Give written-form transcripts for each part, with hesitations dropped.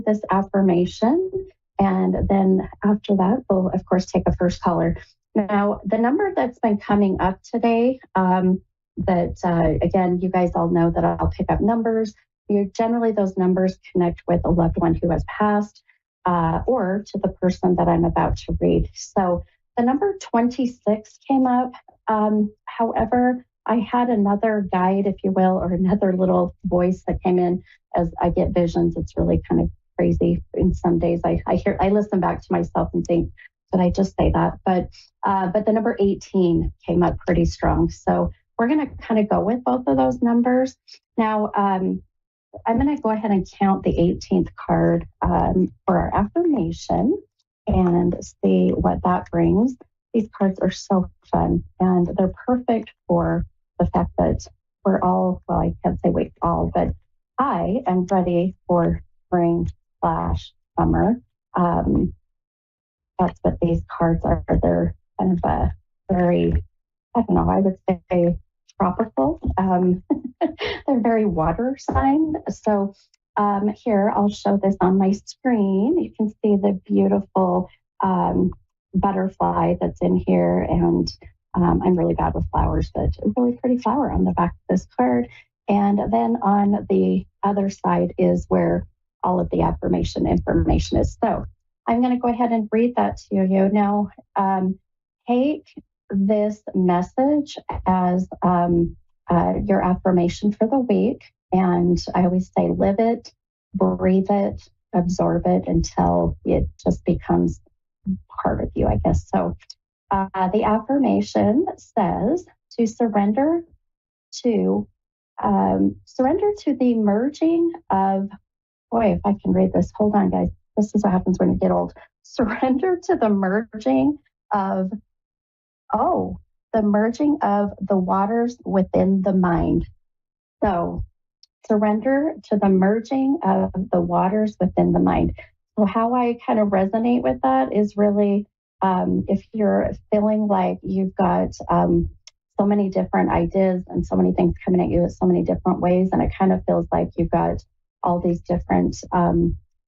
this affirmation. And then after that, we'll, of course, take a first caller. Now, the number that's been coming up today, again, you guys all know that I'll pick up numbers. Generally, those numbers connect with a loved one who has passed or to the person that I'm about to read. So the number 26 came up. However, I had another guide, if you will, or another little voice that came in as I get visions. It's really kind of crazy. In some days, I listen back to myself and think, did I just say that? But the number 18 came up pretty strong. So we're going to kind of go with both of those numbers. Now, I'm going to go ahead and count the 18th card for our affirmation and see what that brings. These cards are so fun, and they're perfect for the fact that we're all, well, I can't say we all, but I am ready for spring/summer. That's what these cards are. They're kind of a very, I don't know, I would say tropical. They're very water sign. So here, I'll show this on my screen. You can see the beautiful butterfly that's in here. And I'm really bad with flowers, but a really pretty flower on the back of this card. And then on the other side is where all of the affirmation information is. So I'm going to go ahead and read that to you. Now, take this message as your affirmation for the week. And I always say, live it, breathe it, absorb it until it just becomes part of you, I guess. So the affirmation says to surrender to the merging of, boy, if I can read this, hold on, guys. This is what happens when you get old. Surrender to the merging of, the merging of the waters within the mind. So surrender to the merging of the waters within the mind. So how I kind of resonate with that is really if you're feeling like you've got so many different ideas and so many things coming at you in so many different ways, and it kind of feels like you've got all these different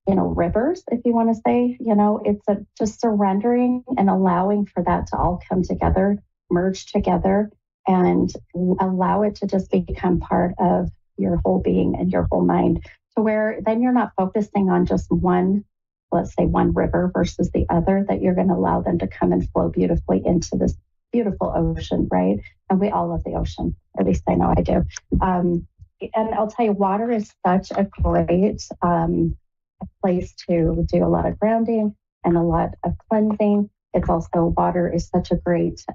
rivers, if you want to say, it's just surrendering and allowing for that to all come together, merge together, and allow it to just become part of your whole being and your whole mind, to where then you're not focusing on just one, let's say one river versus the other, that you're going to allow them to come and flow beautifully into this beautiful ocean, right? And we all love the ocean, at least I know I do. And I'll tell you, water is such a great place to do a lot of grounding and a lot of cleansing. It's also, water is such a great,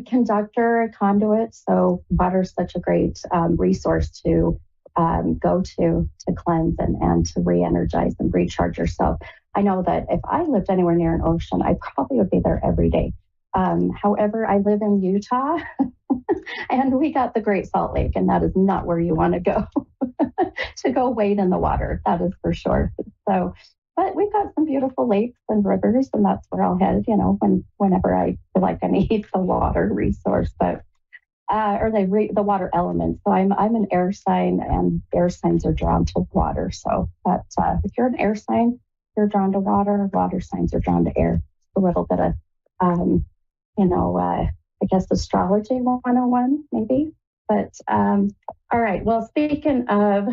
conductor, conduit. So water is such a great resource to go to cleanse and to re-energize and recharge yourself. I know that if I lived anywhere near an ocean, I probably would be there every day. However, I live in Utah and we got the Great Salt Lake, and that is not where you want to go to go wade in the water. That is for sure. So, but we've got some beautiful lakes and rivers, and that's where I'll head, whenever I feel like I need the water resource, but the water element. So I'm an air sign, and air signs are drawn to water. So that if you're an air sign, you're drawn to water. Water signs are drawn to air. A little bit of I guess astrology 101 maybe. But all right. Well, speaking of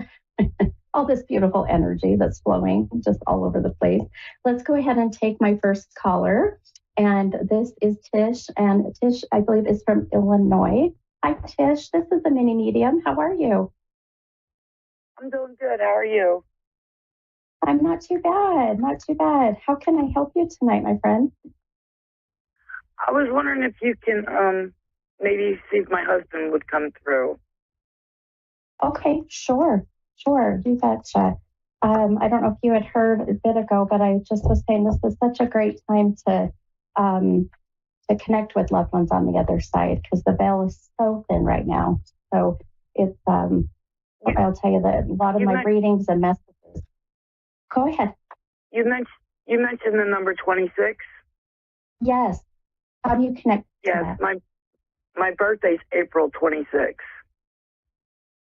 all this beautiful energy that's flowing just all over the place, let's go ahead and take my first caller. And this is Tish. And Tish, I believe, is from Illinois. Hi, Tish. This is the mini medium. How are you? I'm doing good. How are you? I'm not too bad. Not too bad. How can I help you tonight, my friend? I was wondering if you can maybe see if my husband would come through. Okay, sure. You betcha. I don't know if you had heard a bit ago, but I just was saying this is such a great time to connect with loved ones on the other side, because the veil is so thin right now. So it's I'll tell you that a lot of my readings and messages. Go ahead. You mentioned the number 26. Yes. How do you connect to yes, that? my birthday's April 26th.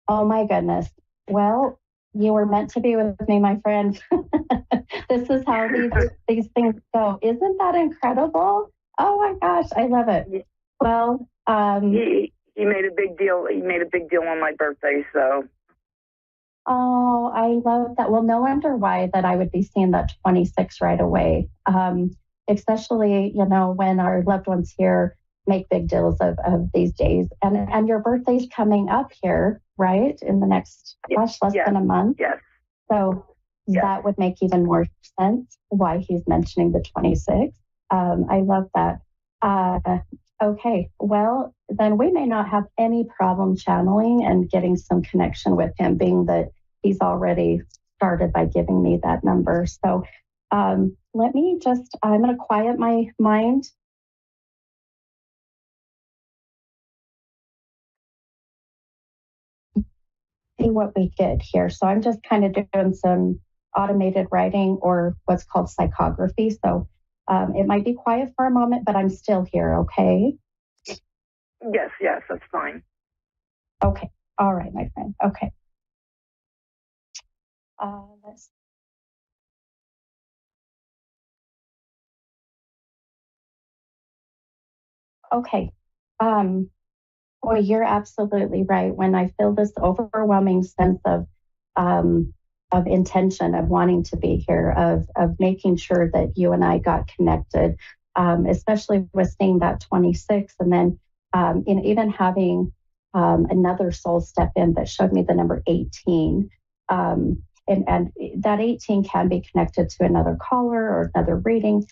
Oh my goodness. Well, you were meant to be with me, my friend. This is how these things go. Isn't that incredible? Oh my gosh, I love it. Well, he made a big deal. He made a big deal on my birthday, so. oh, I love that. Well, no wonder why that I would be seeing that 26 right away. Especially, when our loved ones here make big deals of these days. And your birthday's coming up here, right? In the next, gosh, less than a month. Yes. So that would make even more sense why he's mentioning the 26th. I love that. Okay, well, then we may not have any problem channeling and getting some connection with him, being that he's already started by giving me that number. So let me just, I'm going to quiet my mind. See what we get here. So I'm just kind of doing some automated writing or what's called psychography. So it might be quiet for a moment, but I'm still here, okay? Yes, that's fine. Okay, all right, my friend, okay. Let's Okay. Well, you're absolutely right. When I feel this overwhelming sense of intention of wanting to be here, of making sure that you and I got connected, especially with seeing that 26, and then even having another soul step in that showed me the number 18. And that 18 can be connected to another caller or another reading.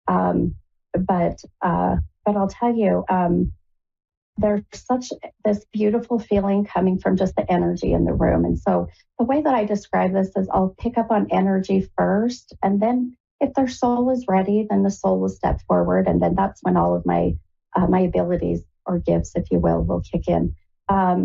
But I'll tell you, there's such this beautiful feeling coming from just the energy in the room. And so the way that I describe this is I'll pick up on energy first, and then if their soul is ready, then the soul will step forward, and then that's when all of my my abilities or gifts, if you will kick in. I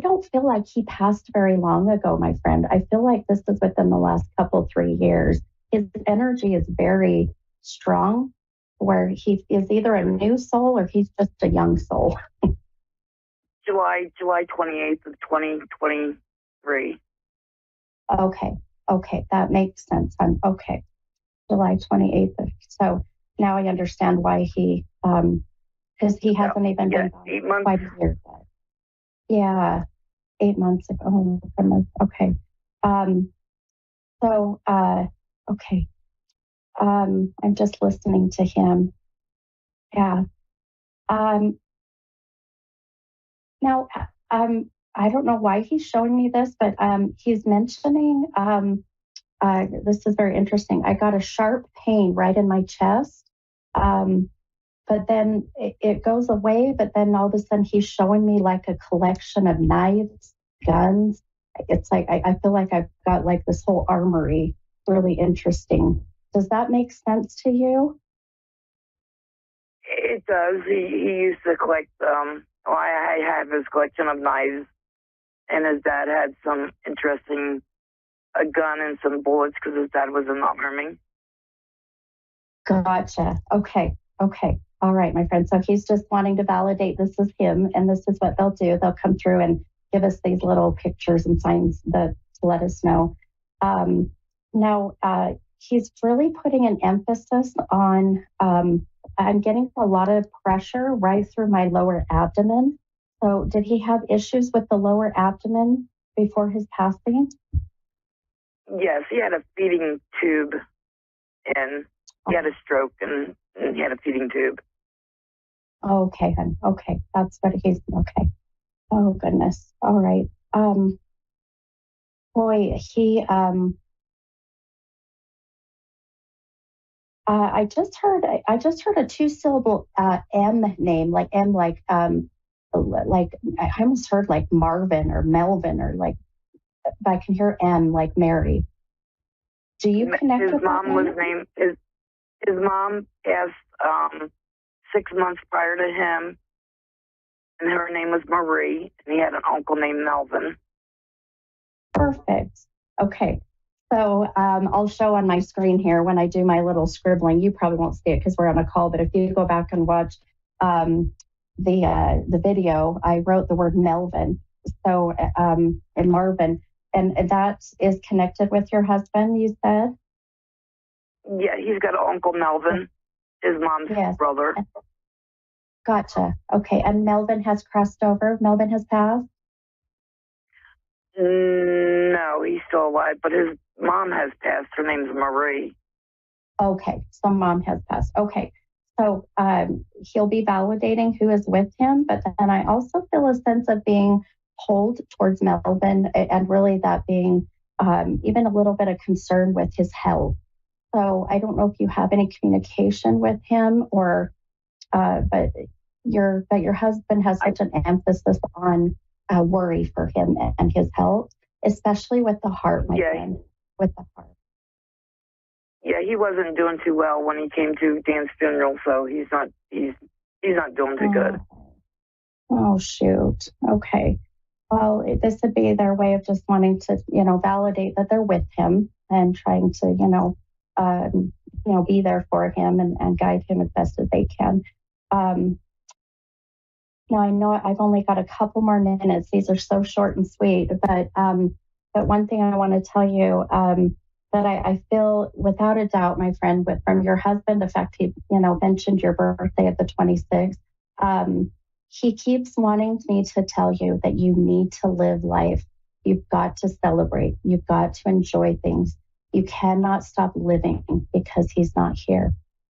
don't feel like he passed very long ago, my friend. I feel like this is within the last couple, 3 years. His energy is very strong, where he is either a new soul or he's just a young soul. July 28th of 2023. Okay, that makes sense. Okay, July 28th. So now I understand why because he hasn't even been 8 months. Quite a year yet. Yeah, 8 months ago. Oh, goodness. Okay. So, okay. I'm just listening to him. Yeah. Now, I don't know why he's showing me this, but he's mentioning this is very interesting. I got a sharp pain right in my chest, but then it goes away. But then all of a sudden, he's showing me like a collection of knives, guns. It's like I feel like I've got like this whole armory. Really interesting. Does that make sense to you? It does. He used to collect. I have his collection of knives, and his dad had some interesting a gun and some bullets because his dad was in the army. Gotcha. Okay. All right, my friend. So he's just wanting to validate this is him, and this is what they'll do. They'll come through and give us these little pictures and signs that to let us know. Now, he's really putting an emphasis on. I'm getting a lot of pressure right through my lower abdomen. So, did he have issues with the lower abdomen before his passing? Yes, he had a feeding tube, and he had a stroke, and he had a feeding tube. Okay, hon. Okay, that's what he's okay. Oh goodness. All right. Boy, he. I just heard a two-syllable M name, like M, like I almost heard like Marvin or Melvin or like. But I can hear M like Mary. Do you connect his with mom that was named his mom passed 6 months prior to him, and her name was Marie, and he had an uncle named Melvin. Perfect. Okay. So I'll show on my screen here when I do my little scribbling. You probably won't see it because we're on a call, but if you go back and watch the video, I wrote the word Melvin. in Marvin. And that is connected with your husband, you said? Yeah, he's got an Uncle Melvin, his mom's brother. Gotcha. Okay. And Melvin has crossed over? Melvin has passed? No, he's still alive, but his mom has passed. Her name's Marie. Okay. So mom has passed. Okay. So he'll be validating who is with him, but then I also feel a sense of being pulled towards Melvin and really that being even a little bit of concern with his health. So I don't know if you have any communication with him but your husband has such an emphasis on worry for him and his health, especially with the heart, my friend, with the heart. Yeah, he wasn't doing too well when he came to Dan's funeral, so he's not doing too good. Oh shoot. Okay. Well, this would be their way of just wanting to, validate that they're with him and trying to, be there for him and guide him as best as they can. Now I know I've only got a couple more minutes. These are so short and sweet, but one thing I want to tell you that I feel without a doubt, my friend, from your husband, the fact he mentioned your birthday at the 26th. He keeps wanting me to tell you that you need to live life. You've got to celebrate. You've got to enjoy things. You cannot stop living because he's not here.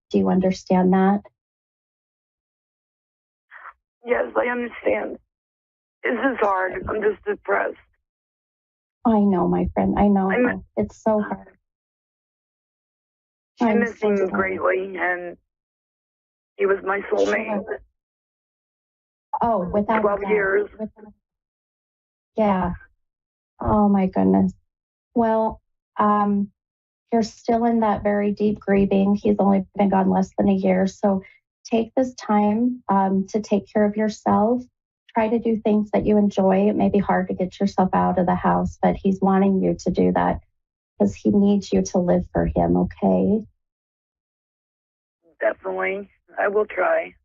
Do you understand that? Yes, I understand. This is hard. I'm just depressed. I know, my friend. I know. It's so hard. I miss him greatly, and he was my soulmate. Sure. Oh, without 12 years. Yeah. Oh my goodness. Well, you're still in that very deep grieving. He's only been gone less than a year. So take this time to take care of yourself. Try to do things that you enjoy. It may be hard to get yourself out of the house, but he's wanting you to do that because he needs you to live for him, okay? Definitely. I will try.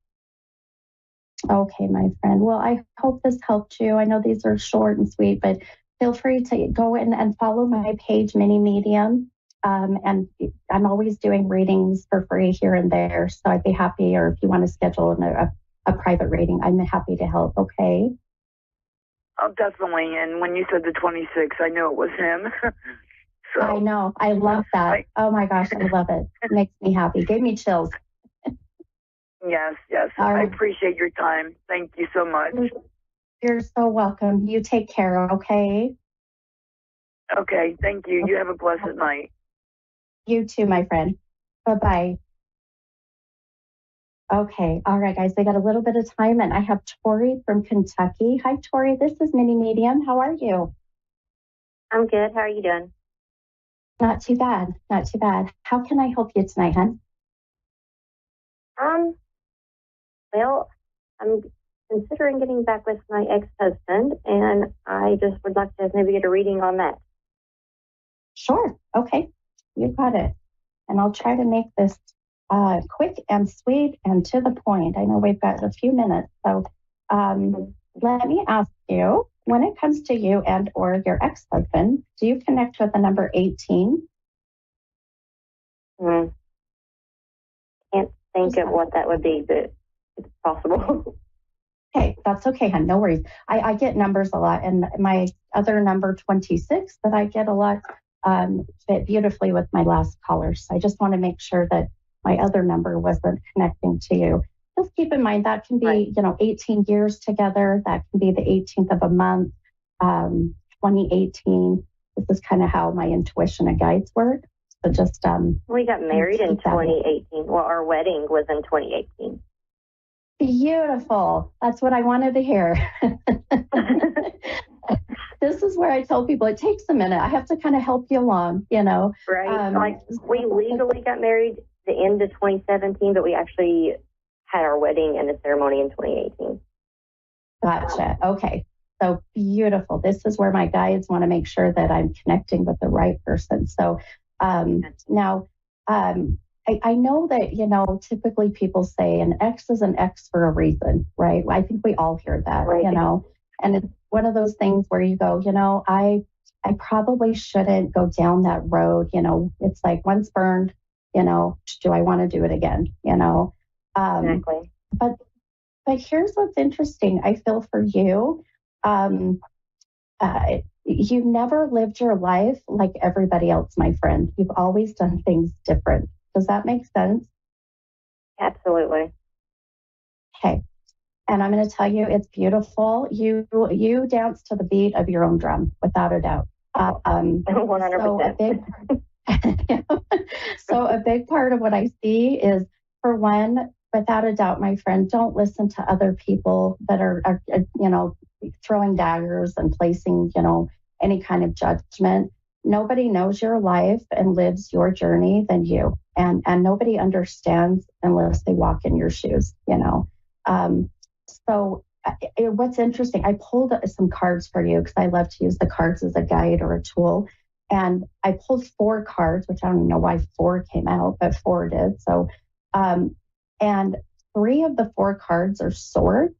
Okay, my friend. Well, I hope this helped you. I know these are short and sweet, but feel free to go in and follow my page, Mini Medium. And I'm always doing readings for free here and there. So I'd be happy, or if you want to schedule a private reading, I'm happy to help. Okay. Oh, definitely. And when you said the 26th, I knew it was him. So, I know. I love that. Oh my gosh, I love it. It makes me happy. Gave me chills. Yes. I appreciate your time. Thank you so much. You're so welcome. You take care, okay? Okay, thank you. You have a blessed night. You too, my friend. Bye-bye. Okay. All right, guys. We got a little bit of time, and I have Tori from Kentucky. Hi, Tori. This is Mini Medium. How are you? I'm good. How are you doing? Not too bad. Not too bad. How can I help you tonight, hon? Well, I'm considering getting back with my ex-husband, and I just would like to maybe get a reading on that. Sure. Okay. You got it. And I'll try to make this quick and sweet and to the point. I know we've got a few minutes. So let me ask you, when it comes to you and or your ex-husband, do you connect with the number 18? Can't think of what that would be, but it's possible. Okay, that's okay, hon. No worries. I get numbers a lot, and my other number 26 that I get a lot fit beautifully with my last caller. So I just want to make sure that my other number wasn't connecting to you. Just keep in mind that can be, 18 years together. That can be the 18th of a month, 2018. This is kind of how my intuition and guides work. So just we got married in 2018. Well, our wedding was in 2018. Beautiful. That's what I wanted to hear. This is where I tell people it takes a minute. I have to kind of help you along, Right. We legally got married the end of 2017, but we actually had our wedding and the ceremony in 2018. Gotcha. Okay. So beautiful. This is where my guides want to make sure that I'm connecting with the right person. So now, I know that, typically people say an ex is an ex for a reason, right? I think we all hear that, right. And one of those things where you go, I probably shouldn't go down that road. It's like once burned, do I want to do it again? Exactly. But here's what's interesting. I feel for you. You've never lived your life like everybody else, my friend. You've always done things different. Does that make sense? Absolutely. Okay. And I'm going to tell you, it's beautiful. You dance to the beat of your own drum, without a doubt. 100%. So a big part of what I see is, for one, without a doubt, my friend, don't listen to other people that are throwing daggers and placing, any kind of judgment. Nobody knows your life and lives your journey than you. And nobody understands unless they walk in your shoes, So what's interesting, I pulled some cards for you because I love to use the cards as a guide or a tool. And I pulled 4 cards, which I don't even know why 4 came out, but 4 did. So, and 3 of the 4 cards are swords,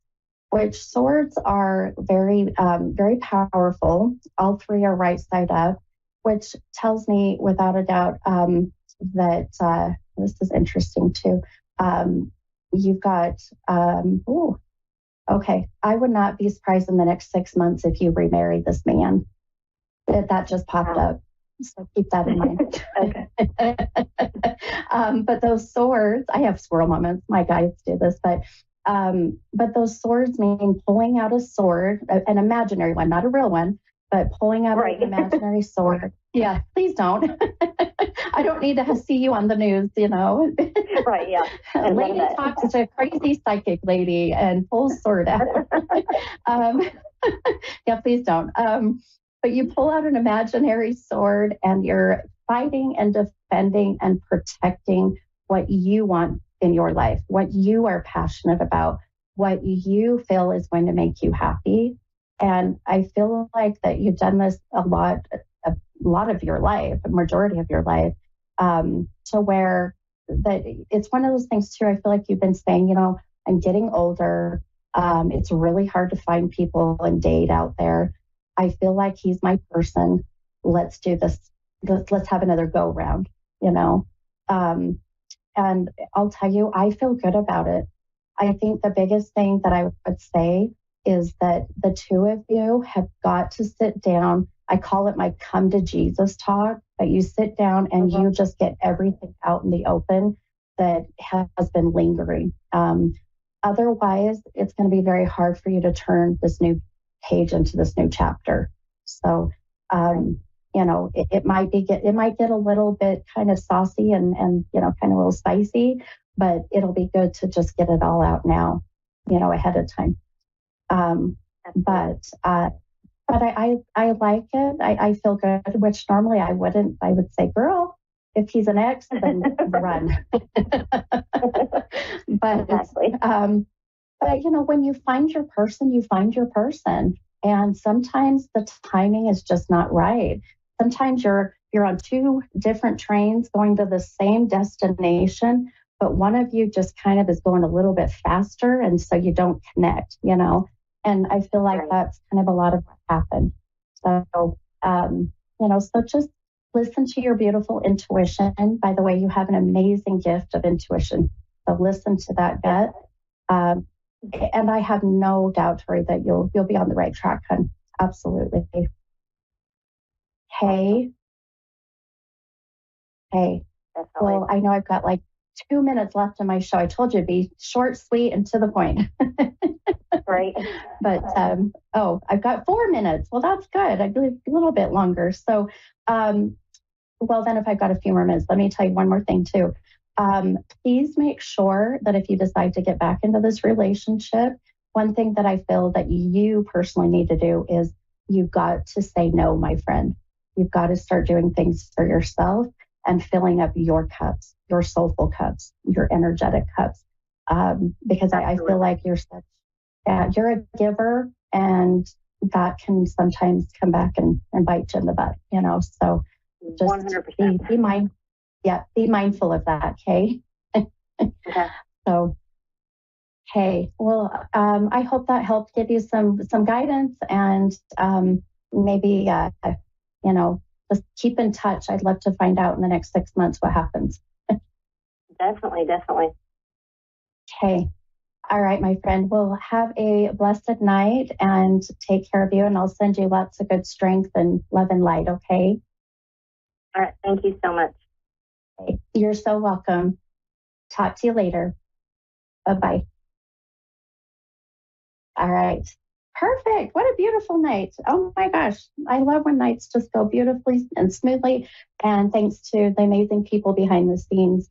which swords are very, very powerful. All 3 are right side up, which tells me without a doubt that this is interesting too. You've got, okay, I would not be surprised in the next 6 months if you remarry this man. That just popped up. So keep that in mind. But those swords, I have squirrel moments. My guides do this, but those swords mean pulling out a sword, an imaginary one, not a real one, but pulling out an imaginary sword. Yeah, please don't. I don't need to see you on the news, Right, yeah. Lady talks to crazy psychic lady and pulls sword out. Yeah, please don't. But you pull out an imaginary sword and you're fighting and defending and protecting what you want in your life, what you are passionate about, what you feel is going to make you happy. And I feel like that you've done this a lot of your life, a majority of your life, to where that it's one of those things too. I feel like you've been saying, I'm getting older. It's really hard to find people and date out there. I feel like he's my person. Let's do this. Let's have another go round, and I'll tell you, I feel good about it. I think the biggest thing that I would say is that the 2 of you have got to sit down. I call it my come to Jesus talk, that you sit down and you just get everything out in the open that has been lingering. Otherwise, it's going to be very hard for you to turn this new page into this new chapter. So, it might get a little bit kind of saucy and kind of a little spicy, but it'll be good to just get it all out now, ahead of time. But I like it. I feel good, which normally I wouldn't. I would say, girl, if he's an ex, then run. But exactly. But when you find your person, you find your person. And sometimes the timing is just not right. Sometimes you're on 2 different trains going to the same destination, but one of you just kind of is going a little bit faster, and so you don't connect, And I feel like that's kind of a lot of what happened. So, so just listen to your beautiful intuition. By the way, you have an amazing gift of intuition. So listen to that gut. And I have no doubt, Tori, that you'll be on the right track, hon. Absolutely. Hey. Well, I know I've got like 2 minutes left in my show. I told you it'd be short, sweet, and to the point. Right. But I've got 4 minutes. Well, that's good. I believe a little bit longer. So, well, then if I've got a few more minutes, let me tell you one more thing too. Please make sure that if you decide to get back into this relationship, one thing that I feel that you personally need to do is you've got to say no, my friend. You've got to start doing things for yourself and filling up your cups, your soulful cups, your energetic cups. Because I feel like you're a giver, and that can sometimes come back and bite you in the butt, so just 100%. Be mindful of that. Okay. Okay. So, Okay. Well, I hope that helped give you some guidance and maybe just keep in touch. I'd love to find out in the next 6 months what happens. Definitely. Okay. All right, my friend. Well, have a blessed night and take care of you. And I'll send you lots of good strength and love and light. Okay. All right. Thank you so much. Okay. You're so welcome. Talk to you later. Bye-bye. All right. Perfect. What a beautiful night. Oh my gosh. I love when nights just go beautifully and smoothly. And thanks to the amazing people behind the scenes,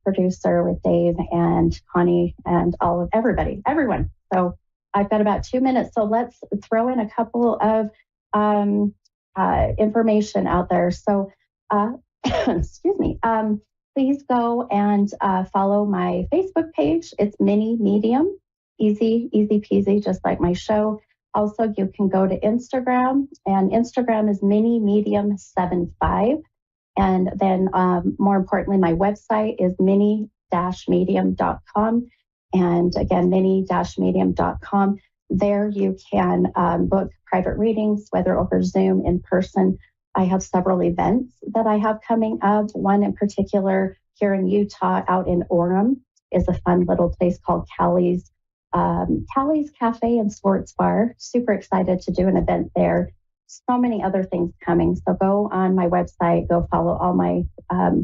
producer with Dave and Connie and everyone. So I've got about 2 minutes. So let's throw in a couple of information out there. So excuse me. Please go and follow my Facebook page. It's Mini Medium. Easy peasy, just like my show. Also, you can go to Instagram, and Instagram is Mini Medium 75. And then more importantly, my website is mini-medium.com. And again, mini-medium.com. There you can book private readings, whether over Zoom, in person. I have several events that I have coming up. One in particular here in Utah, out in Orem, is a fun little place called Callie's Cafe and Sports Bar. Super excited to do an event there. So many other things coming. So go on my website, go follow all my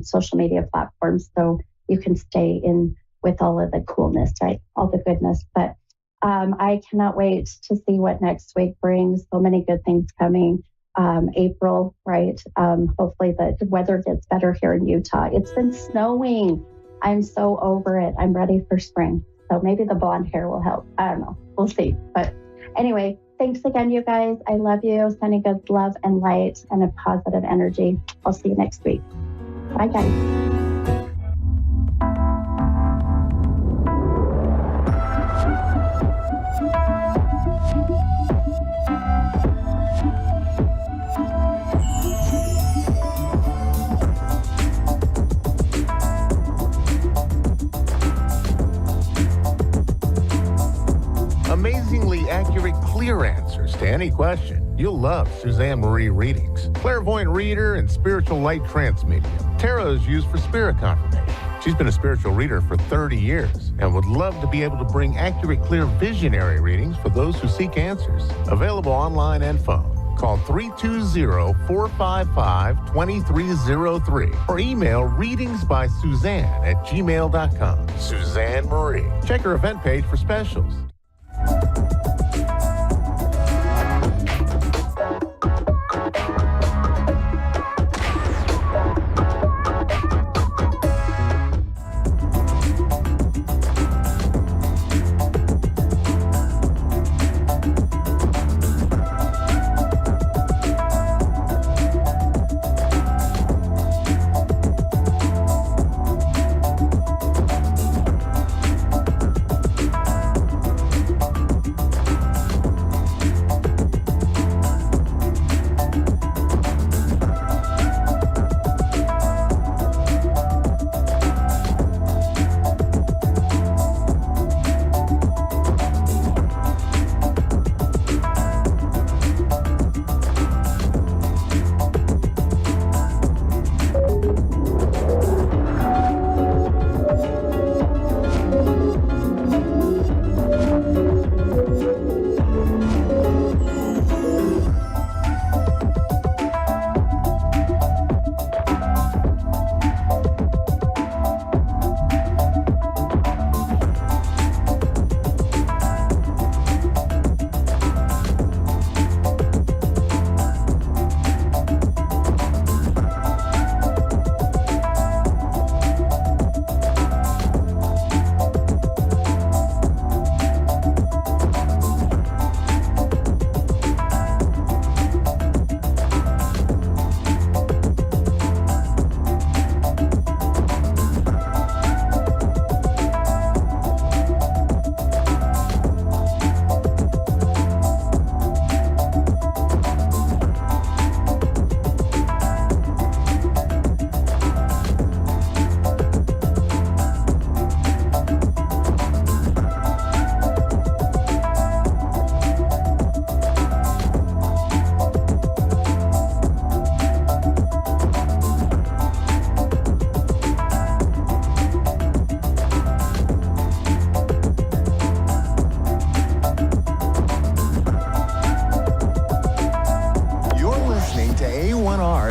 social media platforms so you can stay in with all of the coolness, right? All the goodness. But I cannot wait to see what next week brings. So many good things coming. April, right? Hopefully the weather gets better here in Utah. It's been snowing. I'm so over it. I'm ready for spring. So maybe the blonde hair will help. I don't know. We'll see. But anyway, thanks again, you guys. I love you. Sending good love and light and a positive energy. I'll see you next week. Bye, guys. Amazingly accurate, clear answers to any question. You'll love Suzanne Marie readings. Clairvoyant reader and spiritual light trance medium. Tarot is used for spirit confirmation. She's been a spiritual reader for 30 years and would love to be able to bring accurate, clear, visionary readings for those who seek answers. Available online and phone. Call 320-455-2303 or email readingsbysuzanne@gmail.com. Suzanne Marie. Check her event page for specials.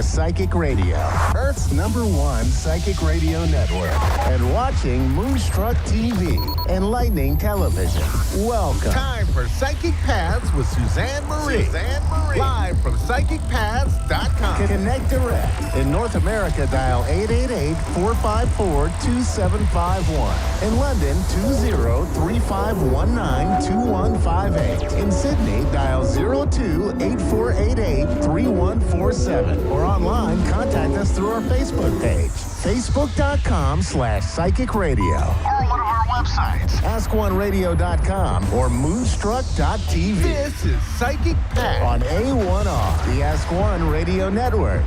Psychic Radio, Earth's #1 psychic radio network, and watching Moonstruck TV, enlightening television. Welcome. Time for Psychic Paths with Suzanne Marie. Live from PsychicPaths.com. Connect direct. In North America, dial 888-454-2751. In London, 20-3519-2158. In Sydney, dial 02-8488-3147. Or online, contact us through our Facebook page, facebook.com/Psychic Radio. Or one of our websites, ask1radio.com or moonstruck.tv. This is Psychic Paths On A1R, the Ask One Radio Network.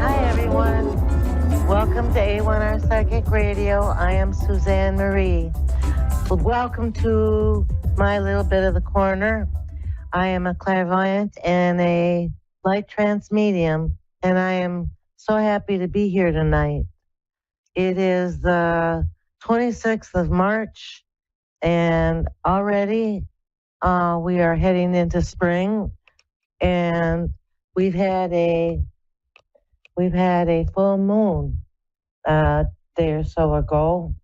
Hi, everyone. Welcome to A1R Psychic Radio. I am Suzanne Marie. Welcome to my little bit of the corner. I am a clairvoyant and a light trance medium, and I am so happy to be here tonight. It is the 26th of March, and already we are heading into spring, and we've had a full moon a day or so ago,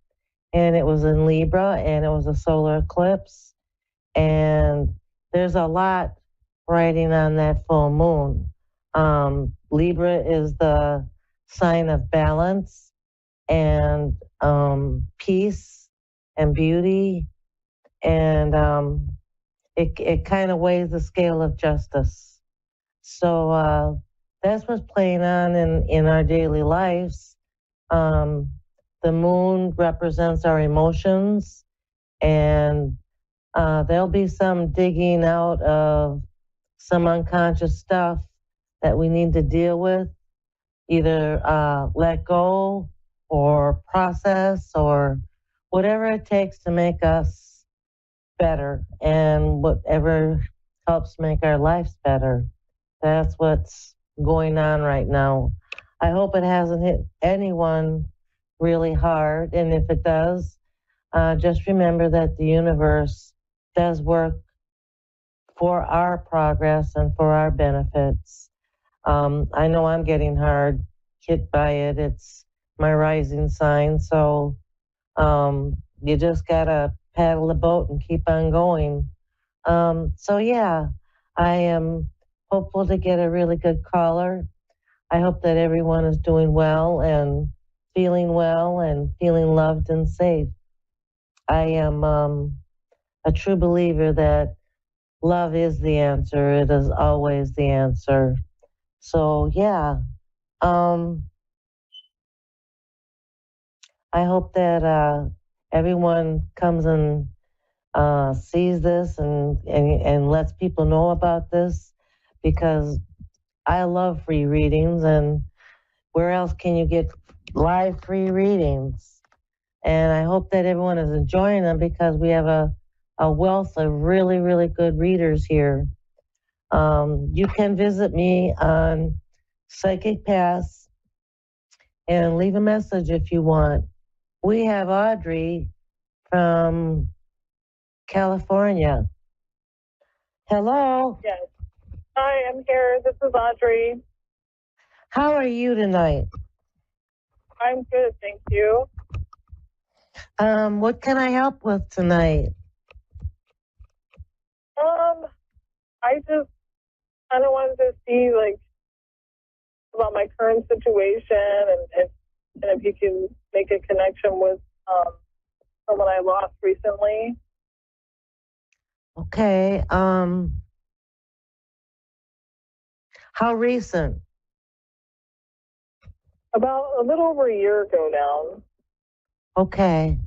and it was in Libra, and it was a solar eclipse, and there's a lot riding on that full moon. Libra is the sign of balance and peace and beauty, and it kind of weighs the scale of justice. So that's what's playing on in our daily lives. The moon represents our emotions, and there'll be some digging out of some unconscious stuff that we need to deal with, either let go or process or whatever it takes to make us better, and whatever helps make our lives better. That's what's going on right now. I hope it hasn't hit anyone really hard, and if it does, just remember that the universe does work for our progress and for our benefits. I know I'm getting hard hit by it. It's my rising sign, so you just gotta paddle the boat and keep on going. So yeah, I am hopeful to get a really good caller. I hope that everyone is doing well and feeling loved and safe. I am a true believer that love is the answer. It is always the answer. So yeah, I hope that everyone comes and sees this and lets people know about this, because I love free readings, and where else can you get live free readings? And I hope that everyone is enjoying them, because we have a wealth of really, really good readers here. You can visit me on Psychic Paths and leave a message if you want. We have Audrey from California. Hello. Yes. Hi, I'm here. This is Audrey. How are you tonight? I'm good, thank you. What can I help with tonight? I just kind of wanted to see, like, about my current situation, and if you can make a connection with someone I lost recently. Okay. How recent? About a little over a year ago now. Okay.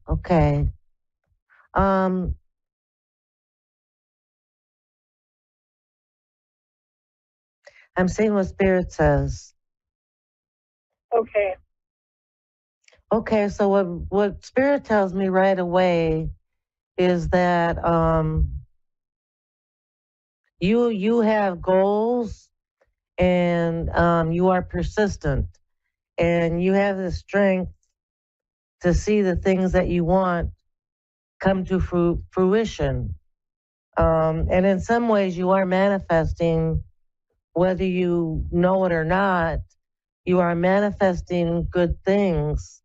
I'm seeing what Spirit says. Okay. Okay, so what Spirit tells me right away is that you have goals, and you are persistent, and you have the strength to see the things that you want come to fruition. And in some ways, you are manifesting, whether you know it or not, you are manifesting good things.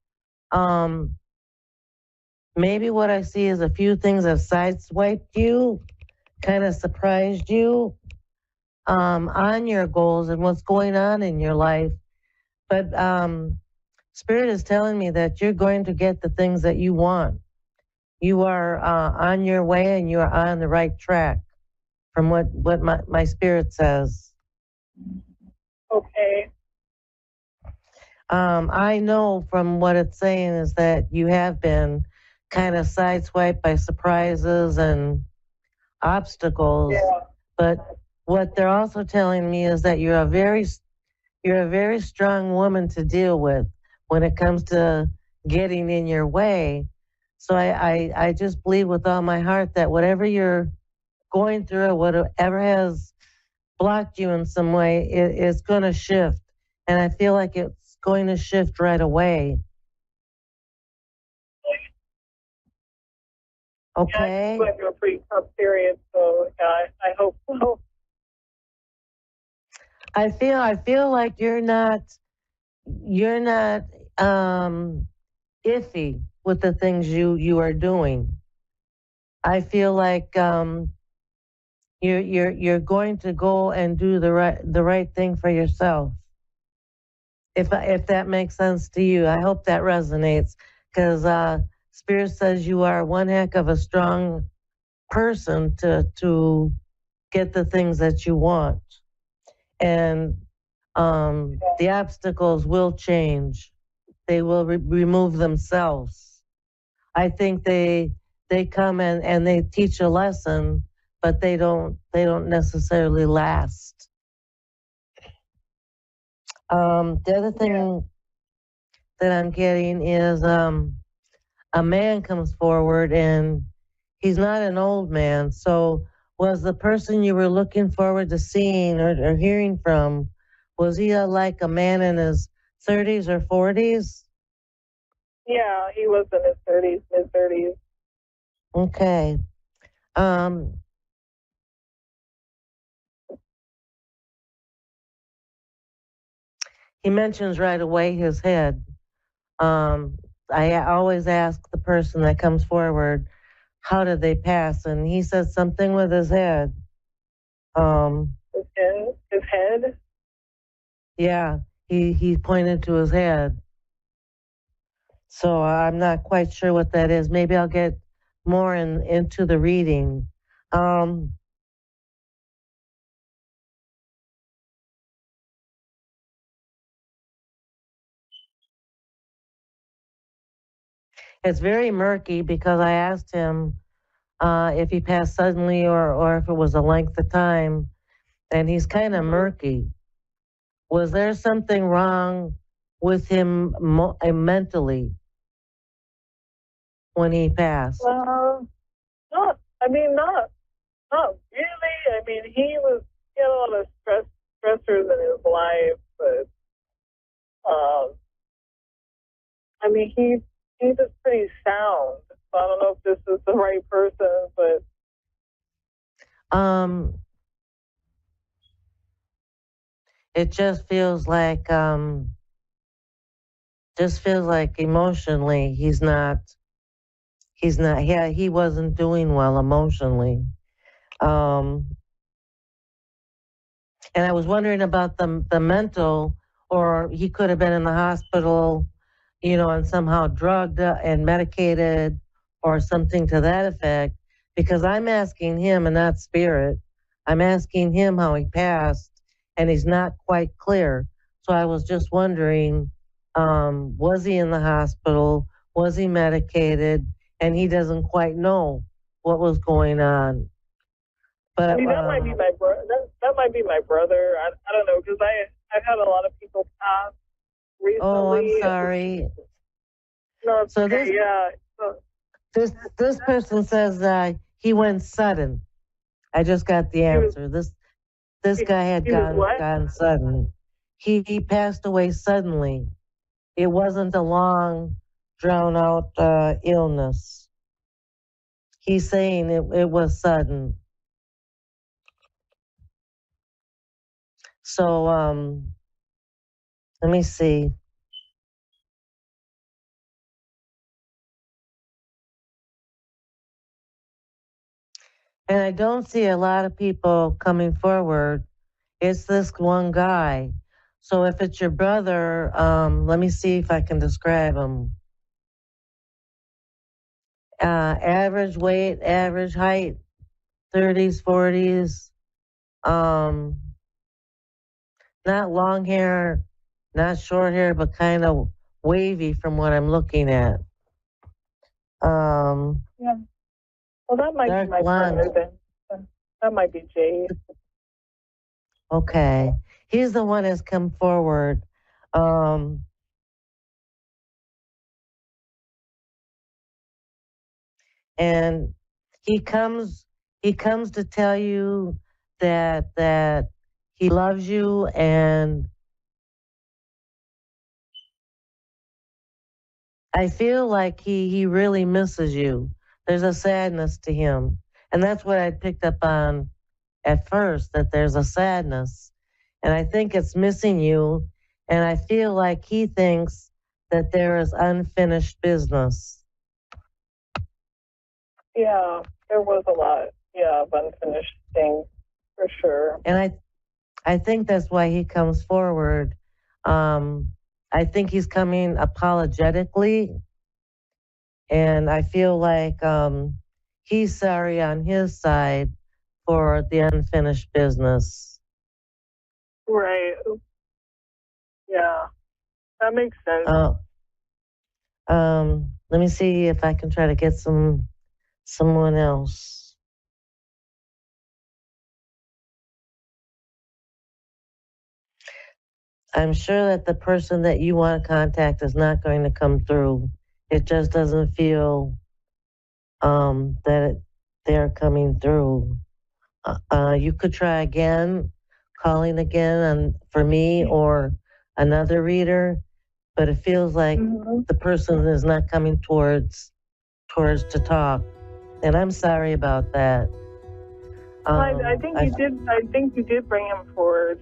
Maybe what I see is a few things have sideswiped you, kind of surprised you on your goals and what's going on in your life. But Spirit is telling me that you're going to get the things that you want. You are on your way and you are on the right track from what my spirit says. Okay. I know from what it's saying is that you have been kind of sideswiped by surprises and obstacles. Yeah. But what they're also telling me is that you're a very strong woman to deal with when it comes to getting in your way. So I just believe with all my heart that whatever you're going through or whatever has blocked you in some way, it's going to shift. And I feel like it's going to shift right away. Okay. Yeah, I just went through a pretty tough period, so I hope so. I feel like you're not iffy with the things you are doing. I feel like you're going to go and do the right thing for yourself. If that makes sense to you, I hope that resonates, because Spirit says you are one heck of a strong person to get the things that you want, and the obstacles will change. They will remove themselves. I think they come and they teach a lesson, but they don't necessarily last. The other thing that I'm getting is a man comes forward, and he's not an old man. So was the person you were looking forward to seeing or hearing from, was he like a man in his 30s or 40s? Yeah, he was in his 30s, mid-30s. Okay. He mentions right away his head. I always ask the person that comes forward, how did they pass? And he said something with his head. His head? Yeah, he pointed to his head. So I'm not quite sure what that is. Maybe I'll get more into the reading. It's very murky because I asked him if he passed suddenly or if it was a length of time, and he's kind of murky. Was there something wrong with him mentally when he passed? Not really. I mean, he had a lot of stressors in his life, but I mean, he's just pretty sound. So I don't know if this is the right person, but it just feels like emotionally he wasn't doing well emotionally. And I was wondering about the mental, or he could have been in the hospital, and somehow drugged and medicated or something to that effect, because I'm asking him and not Spirit. I'm asking him how he passed, and he's not quite clear. So I was just wondering, was he in the hospital? Was he medicated? And he doesn't quite know what was going on. But I mean, that might be my brother. That might be my brother. I don't know, because I've had a lot of people pass recently. Oh, I'm sorry. No, it's so okay. This person says he went sudden. I just got the answer. This guy had gone sudden. He passed away suddenly. It wasn't a long, drawn out illness. He's saying it was sudden. So, let me see. And I don't see a lot of people coming forward. It's this one guy. So if it's your brother, let me see if I can describe him. Average weight, average height, 30s, 40s. Not long hair, not short hair, but kind of wavy from what I'm looking at. Yeah. Well, that might Dark be my blonde. partner then. That might be Jay. Okay. He's the one that's come forward. And he comes to tell you that he loves you, and I feel like he really misses you. There's a sadness to him. And that's what I picked up on at first, that there's a sadness. And I think it's missing you. And I feel like he thinks that there is unfinished business. Yeah, there was a lot, of unfinished things for sure. And I think that's why he comes forward. I think he's coming apologetically. And I feel like he's sorry on his side for the unfinished business. Right. Yeah, that makes sense. Let me see if I can try to get someone else. I'm sure that the person that you want to contact is not going to come through. It just doesn't feel that they're coming through. You could try again, calling again for me or another reader, but it feels like the person is not coming towards to talk, and I'm sorry about that. I think you did. I think you did bring him forward.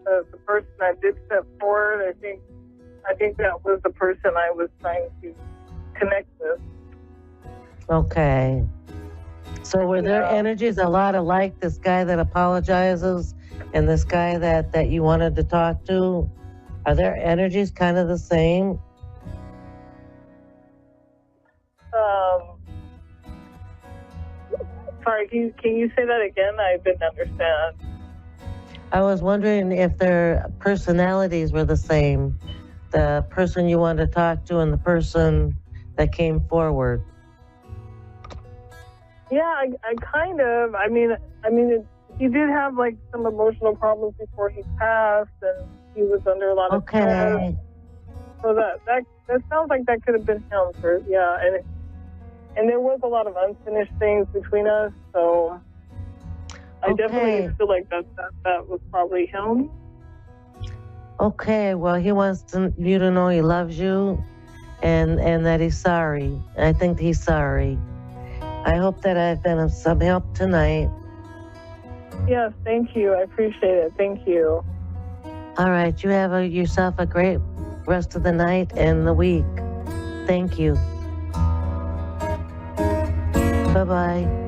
The person that did step forward, I think that was the person I was trying to connect with. Okay. So were there energies a lot alike? This guy that apologizes and this guy that you wanted to talk to, are their energies kind of the same? Sorry, can you say that again? I didn't understand. I was wondering if their personalities were the same. The person you wanted to talk to and the person that came forward. Yeah, I kind of. I mean, he did have like some emotional problems before he passed, and he was under a lot of stress. So that sounds like that could have been him for and there was a lot of unfinished things between us. So I definitely feel like that was probably him. Okay, well, he wants you to know he loves you, and that he's sorry. I think he's sorry. I hope that I've been of some help tonight. Yes, thank you. I appreciate it. Thank you. All right, you have yourself a great rest of the night and the week. Thank you. Bye-bye.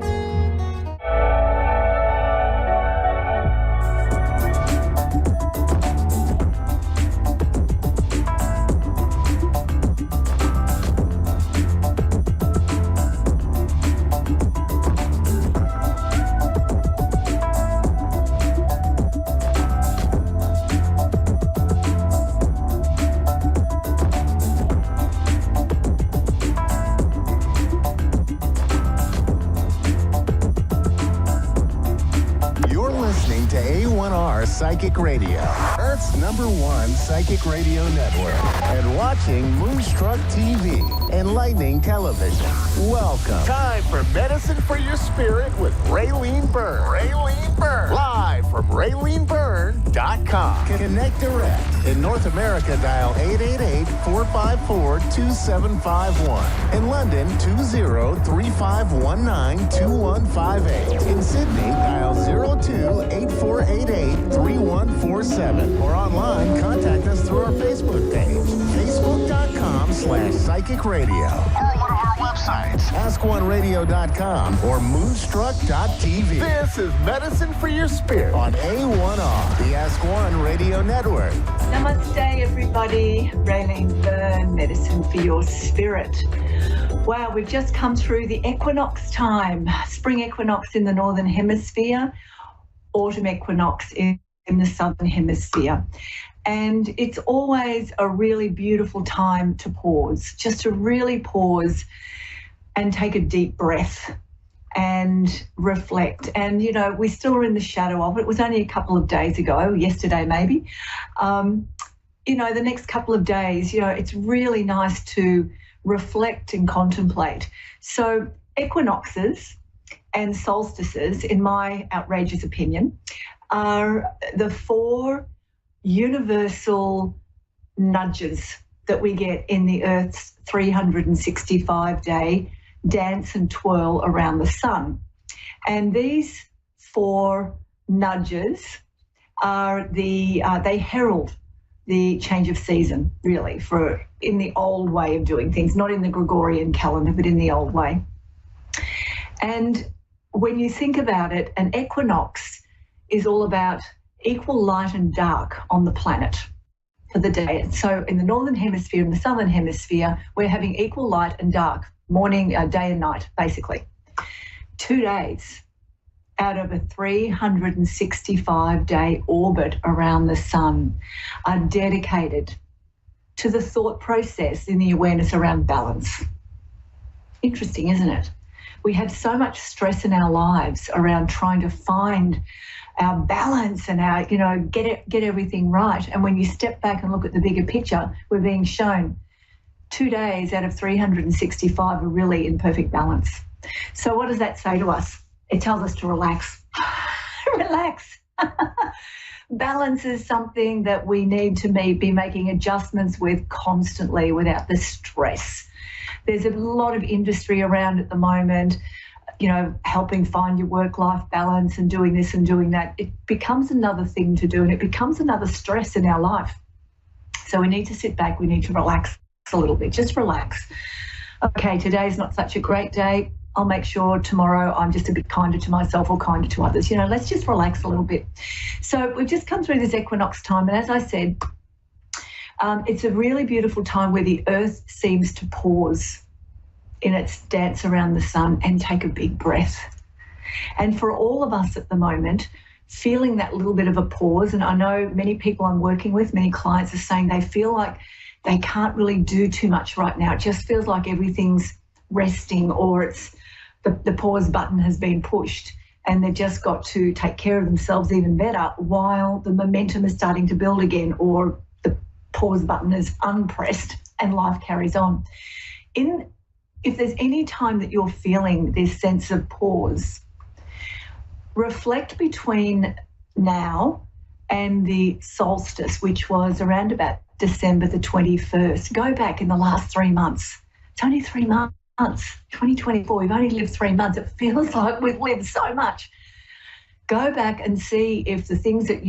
To A1R Psychic Radio, Earth's #1 psychic radio network, and watching Moonstruck TV Enlightening Television. Welcome. Time for Medicine for Your Spirit with Raylene Byrne. Raylene Byrne. Live from RayleneByrne.com. Connect direct. In North America, dial 888-454-2751. In London, 20-3519-2158. In Sydney, dial 02-8488-3147. Or online, contact us through our Facebook page, facebook.com/psychic radio. Or one of our websites, askoneradio.com or moonstruck.tv. This is Medicine for Your Spirit On A1R, the Ask One Radio Network. Namaste, everybody. Raylene Byrne, Medicine for Your Spirit. Wow, we've just come through the equinox time. Spring equinox in the Northern Hemisphere, autumn equinox in the Southern Hemisphere. And it's always a really beautiful time to pause, just to really pause and take a deep breath and reflect. And, you know, we still are in the shadow of it. It was only a couple of days ago, yesterday maybe. You know, the next couple of days, you know, it's really nice to reflect and contemplate. So equinoxes and solstices, in my outrageous opinion, are the 4 universal nudges that we get in the Earth's 365-day dance and twirl around the sun. And these 4 nudges are they herald the change of season, really, for in the old way of doing things, not in the Gregorian calendar, but in the old way. And when you think about it, an equinox is all about equal light and dark on the planet for the day. So in the Northern Hemisphere and the Southern Hemisphere, we're having equal light and dark, morning, day and night, basically. 2 days out of a 365-day orbit around the sun are dedicated to the thought process in the awareness around balance. Interesting, isn't it? We have so much stress in our lives around trying to find our balance and our, you know, get everything right. And when you step back and look at the bigger picture, we're being shown 2 days out of 365 are really in perfect balance. So what does that say to us? It tells us to relax. Relax. Balance is something that we need to be making adjustments with constantly without the stress. There's a lot of industry around at the moment, you know, helping find your work-life balance and doing this and doing that. It becomes another thing to do and it becomes another stress in our life. So we need to sit back, we need to relax a little bit, just relax. Okay, today's not such a great day. I'll make sure tomorrow I'm just a bit kinder to myself or kinder to others. You know, let's just relax a little bit. So we've just come through this equinox time, and as I said, it's a really beautiful time where the earth seems to pause in its dance around the sun and take a big breath. And for all of us at the moment, feeling that little bit of a pause, and I know many people I'm working with, many clients are saying they feel like they can't really do too much right now. It just feels like everything's resting, or it's the pause button has been pushed and they've just got to take care of themselves even better while the momentum is starting to build again, or the pause button is unpressed and life carries on. If there's any time that you're feeling this sense of pause, reflect between now and the solstice, which was around about December the 21st. Go back in the last 3 months. It's only 3 months. 2024, we've only lived 3 months. It feels like we've lived so much. Go back and see if the things that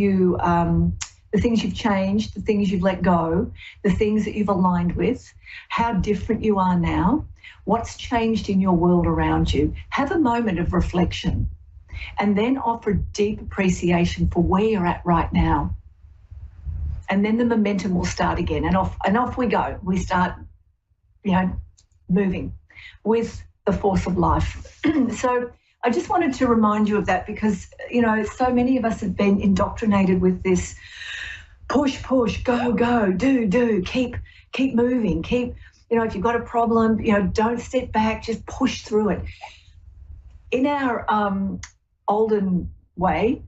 the things you've changed, the things you've let go, the things that you've aligned with, how different you are now, what's changed in your world around you. Have a moment of reflection and then offer deep appreciation for where you're at right now. And then the momentum will start again, and off we go. We start, you know, moving with the force of life. So I just wanted to remind you of that because, you know, so many of us have been indoctrinated with this push, go, do, keep moving, you know, if you've got a problem, you know, don't sit back, just push through it. In our olden way,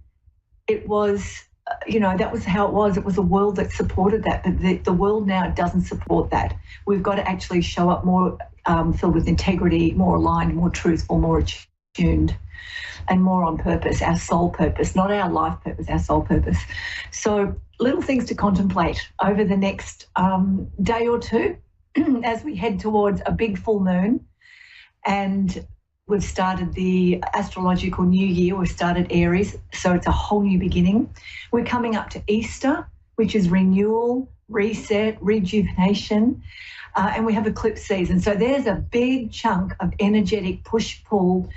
it was that was how it was. It was a world that supported that, but the world now doesn't support that. We've got to actually show up more filled with integrity, more aligned, more truthful, more attuned, and more on purpose, our soul purpose, not our life purpose, our soul purpose. So little things to contemplate over the next day or two as we head towards a big full moon. And we've started the astrological new year. We've started Aries, so it's a whole new beginning. We're coming up to Easter, which is renewal, reset, rejuvenation, and we have eclipse season. So there's a big chunk of energetic push-pull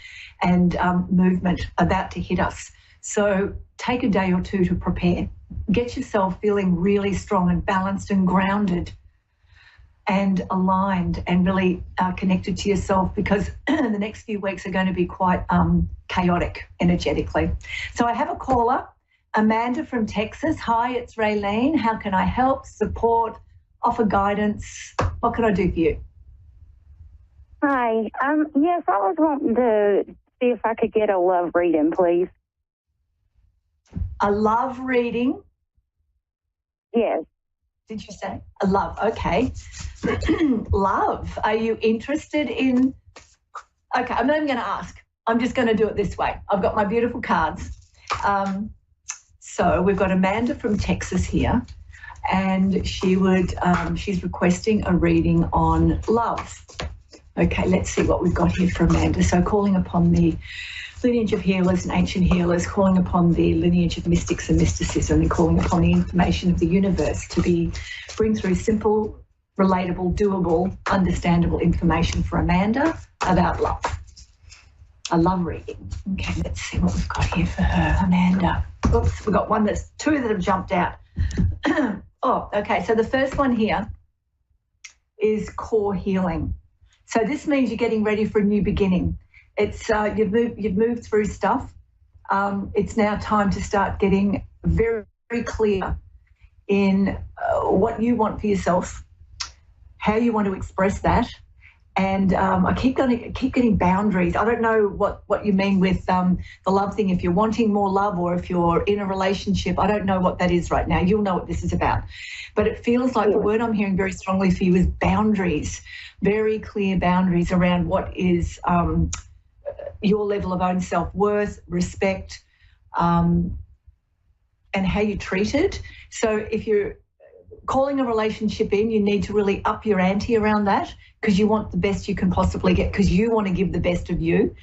and movement about to hit us. So take a day or two to prepare. Get yourself feeling really strong and balanced and grounded and aligned and really connected to yourself, because the next few weeks are going to be quite chaotic energetically. So I have a caller, Amanda from Texas. Hi, it's Raylene. How can I help, support, offer guidance? What can I do for you? Hi. Yes, I was wanting to see if I could get a love reading, please. A love reading? Yes. Did you say? A love, okay. Love, are you interested in... Okay, I'm not even going to ask. I'm just going to do it this way. I've got my beautiful cards. So we've got Amanda from Texas here, and she's requesting a reading on love. Okay, let's see what we've got here for Amanda. So calling upon the lineage of healers and ancient healers, calling upon the lineage of mystics and mysticism, and calling upon the information of the universe to bring through simple, relatable, doable, understandable information for Amanda about love. A love reading. Okay, let's see what we've got here for her, Amanda. Oops, we've got two that have jumped out. Oh, okay, so the first one here is core healing. So this means you're getting ready for a new beginning. It's you've moved through stuff. It's now time to start getting very, very clear in what you want for yourself, how you want to express that. And I keep getting boundaries. I don't know what you mean with the love thing. If you're wanting more love or if you're in a relationship, I don't know what that is right now. You'll know what this is about. But it feels like the word I'm hearing very strongly for you is boundaries, very clear boundaries around what is your level of own self-worth, respect, and how you treat it. So if you're calling a relationship in, you need to really up your ante around that, because you want the best you can possibly get, because you want to give the best of you.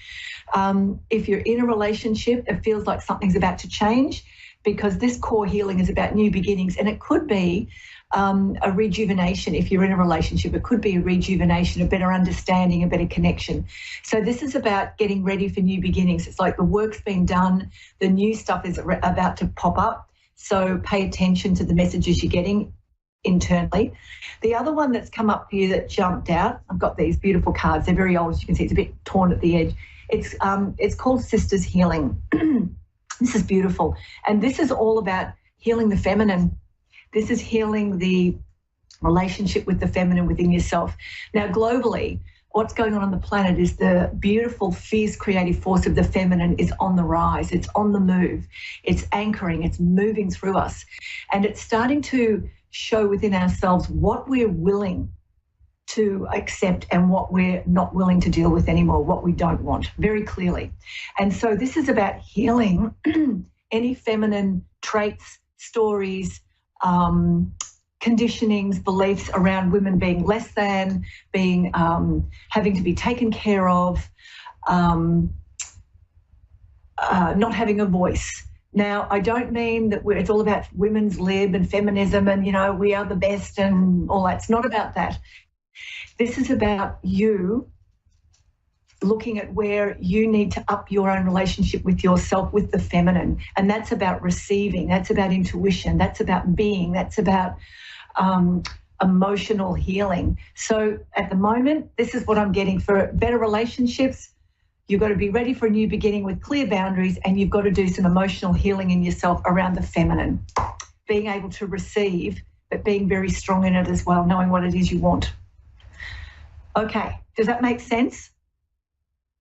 If you're in a relationship, it feels like something's about to change, because this core healing is about new beginnings, and it could be a rejuvenation. If you're in a relationship, it could be a rejuvenation, a better understanding, a better connection. So this is about getting ready for new beginnings. It's like the work's been done, the new stuff is about to pop up. So pay attention to the messages you're getting internally. The other one that's come up for you that jumped out, I've got these beautiful cards. They're very old, as you can see. It's a bit torn at the edge. It's called Sisters Healing. This is beautiful. And this is all about healing the feminine. This is healing the relationship with the feminine within yourself. Now, globally, what's going on the planet is the beautiful, fierce, creative force of the feminine is on the rise. It's on the move. It's anchoring. It's moving through us. And it's starting to show within ourselves what we're willing to accept and what we're not willing to deal with anymore, what we don't want, very clearly. And so this is about healing any feminine traits, stories, conditionings, beliefs around women being less than, being having to be taken care of, not having a voice. Now, I don't mean that it's all about women's lib and feminism and, we are the best and all that. It's not about that. This is about you looking at where you need to up your own relationship with yourself, with the feminine. And that's about receiving. That's about intuition. That's about being. That's about emotional healing. So at the moment, this is what I'm getting for better relationships. You've got to be ready for a new beginning with clear boundaries, and you've got to do some emotional healing in yourself around the feminine, being able to receive, but being very strong in it as well, knowing what it is you want. Okay, does that make sense?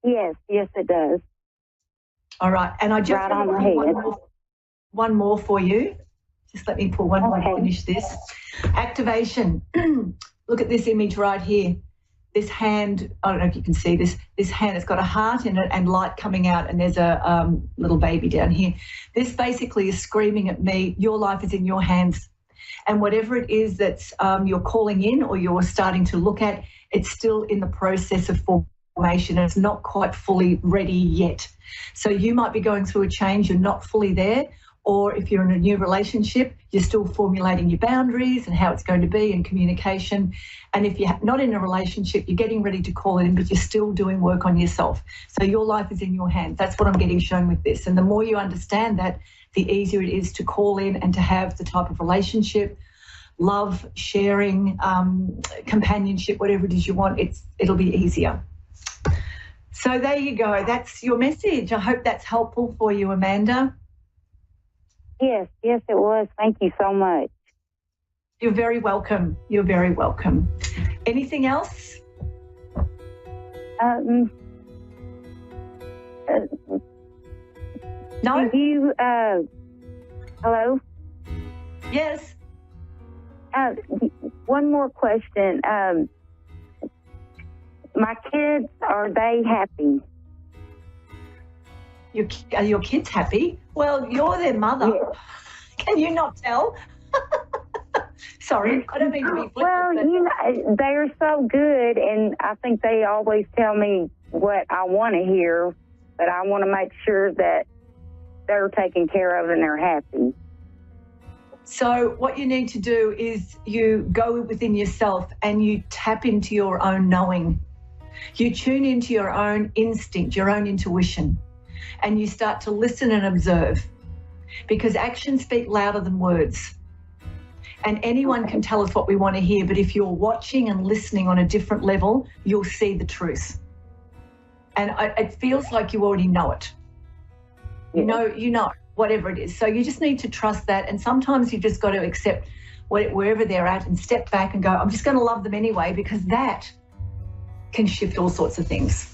Yes, it does. All right, and I just right on the head. one more for you. Just let me pull one more to finish this. Activation. Look at this image right here. This hand, I don't know if you can see this. This hand has got a heart in it and light coming out, and there's a little baby down here. This basically is screaming at me, your life is in your hands. And whatever it is that's you're calling in or you're starting to look at, it's still in the process of formation. It's not quite fully ready yet. So you might be going through a change, you're not fully there, or if you're in a new relationship, you're still formulating your boundaries and how it's going to be and communication. And if you're not in a relationship, you're getting ready to call it in, but you're still doing work on yourself. So your life is in your hands. That's what I'm getting shown with this. And the more you understand that, the easier it is to call in and to have the type of relationship, love, sharing, companionship, whatever it is you want, it'll be easier. So there you go. That's your message. I hope that's helpful for you, Amanda. Yes, it was. Thank you so much. You're very welcome. You're very welcome. Anything else? No? Did you, hello? Yes. One more question. My kids, are they happy? Are your kids happy? Well, you're their mother. Yes. Can you not tell? Sorry, I don't mean to be flippant. Well, they're so good, and I think they always tell me what I want to hear, but I want to make sure that they're taken care of and they're happy. So what you need to do is you go within yourself and you tap into your own knowing. You tune into your own instinct, your own intuition, and you start to listen and observe, because actions speak louder than words. And anyone can tell us what we want to hear, but if you're watching and listening on a different level, you'll see the truth. And it feels like you already know it. You know, whatever it is. So you just need to trust that. And sometimes you've just got to accept wherever they're at and step back and go, I'm just going to love them anyway, because that can shift all sorts of things.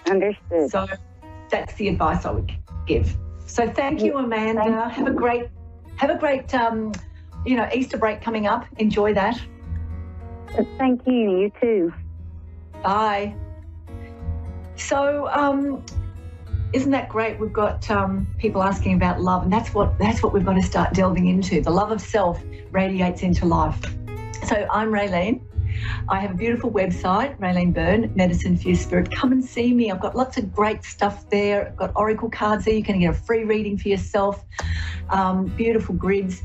Understood. So that's the advice I would give. So thank you, Amanda. Have a great Easter break coming up. Enjoy that. Thank you. You too. Bye. So isn't that great? We've got people asking about love, and that's what we've got to start delving into. The love of self radiates into life. So I'm Raylene. I have a beautiful website, Raylene Byrne, Medicine for Your Spirit. Come and see me. I've got lots of great stuff there. I've got oracle cards there. You can get a free reading for yourself. Beautiful grids.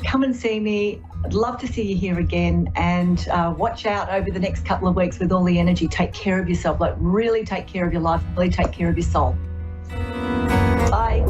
Come and see me. I'd love to see you here again, and watch out over the next couple of weeks with all the energy. Take care of yourself. Like, really take care of your life. Really take care of your soul. Bye.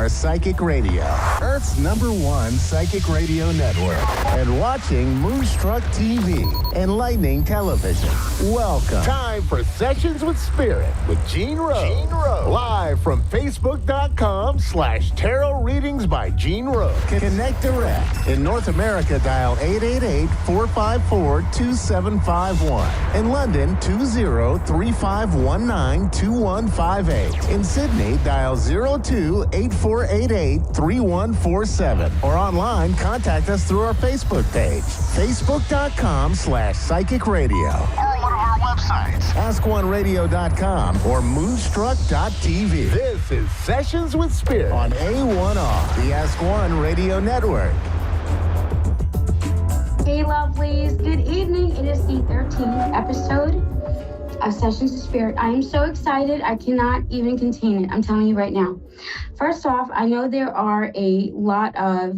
A1R Psychic Radio, Earth's #1 psychic radio network, and watching Moonstruck TV, Enlightening Television. Welcome. Time for Sessions with Spirit with Gene Rose. Live from Facebook.com/Tarot Readings by Gene Rose. Connect direct. In North America, dial 888-454-2751. In London, 20-3519-2158. In Sydney, dial 02-8488-3147. Or online, contact us through our Facebook page, Facebook.com/Psychic Radio. Or one of our websites, AskOneRadio.com or Moonstruck.tv. This is Sessions with Spirit On A1R, the Ask One Radio Network. Hey, lovelies. Good evening. It is the 13th episode of Sessions with Spirit. I am so excited. I cannot even contain it. I'm telling you right now. First off, I know there are a lot of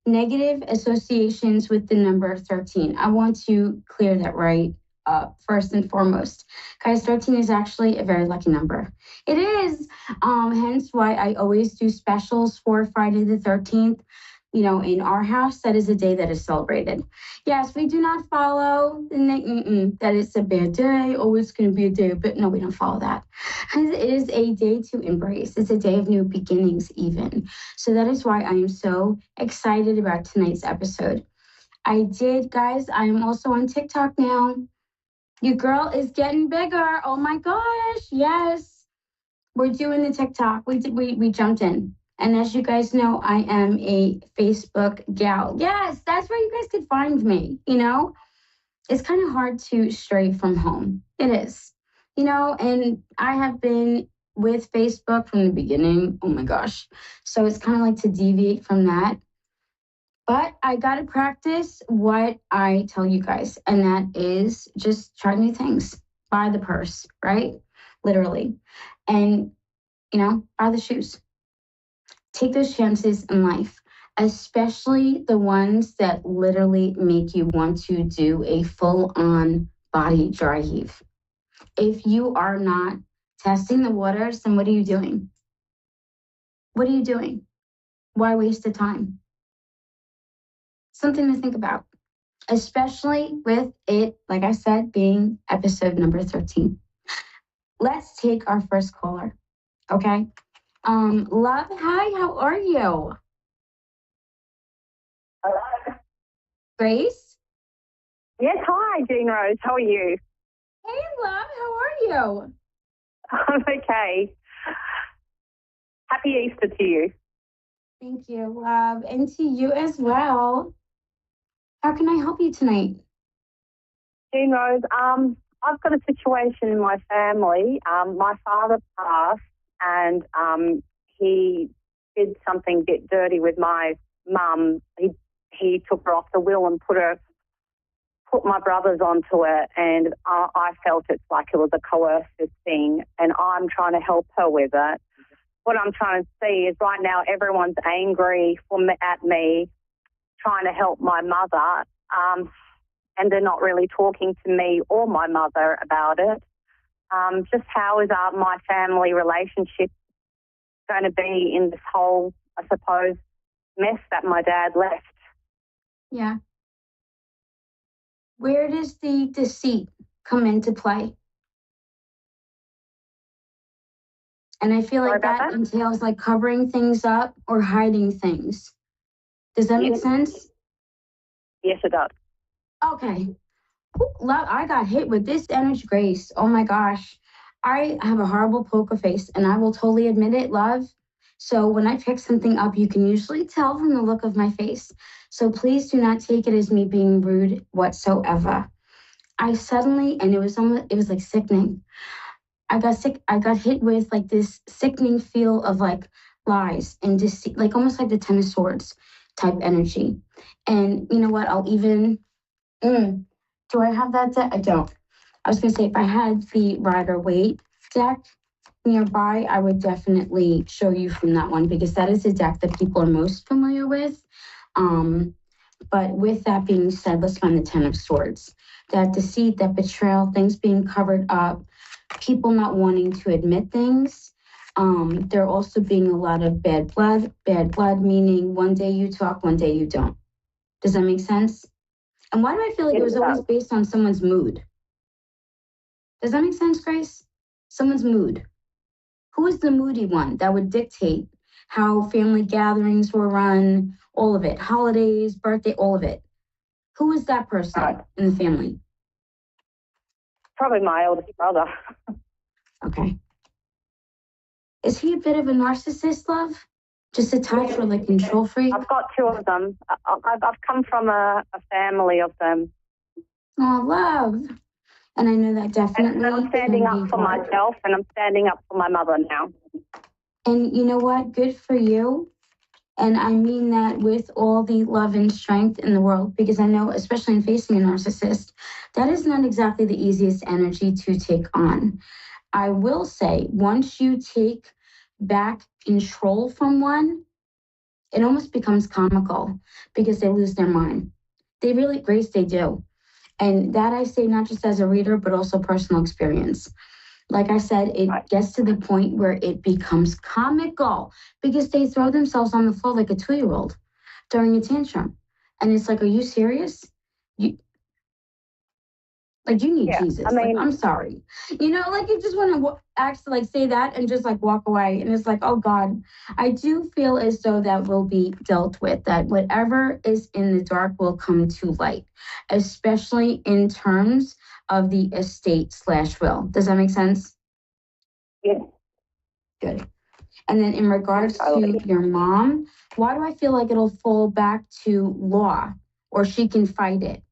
negative associations with the number 13. I want to clear that right up first and foremost. Guys, 13 is actually a very lucky number. It is. Hence why I always do specials for Friday the 13th. You know, in our house, that is a day that is celebrated. Yes, we do not follow that it's a bad day. Oh, it's going to be a day. But no, we don't follow that. It is a day to embrace. It's a day of new beginnings even. So that is why I am so excited about tonight's episode. Guys, I am also on TikTok now. Your girl is getting bigger. Oh my gosh. Yes. We're doing the TikTok. We jumped in. And as you guys know, I am a Facebook gal. Yes, that's where you guys could find me, you know? It's kind of hard to stray from home. It is, you know, and I have been with Facebook from the beginning. Oh my gosh. So it's kind of like to deviate from that. But I got to practice what I tell you guys. And that is just try new things. Buy the purse, right? Literally. And, you know, buy the shoes. Take those chances in life, especially the ones that literally make you want to do a full-on body dry heave. If you are not testing the waters, then what are you doing? What are you doing? Why waste the time? Something to think about, especially with it, like I said, being episode number 13. Let's take our first caller, okay? Love, hi, how are you? Hello. Grace? Yes, hi, Jean Rose. How are you? Hey, love, how are you? I'm okay. Happy Easter to you. Thank you, love, and to you as well. How can I help you tonight? Jean Rose, I've got a situation in my family. My father passed, and he did something a bit dirty with my mum. He took her off the will and put my brothers onto it, and I felt it's like it was a coercive thing, and I'm trying to help her with it. What I'm trying to see is right now everyone's angry at me, trying to help my mother, and they're not really talking to me or my mother about it. Just how is my family relationship going to be in this whole, I suppose, mess that my dad left? Yeah. Where does the deceit come into play? And I feel like that entails like covering things up or hiding things. Does that make sense? Yes, it does. Okay. Love, I got hit with this energy, Grace. Oh my gosh. I have a horrible poker face, and I will totally admit it, love. So when I pick something up, you can usually tell from the look of my face. So please do not take it as me being rude whatsoever. I suddenly, and it was like sickening. I got hit with like this sickening feel of like lies and deceit, like almost like the Ten of Swords type energy. And you know what? I'll even, do I have that deck? I don't. I was going to say, if I had the Rider-Waite deck nearby, I would definitely show you from that one, because that is a deck that people are most familiar with. But with that being said, let's find the Ten of Swords. That deceit, that betrayal, things being covered up, people not wanting to admit things. There also being a lot of bad blood meaning one day you talk, one day you don't. Does that make sense? And why do I feel like it was always based on someone's mood? Does that make sense, Grace? Someone's mood. Who is the moody one that would dictate how family gatherings were run, all of it, holidays, birthday, all of it? Who is that person in the family? Probably my oldest brother. Okay. Is he a bit of a narcissist, love? Just a touch or like control freak? I've got two of them. I've come from a family of them. Oh, love. And I know that definitely. And I'm standing up for myself, and I'm standing up for my mother now. And you know what? Good for you. And I mean that with all the love and strength in the world, because I know, especially in facing a narcissist, that is not exactly the easiest energy to take on. I will say, once you take back control from one, it almost becomes comical because they lose their mind. They really, Grace, they do. And that I say not just as a reader, but also personal experience. Like I said, it gets to the point where it becomes comical because they throw themselves on the floor like a 2-year-old during a tantrum. And it's like, are you serious? You need Jesus. I mean, I'm sorry. You just want to actually say that and just walk away. And it's like, oh God, I do feel as though that will be dealt with, that whatever is in the dark will come to light, especially in terms of the estate/will. Does that make sense? Yeah. Good. And then in regards to your mom, why do I feel like it'll fall back to law or she can fight it?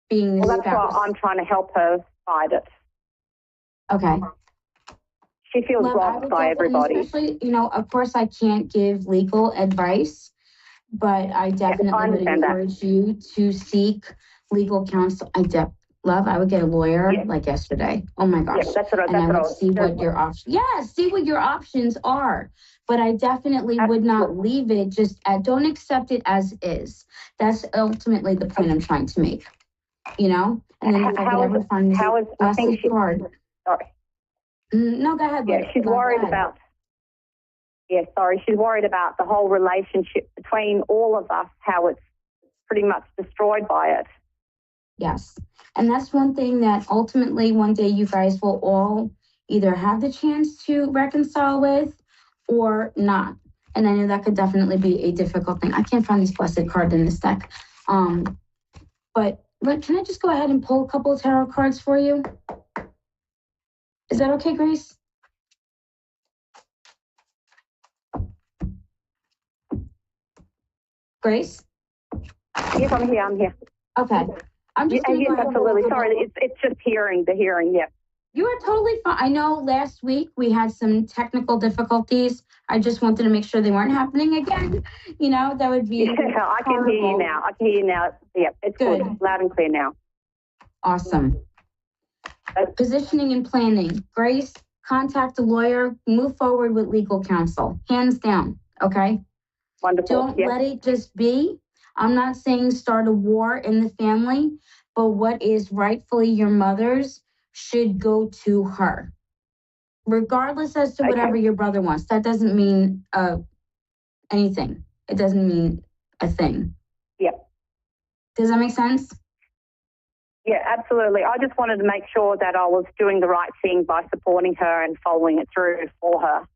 Being the that's spouse. why I'm trying to help her fight it. Okay. She feels robbed by everybody. Especially, of course I can't give legal advice, but I definitely would encourage you to seek legal counsel. I would get a lawyer like yesterday. Oh my gosh. Yeah, that's what I would see what your options. Yeah, see what your options are. But I definitely would not leave it don't accept it as is. That's ultimately the point I'm trying to make. And then if I could ever find this blessed card. Sorry. No, go ahead. Yeah, she's worried about. Yeah, sorry. She's worried about the whole relationship between all of us, how it's pretty much destroyed by it. Yes. And that's one thing that ultimately one day you guys will all either have the chance to reconcile with or not. And I know that could definitely be a difficult thing. I can't find this blessed card in this deck. But can I just go ahead and pull a couple of tarot cards for you? Is that okay, Grace? Grace? Yes, I'm here. Okay. I'm just yes, absolutely. Sorry, it's just the hearing, yeah. You are totally fine. I know last week we had some technical difficulties. I just wanted to make sure they weren't happening again. That would be I can hear you now. Yeah, it's good. Loud and clear now. Awesome. Positioning and planning. Grace, contact a lawyer, move forward with legal counsel. Hands down, okay? Wonderful. Don't let it just be. I'm not saying start a war in the family, but what is rightfully your mother's should go to her. Regardless as to whatever your brother wants. That doesn't mean anything. It doesn't mean a thing. Yep. Does that make sense? Yeah, absolutely. I just wanted to make sure that I was doing the right thing by supporting her and following it through for her.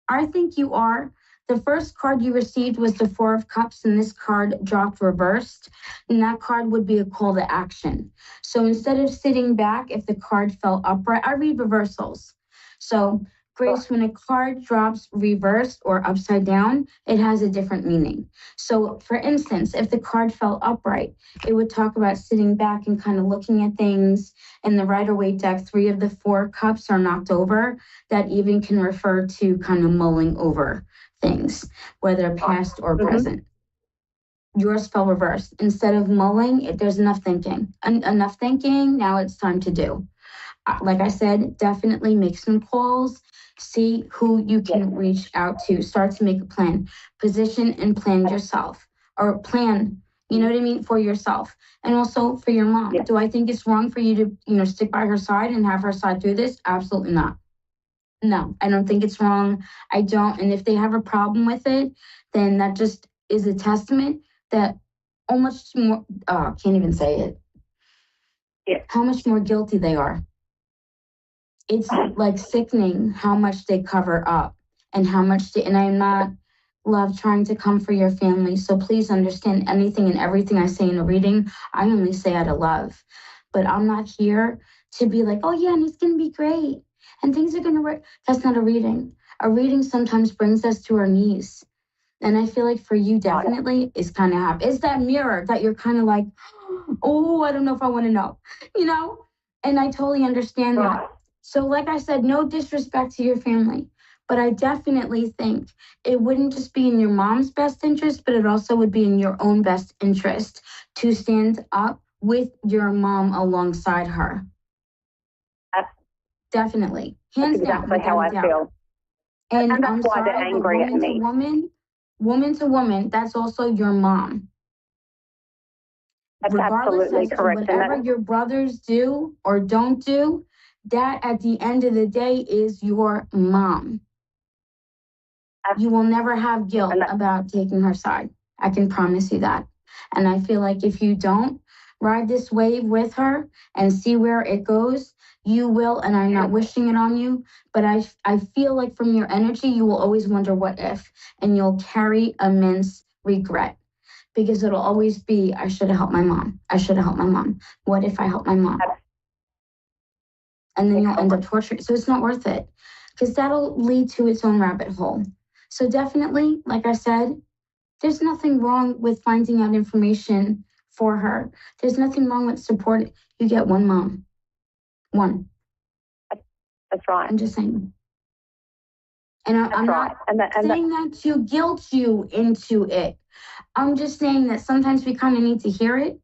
I think you are. The first card you received was the 4 of Cups, and this card dropped reversed. And that card would be a call to action. So instead of sitting back, if the card fell upright, I read reversals. So, Grace, when a card drops reversed or upside down, it has a different meaning. So, for instance, if the card fell upright, it would talk about sitting back and kind of looking at things. In the Rider-Waite deck, 3 of the 4 cups are knocked over. That even can refer to kind of mulling over things, whether past or present. Yours fell reversed. Instead of mulling, there's enough thinking. Enough thinking, now it's time to do. Like I said, definitely make some calls. See who you can reach out to. Start to make a plan. Position and plan yourself. Or plan, you know what I mean, for yourself. And also for your mom. Do I think it's wrong for you to, stick by her side and have her side through this? Absolutely not. No, I don't think it's wrong. I don't. And if they have a problem with it, then that just is a testament that how much more, can't even say it. Yeah. How much more guilty they are. It's like sickening how much they cover up and how much and I'm not, love, trying to come for your family. So please understand anything and everything I say in a reading, I only say out of love. But I'm not here to be like, oh yeah, and it's going to be great and things are going to work. That's not a reading. A reading sometimes brings us to our knees. And I feel like for you, definitely, is kind of happy. It's that mirror that you're kind of like, oh, I don't know if I want to know, you know? And I totally understand that. So like I said, no disrespect to your family, but I definitely think it wouldn't just be in your mom's best interest, but it also would be in your own best interest to stand up with your mom alongside her. Definitely. Hands That's down. exactly how I feel. And that's I'm why sorry, they're angry but at me. woman to woman, that's also your mom. That's Regardless absolutely as correct. to whatever your brothers do or don't do, that at the end of the day is your mom. You will never have guilt about taking her side. I can promise you that. And I feel like if you don't ride this wave with her and see where it goes, you will, and I'm not wishing it on you, but I feel like from your energy, you will always wonder what if, and you'll carry immense regret. Because it'll always be, I should have helped my mom. I should have helped my mom. What if I helped my mom? And then you'll end up torturing. So it's not worth it because that'll lead to its own rabbit hole. So definitely, like I said, there's nothing wrong with finding out information for her. There's nothing wrong with support. You get one mom. One. That's right. I'm just saying. And I'm not saying that to guilt you into it. I'm just saying that sometimes we kind of need to hear it.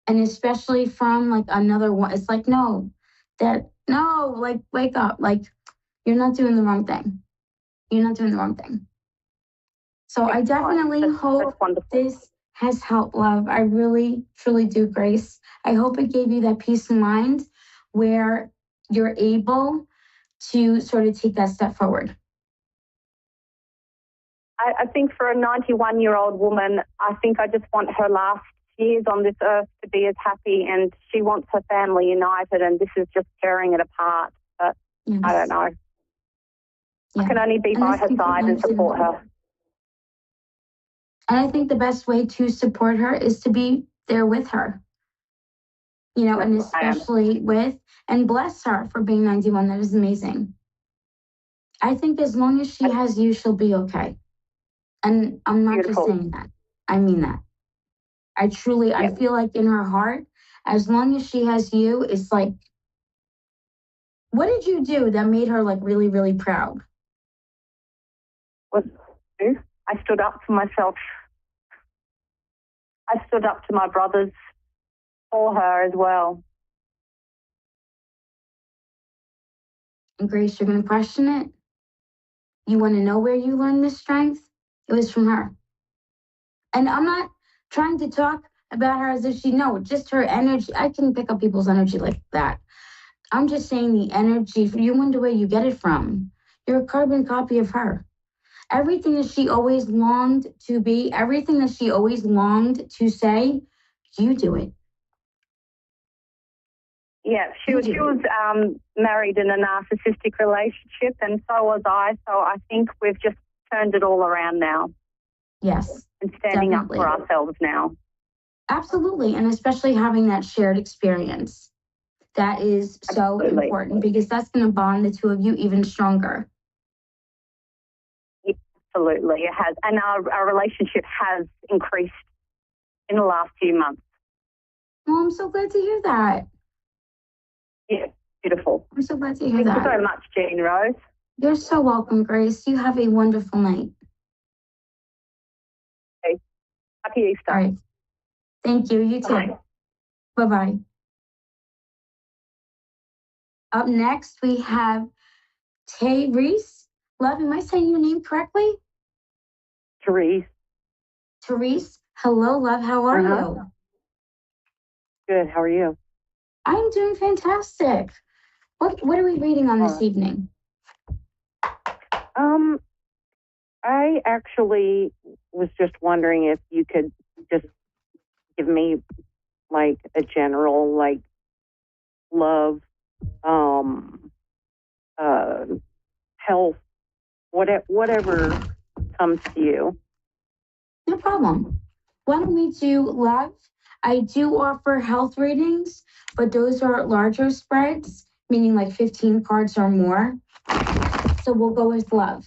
And especially from like another one, it's like, no, like, wake up. Like, you're not doing the wrong thing. You're not doing the wrong thing. So I definitely hope this has helped, love. I really, truly do, Grace. I hope it gave you that peace of mind where you're able to sort of take that step forward. I think for a 91-year-old woman, I think I just want her last years on this earth to be as happy, and she wants her family united, and this is just tearing it apart. But yes. I don't know. Yeah. I can only be by her side and support her. And I think the best way to support her is to be there with her. You know, and especially and bless her for being 91. That is amazing. I think as long as she has you, she'll be okay. And I'm not just saying that. I mean that. I feel like in her heart, as long as she has you, it's like, what did you do that made her like really, really proud? I stood up for myself. I stood up to my brothers for her as well. And Grace, you're going to question it? You want to know where you learned this strength? It was from her. And I'm not trying to talk about her as if just her energy. I can pick up people's energy like that. I'm just saying the energy, you wonder where you get it from. You're a carbon copy of her. Everything that she always longed to be, everything that she always longed to say, you do it. Yeah, she was married in a narcissistic relationship, and so was I. So I think we've just turned it all around now. Yes. And standing up for ourselves now. Absolutely. And especially having that shared experience. That is so important because that's going to bond the two of you even stronger. Absolutely, it has. And our relationship has increased in the last few months. Well, I'm so glad to hear that. Yeah, beautiful. I'm so glad to hear that. Thank you so much, Jean Rose. You're so welcome, Grace. You have a wonderful night. Okay. Happy Easter. All right. Thank you. You too. Bye. Bye-bye. Up next, we have Therese. Love, am I saying your name correctly? Therese. Therese. Hello, love. How are you? Good. How are you? I'm doing fantastic. What are we reading on this evening? I actually was just wondering if you could just give me like a general like love, health, whatever comes to you. No problem. Why don't we do love? I do offer health readings, but those are larger spreads, meaning like 15 cards or more. So we'll go with love.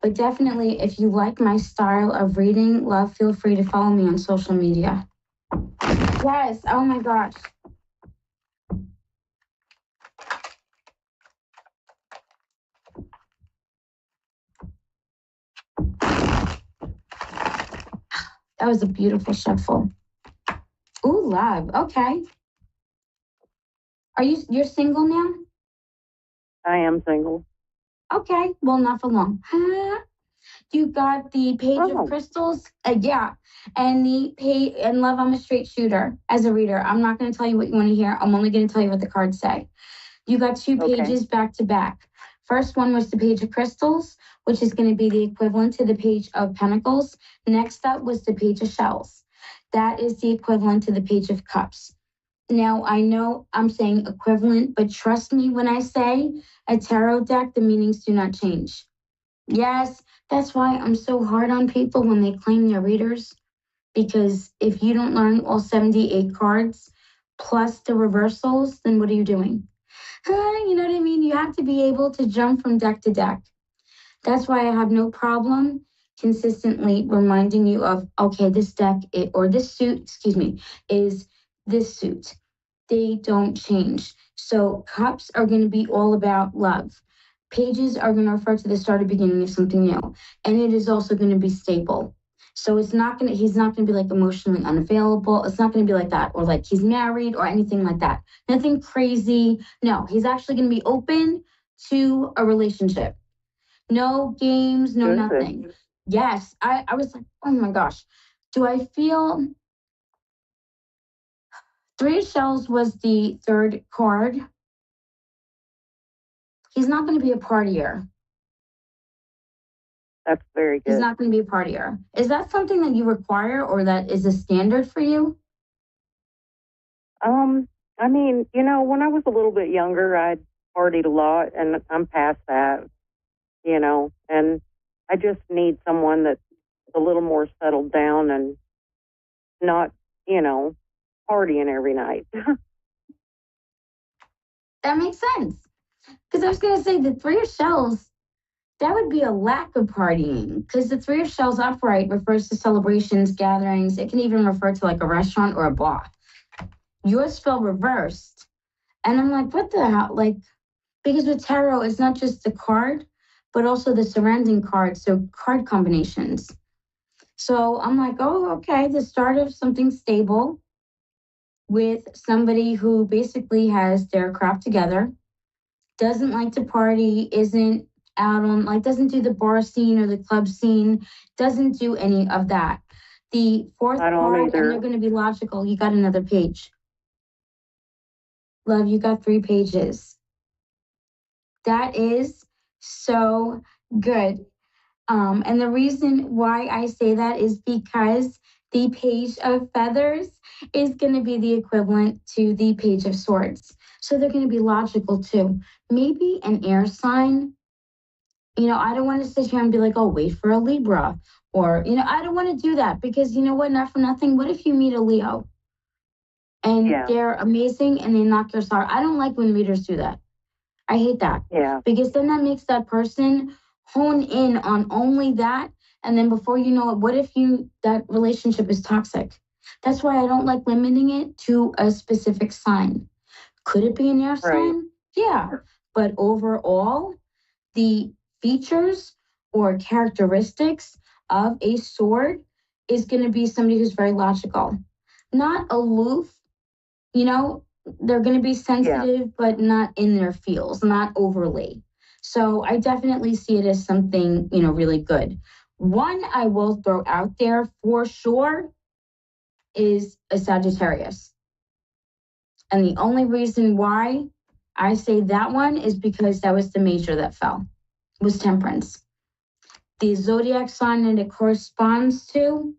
But definitely, if you like my style of reading, love, feel free to follow me on social media. Yes, oh my gosh. That was a beautiful shuffle. Ooh, love. Okay. You're single now? I am single. Okay. Well, not for long. You got the Page of Crystals. Yeah. And the page and love, I'm a straight shooter as a reader. I'm not going to tell you what you want to hear. I'm only going to tell you what the cards say. You got two pages back to back. First one was the Page of Crystals, which is going to be the equivalent to the Page of Pentacles. Next up was the Page of Shells. That is the equivalent to the Page of Cups. Now, I know I'm saying equivalent, but trust me when I say a tarot deck, the meanings do not change. Yes, that's why I'm so hard on people when they claim they're readers, because if you don't learn all 78 cards plus the reversals, then what are you doing? You know what I mean? You have to be able to jump from deck to deck. That's why I have no problem consistently reminding you of, okay, this deck or this suit, is this suit. They don't change. So cups are going to be all about love. Pages are going to refer to the start or beginning of something new. And it is also going to be stable. So he's not going to be like emotionally unavailable. It's not going to be like that, or like he's married or anything like that. Nothing crazy. No, he's actually going to be open to a relationship. No games, no nothing. Yes, I was like, oh my gosh. Do I feel Three of Shells was the third card. He's not going to be a partier. That's very good. He's not going to be a partier. Is that something that you require, or that is a standard for you? I mean, when I was a little bit younger, I'd partied a lot, and I'm past that, and I just need someone that's a little more settled down and not, partying every night. That makes sense. Because I was going to say the Three of Shells, that would be a lack of partying, because the Three of Shells upright refers to celebrations, gatherings. It can even refer to like a restaurant or a bar. Yours fell reversed. And I'm like, what the hell? Like, because with tarot, it's not just the card, but also the surrounding cards, so card combinations. So I'm like, oh, okay, the start of something stable with somebody who basically has their crap together, doesn't like to party, isn't out on, like, doesn't do the bar scene or the club scene, doesn't do any of that. The fourth card, and they're going to be logical. You got another page. Love, you got 3 pages. That is so good. And the reason why I say that is because the Page of Feathers is going to be the equivalent to the Page of Swords. So they're going to be logical too. Maybe an air sign. I don't want to sit here and be like, oh, wait for a Libra. Or, I don't want to do that, because you know what? Not for nothing. What if you meet a Leo and they're amazing and they knock your star? I don't like when readers do that. I hate that. Yeah. Because then that makes that person hone in on only that. And then before you know it, what if that relationship is toxic? That's why I don't like limiting it to a specific sign. Could it be an air sign? Yeah. But overall, the features or characteristics of a sword is going to be somebody who's very logical, not aloof. They're going to be sensitive, but not in their feels, not overly. So I definitely see it as something, really good. One I will throw out there for sure is a Sagittarius. And the only reason why I say that one is because that was the major that fell, was Temperance. The zodiac sign that it corresponds to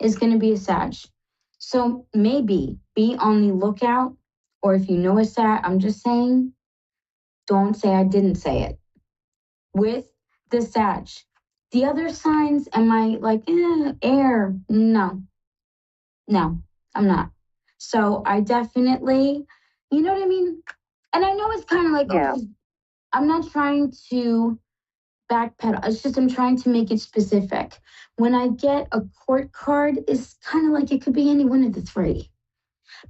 is going to be a Sag. So maybe be on the lookout, or if you know a Sag, I'm just saying, don't say I didn't say it. With the Sag. The other signs, am I like, air? No, I'm not. So I definitely, you know what I mean? And I know it's kind of like, Yeah. I'm not trying to backpedal. It's just I'm trying to make it specific. When I get a court card, it's kind of like it could be any one of the three.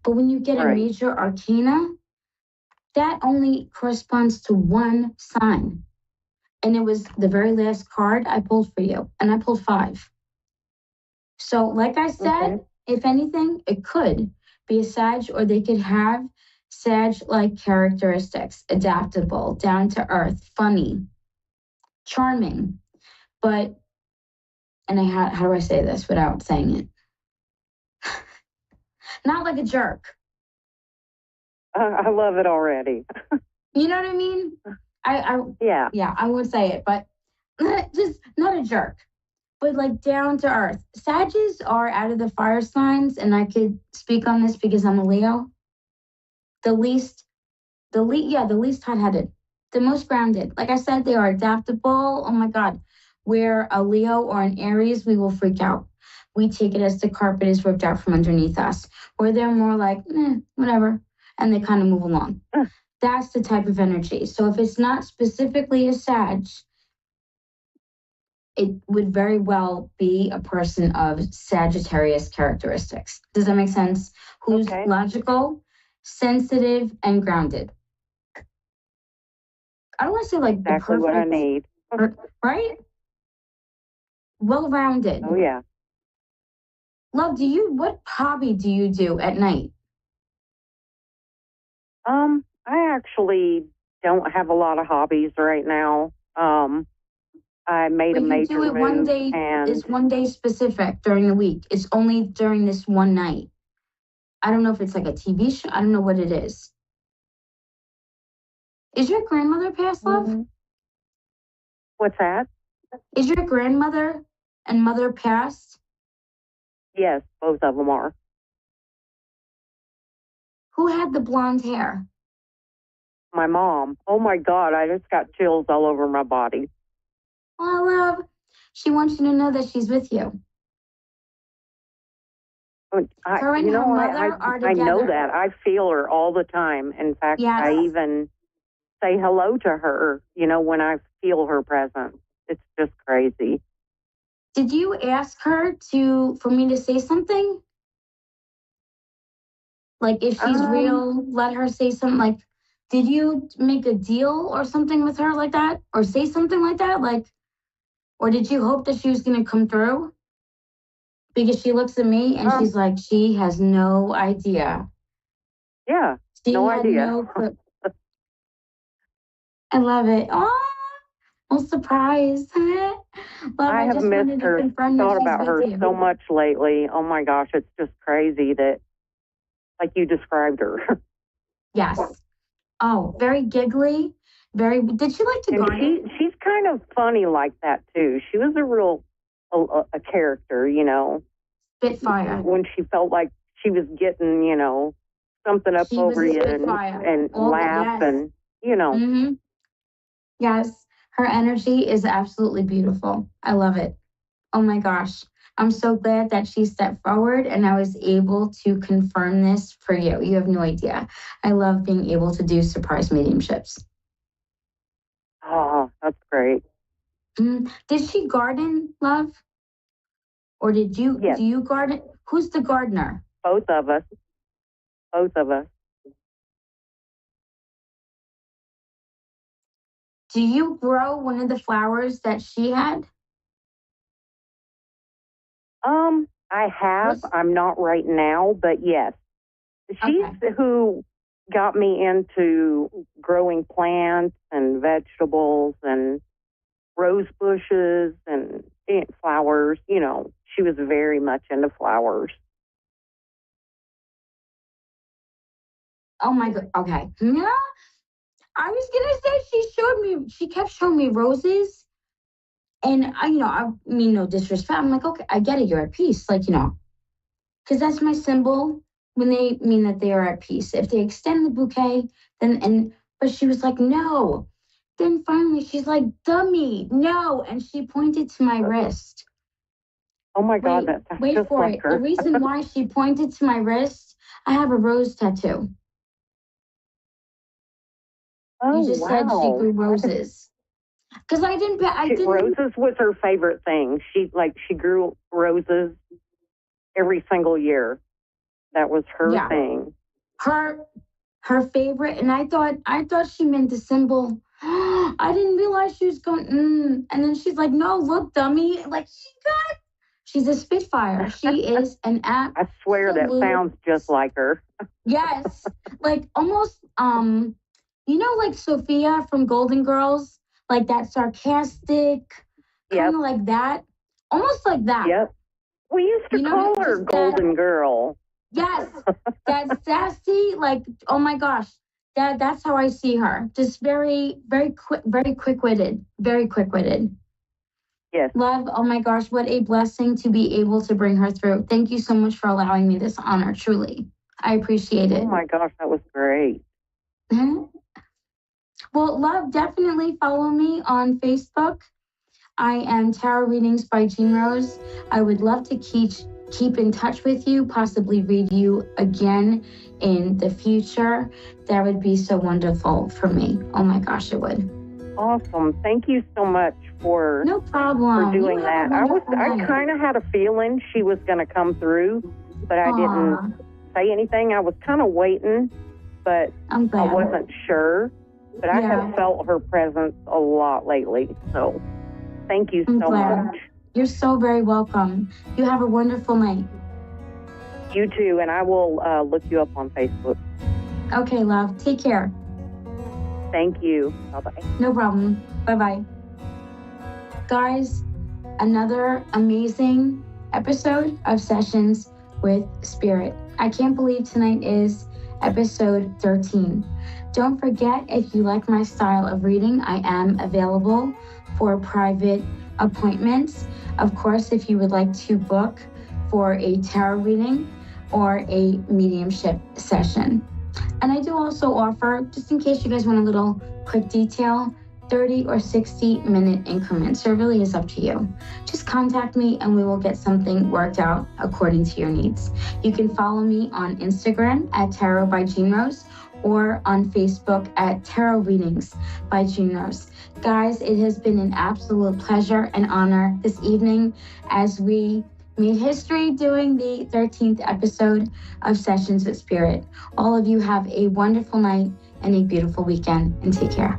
But when you get a Right. major arcana, that only corresponds to one sign. And it was the very last card I pulled for you. And I pulled 5. So, like I said, if anything, it could be a Sag, or they could have Sag-like characteristics: adaptable, down to earth, funny, charming. But, and how do I say this without saying it? Not like a jerk. I love it already. You know what I mean? Yeah, I won't say it, but just not a jerk. But like down to earth. Sages are out of the fire signs, and I could speak on this because I'm a Leo. The least hot-headed, the most grounded. Like I said, they are adaptable. Oh my God. We're a Leo or an Aries, we will freak out. We take it as the carpet is ripped out from underneath us. Where they're more like, whatever, and they kind of move along. That's the type of energy. So if it's not specifically a Sag, it would very well be a person of Sagittarius characteristics. Does that make sense? Who's logical, sensitive, and grounded. I don't want to say like exactly the perfect, what I need. right? Well-rounded. Oh yeah. Love, what hobby do you do at night? I actually don't have a lot of hobbies right now. I made a major do it move, one day. and It's one day specific during the week. It's only during this one night. I don't know if it's like a TV show. I don't know what it is. Is your grandmother passed, love? What's that? Is your grandmother and mother passed? Yes, both of them are. Who had the blonde hair? My mom. Oh my God, I just got chills all over my body. Well, love, she wants you to know that she's with you. Her and her mother are together. I know that. I feel her all the time. In fact, yes. I even say hello to her, when I feel her presence. It's just crazy. Did you ask her for me to say something? Like, if she's real, let her say something. Like, did you make a deal or something with her like that? Or say something like that? Like, or did you hope that she was going to come through? Because she looks at me and she's like, she has no idea. Yeah, no idea. I love it. Oh, I'm surprised. Love, I have missed her, thought about her so much lately. Oh my gosh, it's just crazy that, like you described her. Yes. Oh, very giggly. Did she like to garden? She's kind of funny like that too. She was a real a character, Spitfire. When she felt like she was getting, something up over you and laugh and, Mm-hmm. Yes, her energy is absolutely beautiful. I love it. Oh my gosh. I'm so glad that she stepped forward and I was able to confirm this for you. You have no idea. I love being able to do surprise mediumships. Oh, that's great. Did she garden, love? Or did you? Yes. Do you garden? Who's the gardener? Both of us. Both of us. Do you grow one of the flowers that she had? I have. I'm not right now, but yes. She's who got me into growing plants and vegetables and rose bushes and flowers. She was very much into flowers. Oh my God. Okay. Yeah. I was gonna say she kept showing me roses, and I mean no disrespect. I'm like, okay, I get it, you're at peace, like because that's my symbol when they mean that they are at peace. If they extend the bouquet, but she was like, no. Then finally she's like, dummy, no, and she pointed to my wrist. Oh my God, that's wait just for like it. her. The reason why she pointed to my wrist, I have a rose tattoo. Oh, You just said she grew roses. Because I didn't. Roses was her favorite thing. She grew roses every single year. That was her thing. Her favorite, and I thought she meant the symbol. I didn't realize she was going. And then she's like, "No, look, dummy!" Like she's a Spitfire. She is an app. I swear that sounds just like her. Yes, like almost like Sophia from Golden Girls, like that sarcastic, kind of like that, almost like that. Yep. We used to call her Golden Girl. Yes, that sassy, like, oh my gosh, that's how I see her. Just very, very quick-witted, very quick-witted. Yes. Love, oh my gosh, what a blessing to be able to bring her through. Thank you so much for allowing me this honor, truly. I appreciate it. Oh my gosh, that was great. Well, love, definitely follow me on Facebook. I am Tarot Readings by Jean Rose. I would love to keep in touch with you, possibly read you again in the future. That would be so wonderful for me. Oh my gosh, it would. Awesome. Thank you so much for no problem for doing that. I kind of had a feeling she was going to come through, but I didn't say anything. I was kind of waiting, but I wasn't sure. But I have felt her presence a lot lately. So thank you so much. You're so very welcome. You have a wonderful night. You too, and I will look you up on Facebook. Okay, love. Take care. Thank you. Bye-bye. No problem. Bye-bye. Guys, another amazing episode of Sessions with Spirit. I can't believe tonight is episode 13. Don't forget, if you like my style of reading, I am available for private appointments. Of course, if you would like to book for a tarot reading or a mediumship session. And I do also offer, just in case you guys want a little quick detail, 30 or 60-minute increments. So it really is up to you. Just contact me and we will get something worked out according to your needs. You can follow me on Instagram at Tarot by Jean Rose or on Facebook at Tarot Readings by Jean Rose. Guys, it has been an absolute pleasure and honor this evening as we made history doing the 13th episode of Sessions with Spirit. All of you have a wonderful night and a beautiful weekend, and take care.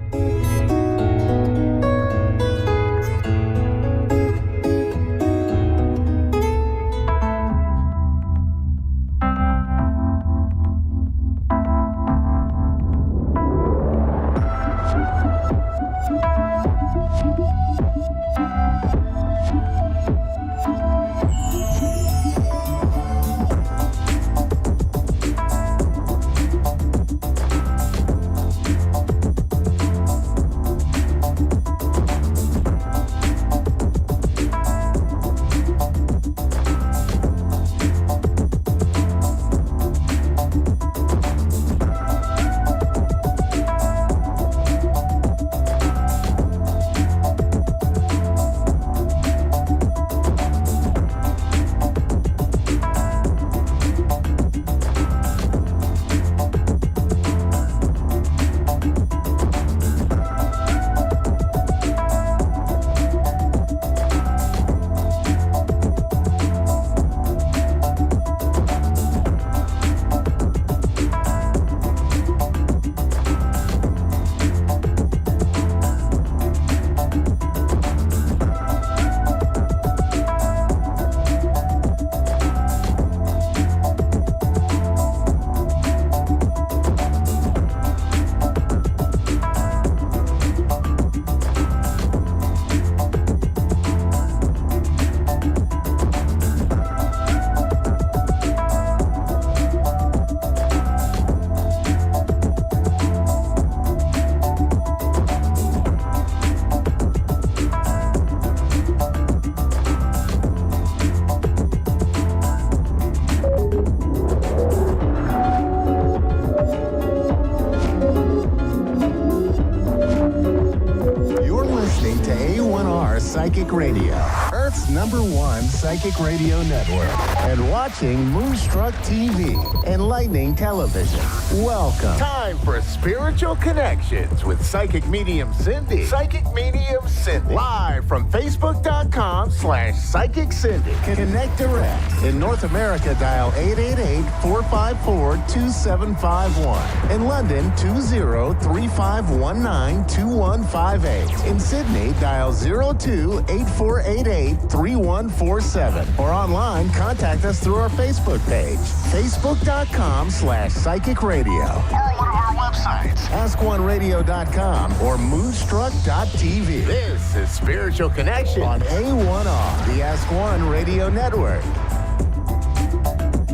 Radio, Earth's #1 psychic radio network, and watching Moonstruck TV, enlightening television. Welcome. Time for Spiritual Connections with Psychic Medium Cindy. Psychic Medium Cindy. Live from Facebook.com/Psychic Cindy. Connect direct. In North America, dial 888-454-2751. In London, 20-3519-2158. In Sydney, dial 02-8488-3147. Or online, contact us through our Facebook page, Facebook.com/Psychic Radio. Or one of our websites, AskOneRadio.com or Moonstruck.tv. This is Spiritual Connection on A1R, the Ask One Radio Network.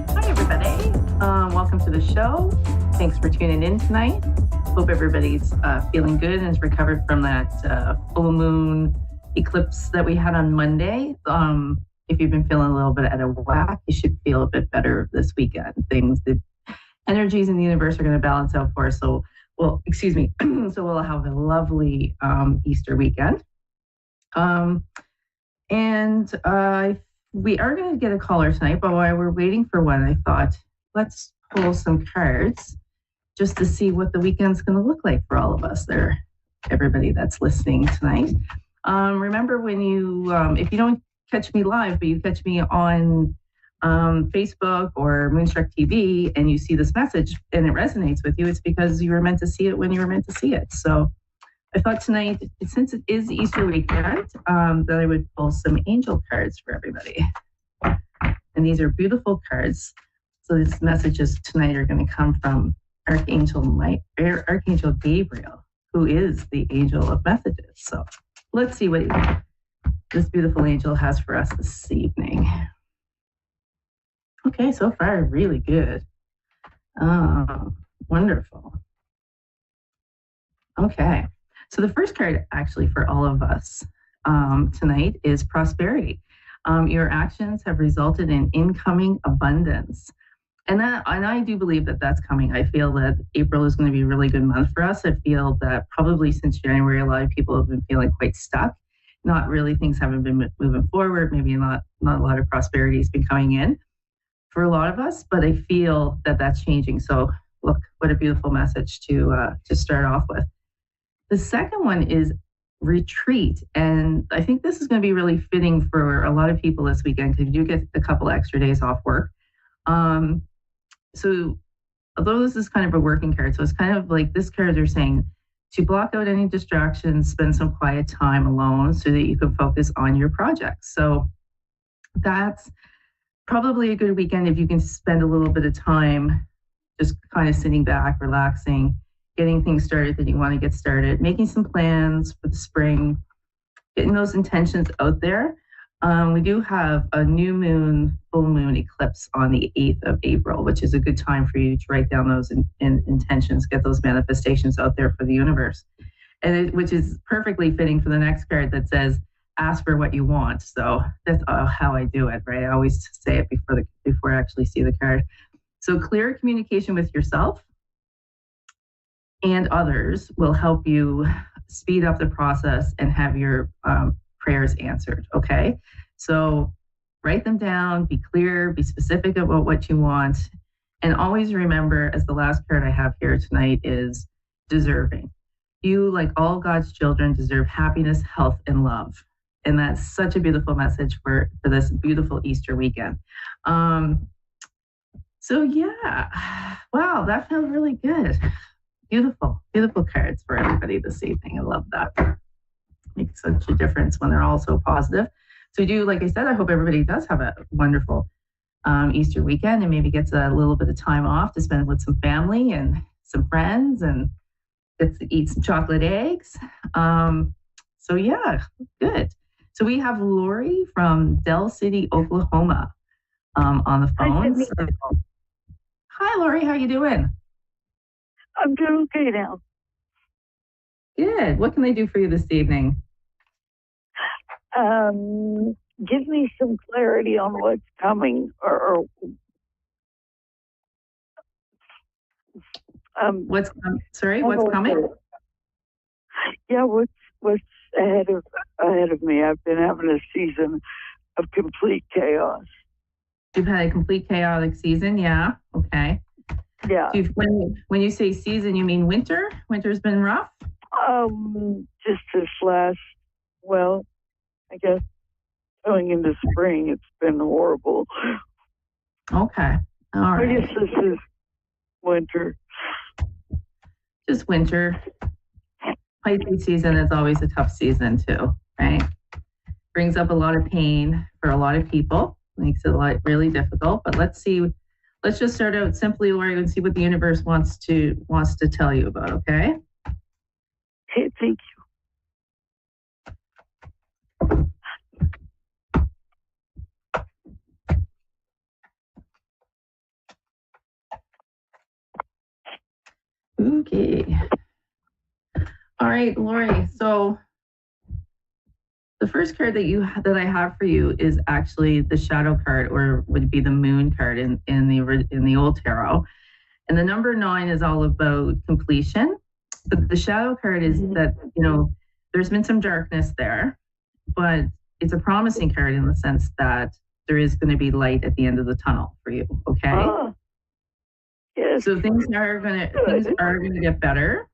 Hi, everybody. Welcome to the show. Thanks for tuning in tonight. Hope everybody's feeling good and has recovered from that full moon eclipse that we had on Monday. If you've been feeling a little bit out of whack, you should feel a bit better this weekend. The energies in the universe are going to balance out for us. So we'll have a lovely Easter weekend. We are going to get a caller tonight, but while we're waiting for one, I thought, let's pull some cards just to see what the weekend's going to look like for all of us there, everybody that's listening tonight. Remember when you, if you don't catch me live, but you catch me on Facebook or Moonstruck TV and you see this message and it resonates with you, it's because you were meant to see it when you were meant to see it. So I thought tonight, since it is Easter weekend, that I would pull some angel cards for everybody. And these are beautiful cards. So these messages tonight are going to come from Archangel Gabriel, who is the angel of messages. So let's see what this beautiful angel has for us this evening. Okay, so far, really good. Wonderful. Okay, so the first card actually for all of us tonight is prosperity. Your actions have resulted in incoming abundance. And I do believe that that's coming. I feel that April is going to be a really good month for us. I feel that probably since January, a lot of people have been feeling quite stuck. Not really, things haven't been moving forward. Maybe not a lot of prosperity has been coming in for a lot of us, but I feel that that's changing. So look, what a beautiful message to start off with. The second one is retreat. And I think this is going to be really fitting for a lot of people this weekend because you do get a couple extra days off work. So although this is kind of a working card, so it's kind of like this card are saying to block out any distractions, spend some quiet time alone so that you can focus on your projects. So that's probably a good weekend if you can spend a little bit of time just kind of sitting back, relaxing, getting things started that you want to get started, making some plans for the spring, getting those intentions out there. We do have a new moon, full moon eclipse on the 8th of April, which is a good time for you to write down those intentions, get those manifestations out there for the universe. Which is perfectly fitting for the next card that says, ask for what you want. So that's how I do it, right? I always say it before I actually see the card. So clear communication with yourself and others will help you speed up the process and have your prayers answered, okay? So write them down, be clear, be specific about what you want, and always remember, as the last card I have here tonight is deserving. You, like all God's children, deserve happiness, health, and love. And that's such a beautiful message for this beautiful Easter weekend. So yeah, wow, that felt really good. Beautiful, beautiful cards for everybody this evening. I love that. Makes such a difference when they're all so positive. So like I said, I hope everybody does have a wonderful Easter weekend and maybe gets a little bit of time off to spend with some family and some friends and gets to eat some chocolate eggs. So yeah, good. So we have Lori from Del City, Oklahoma on the phone. Hi, Lori, how you doing? I'm doing okay now. Good. What can I do for you this evening? Give me some clarity on what's coming, or what's coming? Sorry, what's coming? Yeah, what's ahead ahead of me. I've been having a season of complete chaos. You've had a complete chaotic season, yeah. Okay. Yeah. So when you say season, you mean winter? Winter's been rough? Just this last, well, I guess going into spring, it's been horrible. Okay. All right. I guess this is winter. Just winter. Pisces season is always a tough season too, right? Brings up a lot of pain for a lot of people, makes it really difficult. But let's just start out simply, Lori, and see what the universe wants to tell you about, okay? Okay, thank you. Okay. All right, Lori. So the first card that I have for you is actually the shadow card, or would be the moon card in the old tarot. And the number 9 is all about completion. But the shadow card is that, there's been some darkness there, but it's a promising card in the sense that there is going to be light at the end of the tunnel for you. Okay. Yes. So things are gonna get better.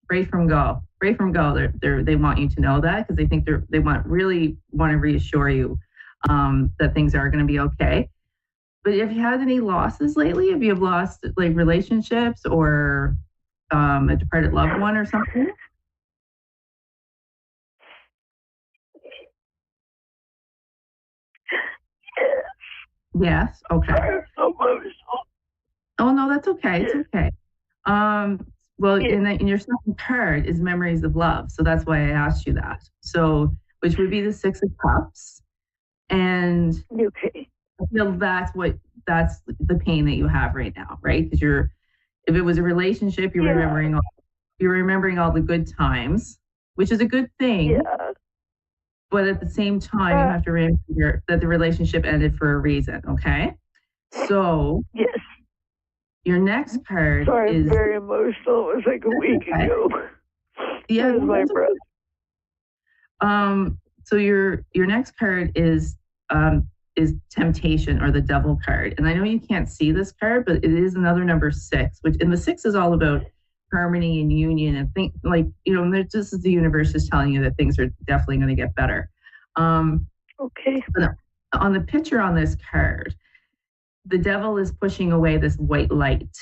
Pray from go. Pray from go. They want you to know that, because they think they really want to reassure you that things are going to be okay. But have you had any losses lately? Have you lost like relationships or a departed loved one or something? Yes. Okay. Oh no, that's okay. It's okay. Well, in your second card is memories of love, so that's why I asked you that. So, which would be the 6 of Cups, and okay. I feel that's the pain that you have right now, right? Because if it was a relationship, you're remembering all the good times, which is a good thing. Yeah. But at the same time, you have to remember that the relationship ended for a reason. Okay, so yes. Your next card Sorry, is I'm very emotional. It was like a week ago. Yeah, my breath. So your next card is temptation, or the devil card. And I know you can't see this card, but it is another number 6, and the 6 is all about harmony and union, and this is the universe is telling you that things are definitely going to get better. Okay. But on the picture on this card, the devil is pushing away this white light,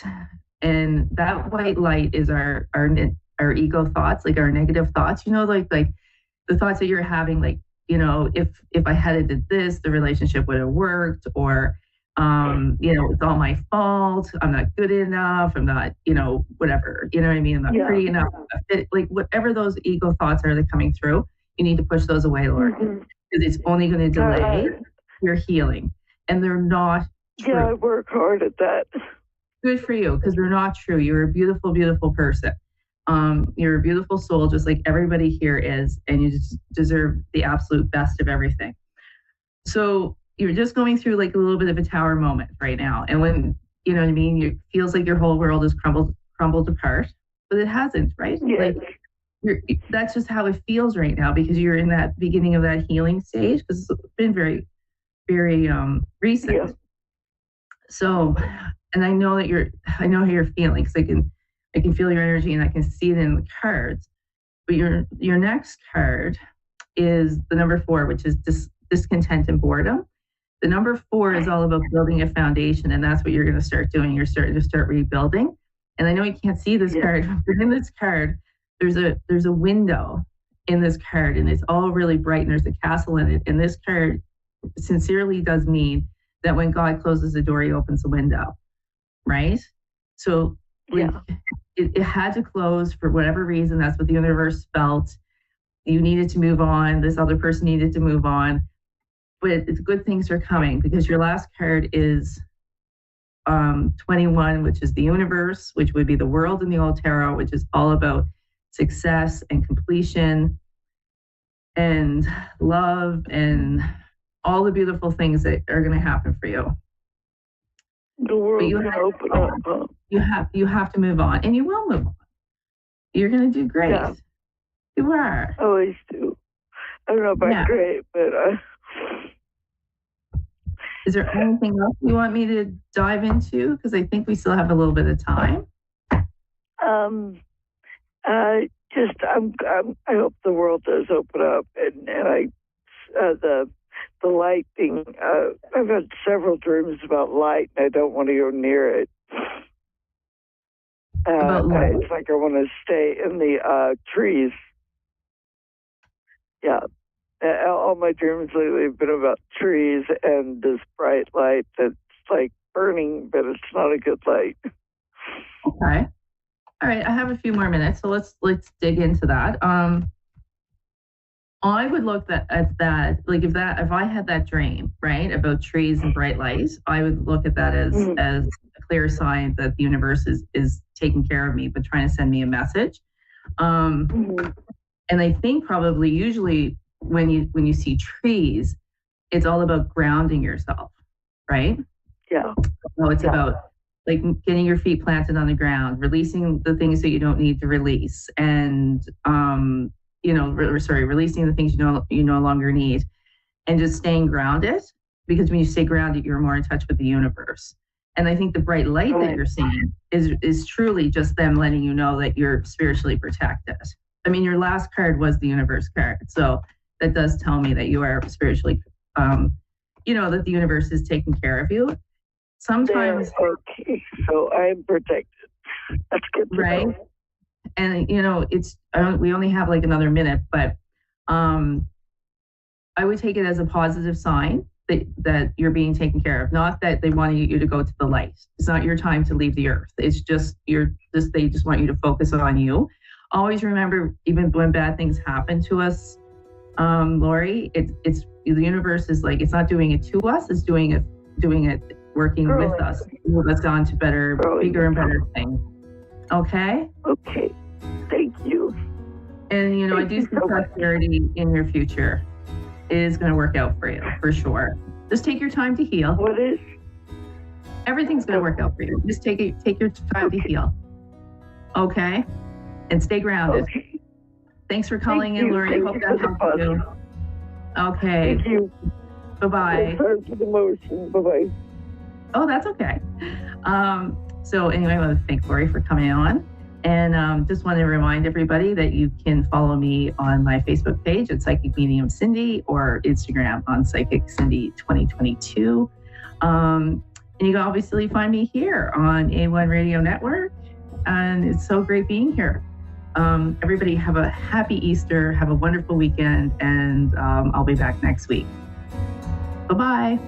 and that white light is our ego thoughts, like our negative thoughts. Like the thoughts that you're having, like if I had did this, the relationship would have worked, or it's all my fault. I'm not good enough. I'm not, whatever. You know what I mean? I'm not pretty enough. Like whatever those ego thoughts are that are coming through, you need to push those away, Lord, because it's only going to delay your healing, and they're not true. Yeah, I work hard at that. Good for you, because they're not true. You're a beautiful, beautiful person. You're a beautiful soul, just like everybody here is, and you just deserve the absolute best of everything. So you're just going through like a little bit of a tower moment right now. And when, you know what I mean, it feels like your whole world is crumbled apart, but it hasn't, right? Yes. Like that's just how it feels right now, because you're in that beginning of that healing stage, because it's been very, very recent. Yeah. So, and I know how you're feeling, because I can feel your energy, and I can see it in the cards. But your next card is the number 4, which is discontent and boredom. The number 4 is all about building a foundation, and that's what you're going to start doing. You're starting to start rebuilding. And I know you can't see this card, but in this card, there's a window in this card, and it's all really bright, and there's a castle in it. And this card sincerely does mean that when God closes the door, he opens the window, right? So it had to close for whatever reason. That's what the universe felt. You needed to move on. This other person needed to move on. But it's good things are coming, because your last card is 21, which is the universe, which would be the world in the old tarot, which is all about success and completion and love and all the beautiful things that are going to happen for you. The world can open up. You have to move on, and you will move on. You're going to do great. You are. Always do. I don't know about great, but is there anything else you want me to dive into? Because I think we still have a little bit of time. I hope the world does open up, and the light thing. I've had several dreams about light, and I don't want to go near it. It's like I want to stay in the trees. Yeah. All my dreams lately have been about trees and this bright light that's like burning, but it's not a good light. Okay. All right. I have a few more minutes, so let's dig into that. I would look at that, like if I had that dream, right, about trees and bright lights, I would look at that as a clear sign that the universe is taking care of me, but trying to send me a message. And I think probably usually when you see trees, it's all about grounding yourself, right? Yeah. So it's about like getting your feet planted on the ground, releasing the things that you don't need to release, and releasing the things you no longer need, and just staying grounded. Because when you stay grounded, you're more in touch with the universe. And I think the bright light that you're seeing is truly just them letting you know that you're spiritually protected. I mean, your last card was the universe card, so that does tell me that you are spiritually, that the universe is taking care of you. Sometimes, okay, so I'm protected. That's good, right? Know. And we only have like another minute, but I would take it as a positive sign that you're being taken care of. Not that they want you to go to the light. It's not your time to leave the earth. It's just they just want you to focus on you. Always remember, even when bad things happen to us, Lori, it's the universe is like, it's not doing it to us, it's doing it working with us, move us on to bigger and better things. Okay? Okay. Thank you. And I do see prosperity in your future. It is going to work out for you, for sure. Just take your time to heal. What is? Everything's going to work out for you. Just take your time to heal. Okay? And stay grounded. Okay. Thanks for calling in, Lori. I hope that helps you. Okay. Thank you. Bye-bye. Sorry for the motion. Bye-bye. Oh, that's okay. So anyway, I want to thank Lori for coming on. And just want to remind everybody that you can follow me on my Facebook page at Psychic Medium Cindy, or Instagram on Psychic Cindy 2022. And you can obviously find me here on A1 Radio Network. And it's so great being here. Everybody have a happy Easter, have a wonderful weekend, and I'll be back next week. Bye-bye.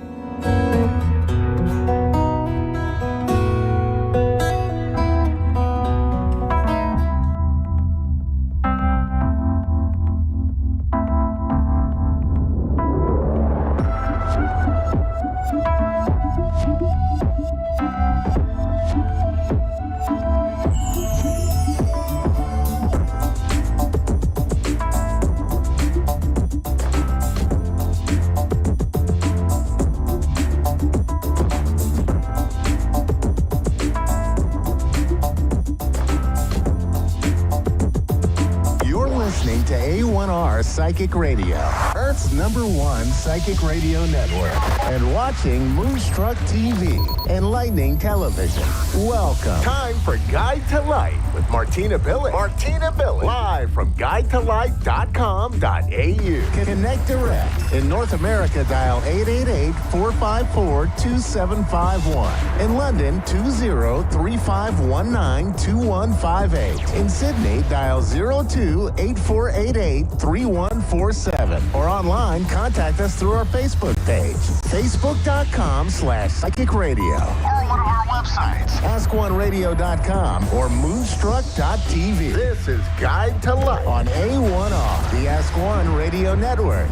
To A1R Psychic Radio, Earth's #1 psychic radio network, and watching Moonstruck TV, enlightening television. Welcome. Time for Guide to Light with Martina Billig. Live from guidetolight.com.au. Connect direct. In North America, dial 888-454-2751. In London, 20-3519-2158. In Sydney, dial 02-8488-3147. Or online, contact us through our Facebook page, facebook.com/psychic radio. Or one of our websites, askoneradio.com or moonstruck.tv. This is Guide to Light on A1R, the Ask One Radio Network.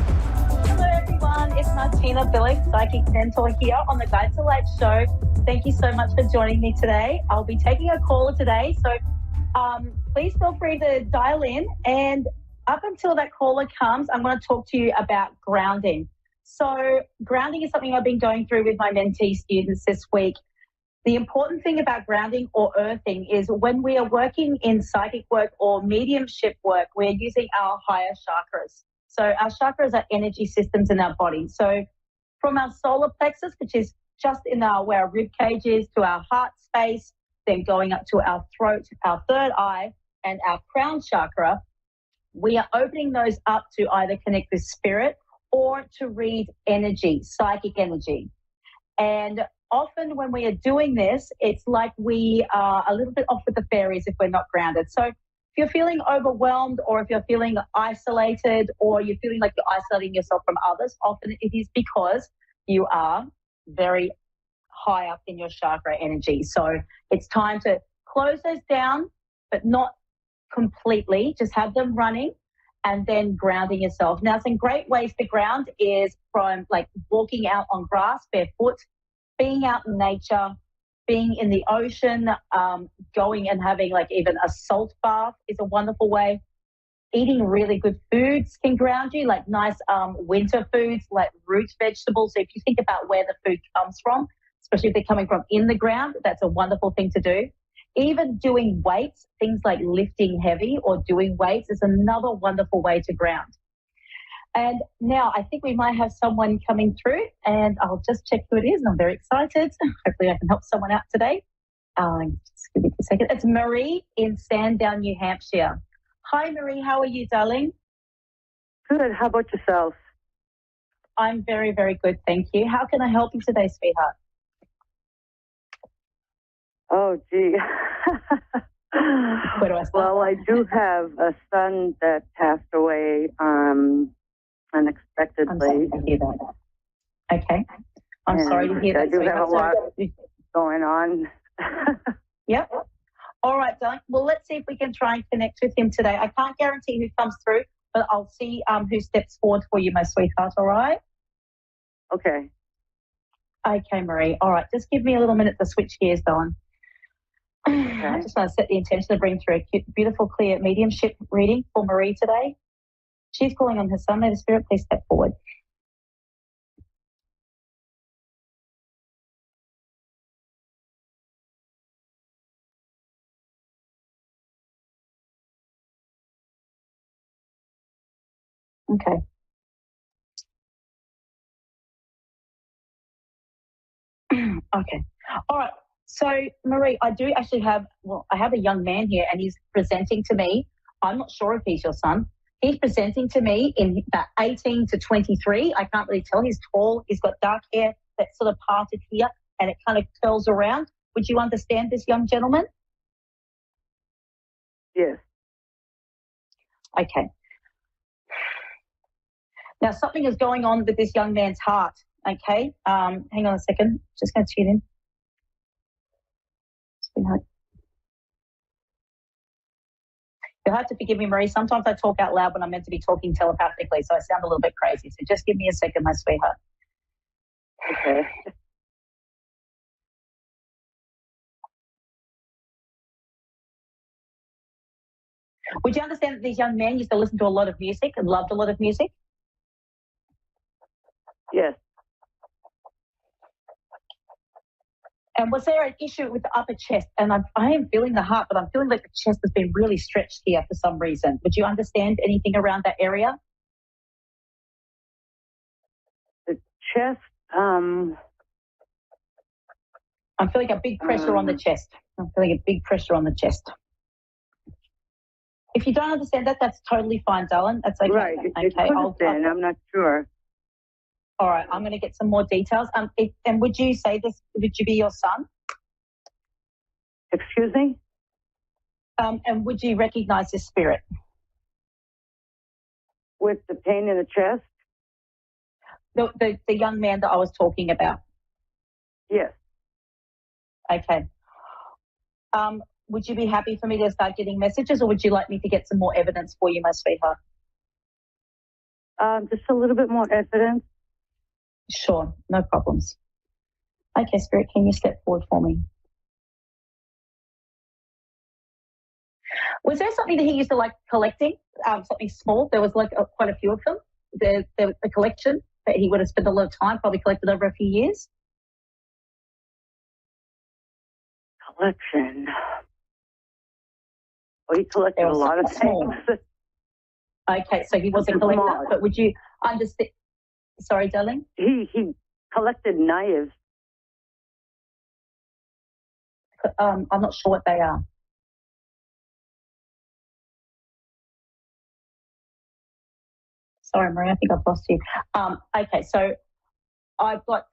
Hello everyone, it's Martina Billig, Psychic Mentor here on the Guide to Light show. Thank you so much for joining me today. I'll be taking a caller today, so please feel free to dial in, and up until that caller comes, I'm going to talk to you about grounding. So grounding is something I've been going through with my mentee students this week. The important thing about grounding or earthing is when we are working in psychic work or mediumship work, we're using our higher chakras. So our chakras are energy systems in our body. So from our solar plexus, which is just in where our rib cage is, to our heart space, then going up to our throat, our third eye, and our crown chakra, we are opening those up to either connect with spirit or to read energy, psychic energy. And often when we are doing this, it's like we are a little bit off with the fairies if we're not grounded. So if you're feeling overwhelmed, or if you're feeling isolated, or you're feeling like you're isolating yourself from others, often it is because you are very high up in your chakra energy. So it's time to close those down, but not completely. Just have them running and then grounding yourself. Now, some great ways to ground is from like walking out on grass barefoot, being out in nature, being in the ocean, going and having like even a salt bath is a wonderful way. Eating really good foods can ground you, like nice winter foods like root vegetables. So if you think about where the food comes from, especially if they're coming from in the ground, that's a wonderful thing to do. Even doing weights, things like lifting heavy or doing weights is another wonderful way to ground. And now I think we might have someone coming through, and I'll just check who it is. And I'm very excited. Hopefully I can help someone out today. Just give me a second. It's Marie in Sandown, New Hampshire. Hi, Marie. How are you, darling? Good. How about yourself? I'm very, very good. Thank you. How can I help you today, sweetheart? Oh, gee. Where do I start? Well, I do have a son that passed away unexpectedly. I'm sorry to hear that. Okay. I'm sorry to hear that. I do have a lot going on. Yep. All right, darling. Well, let's see if we can try and connect with him today. I can't guarantee who comes through, but I'll see who steps forward for you, my sweetheart. All right? Okay. Okay, Marie. All right. Just give me a little minute to switch gears, darling. Okay. I just want to set the intention to bring through a beautiful, clear mediumship reading for Marie today. She's calling on her son. May the Spirit please step forward. Okay. Okay. All right. So, Marie, I do actually have a young man here, and he's presenting to me. I'm not sure if he's your son. He's presenting to me in about 18 to 23. I can't really tell. He's tall. He's got dark hair that's sort of parted here, and it kind of curls around. Would you understand this young gentleman? Yes. Okay. Now, something is going on with this young man's heart. Okay. Hang on a second. Just going to tune in. You'll have to forgive me, Marie. Sometimes I talk out loud when I'm meant to be talking telepathically, so I sound a little bit crazy. So just give me a second, my sweetheart. Okay. Would you understand that this young man used to listen to a lot of music and loved a lot of music? Yes. And was there an issue with the upper chest? And I am feeling the heart, but I'm feeling like the chest has been really stretched here for some reason. Would you understand anything around that area? The chest, I'm feeling a big pressure on the chest. I'm feeling a big pressure on the chest. If you don't understand that, that's totally fine, darling. That's okay. Right. Okay. I'm not sure. All right. I'm going to get some more details. And would you say this? Would you be your son? Excuse me? And would you recognize his spirit? With the pain in the chest? The young man that I was talking about. Yes. Okay. Would you be happy for me to start getting messages, or would you like me to get some more evidence for you, my sweetheart? Just a little bit more evidence. Sure, no problems. Okay, Spirit, can you step forward for me? Was there something that he used to like collecting, something small? There was like quite a few of them. There was a collection that he would have spent a lot of time, probably collected over a few years. collection. Well, he collected a lot of things. Okay, so he was a collector, but would you understand? Sorry, darling? He collected knives. I'm not sure what they are. Sorry, Maria, I think I've lost you. Okay, so I've got,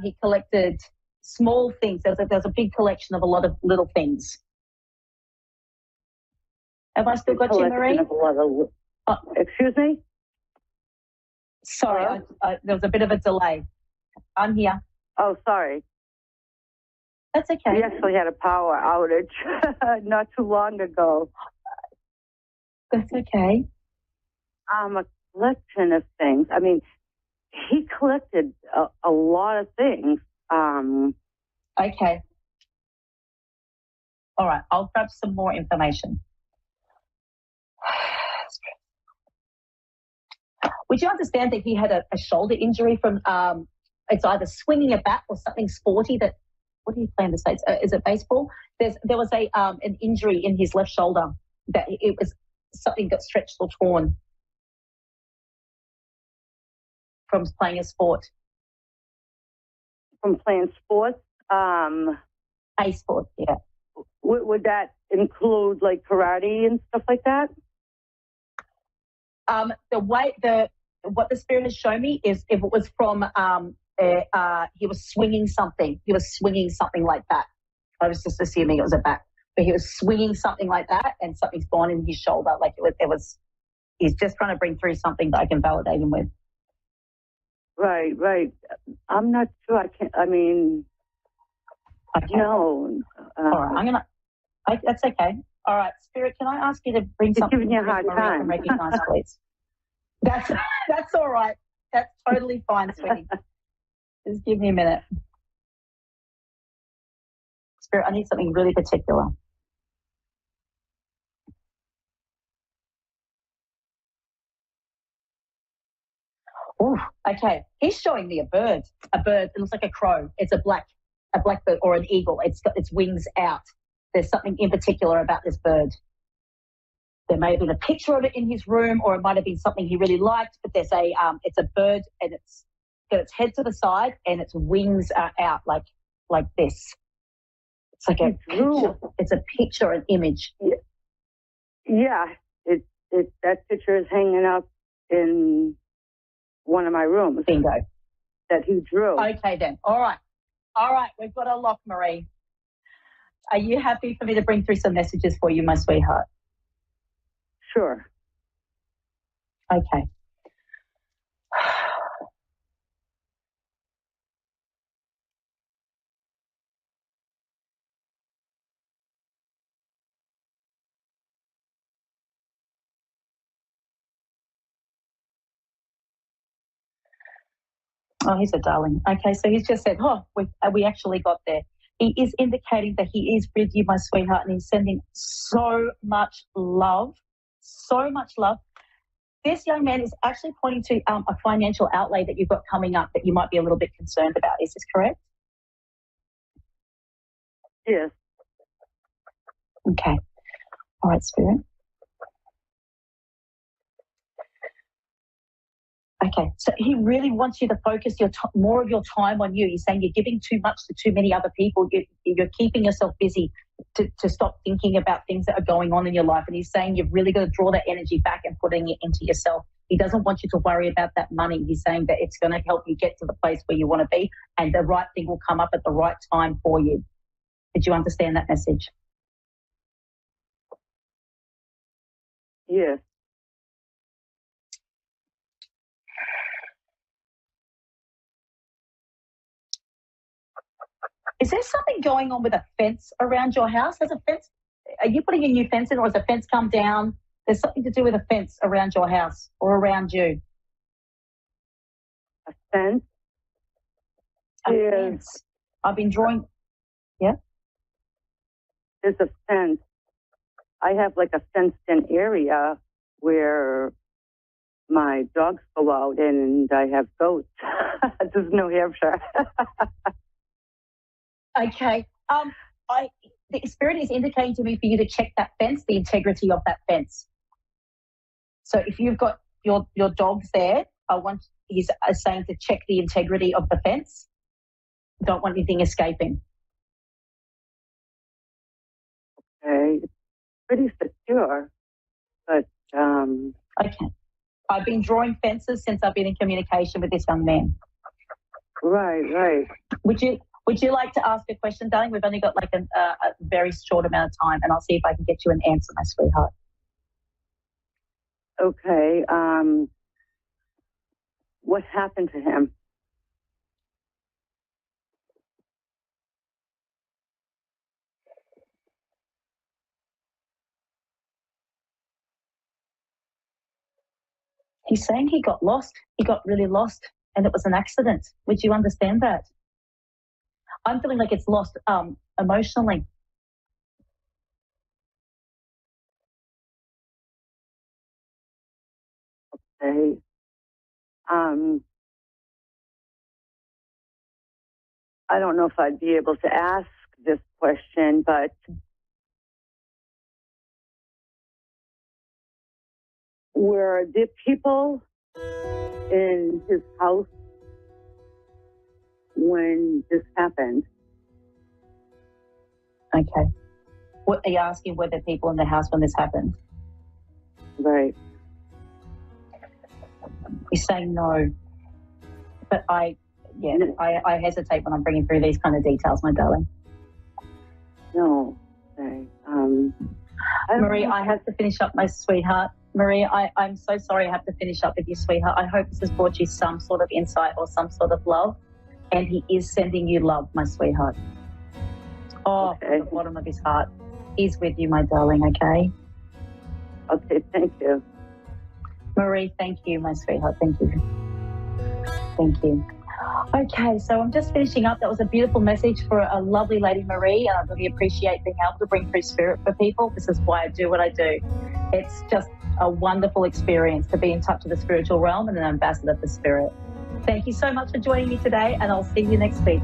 he collected small things. There's a big collection of a lot of little things. Have I still got you, Marie? Excuse me? Sorry, there was a bit of a delay. I'm here. Oh, sorry. That's okay. We actually had a power outage not too long ago. That's okay. A collection of things. I mean, he collected a lot of things. Okay. All right, I'll grab some more information. Would you understand that he had a shoulder injury from, it's either swinging a bat or something sporty that, what do you play in the States? Is it baseball? There was an injury in his left shoulder that it was something got stretched or torn from playing a sport. From playing sports? A sport, yeah. Would that include like karate and stuff like that? What the spirit has shown me is if it was from he was swinging something. He was swinging something like that. I was just assuming it was a bat, but he was swinging something like that, and something's gone in his shoulder. Like it was. He's just trying to bring through something that I can validate him with. Right. I'm not sure. I mean, okay. No. All right. That's okay. All right, Spirit. Can I ask you to bring something giving you a hard time. and recognize, please? That's all right. That's totally fine, sweetie. Just give me a minute. Spirit, I need something really particular. Oh, okay. He's showing me a bird. A bird. It looks like a crow. It's a blackbird or an eagle. It's got its wings out. There's something in particular about this bird. There may have been a picture of it in his room, or it might have been something he really liked. But there's it's a bird, and it's got its head to the side, and its wings are out like this. It's like a picture. It's a picture, an image. Yeah. That picture is hanging up in one of my rooms. Bingo. That he drew. Okay then. All right. We've got a lock, Marie. Are you happy for me to bring through some messages for you, my sweetheart? Sure. Okay. Oh, he's a darling. Okay, so he's just said, we actually got there. He is indicating that he is with you, my sweetheart, and he's sending so much love. So much love. This young man is actually pointing to a financial outlay that you've got coming up that you might be a little bit concerned about. Is this correct? Yes. Okay. All right, Spirit. Okay, so he really wants you to focus more of your time on you. He's saying you're giving too much to too many other people. You're keeping yourself busy to stop thinking about things that are going on in your life. And he's saying you've really got to draw that energy back and putting it into yourself. He doesn't want you to worry about that money. He's saying that it's going to help you get to the place where you want to be, and the right thing will come up at the right time for you. Did you understand that message? Yes. Is there something going on with a fence around your house? Are you putting a new fence in, or has a fence come down? There's something to do with a fence around your house or around you. A fence? Fence. I've been drawing. Yeah? There's a fence. I have like a fenced-in area where my dogs go out, and I have goats. This is New Hampshire. Okay. the spirit is indicating to me for you to check that fence, the integrity of that fence. So if you've got your dogs there, he's saying to check the integrity of the fence. Don't want anything escaping. Okay, it's pretty secure, but okay. I've been drawing fences since I've been in communication with this young man. Right. Would you like to ask a question, darling? We've only got like a very short amount of time, and I'll see if I can get you an answer, my sweetheart. Okay. What happened to him? He's saying he got lost. He got really lost, and it was an accident. Would you understand that? I'm feeling like it's lost emotionally. Okay. I don't know if I'd be able to ask this question, but were the people in his house when this happened? Okay. What are you asking? Were there people in the house when this happened? Right. He's saying no. But I hesitate when I'm bringing through these kind of details, my darling. No. Okay. Marie, I have to finish up, my sweetheart. Marie, I'm so sorry I have to finish up with you, sweetheart. I hope this has brought you some sort of insight or some sort of love. And he is sending you love, my sweetheart. Oh, okay. From the bottom of his heart. He's with you, my darling, okay? Okay, thank you. Marie, thank you, my sweetheart. Thank you. Thank you. Okay, so I'm just finishing up. That was a beautiful message for a lovely lady, Marie, and I really appreciate being able to bring through spirit for people. This is why I do what I do. It's just a wonderful experience to be in touch with the spiritual realm and an ambassador for spirit. Thank you so much for joining me today, and I'll see you next week.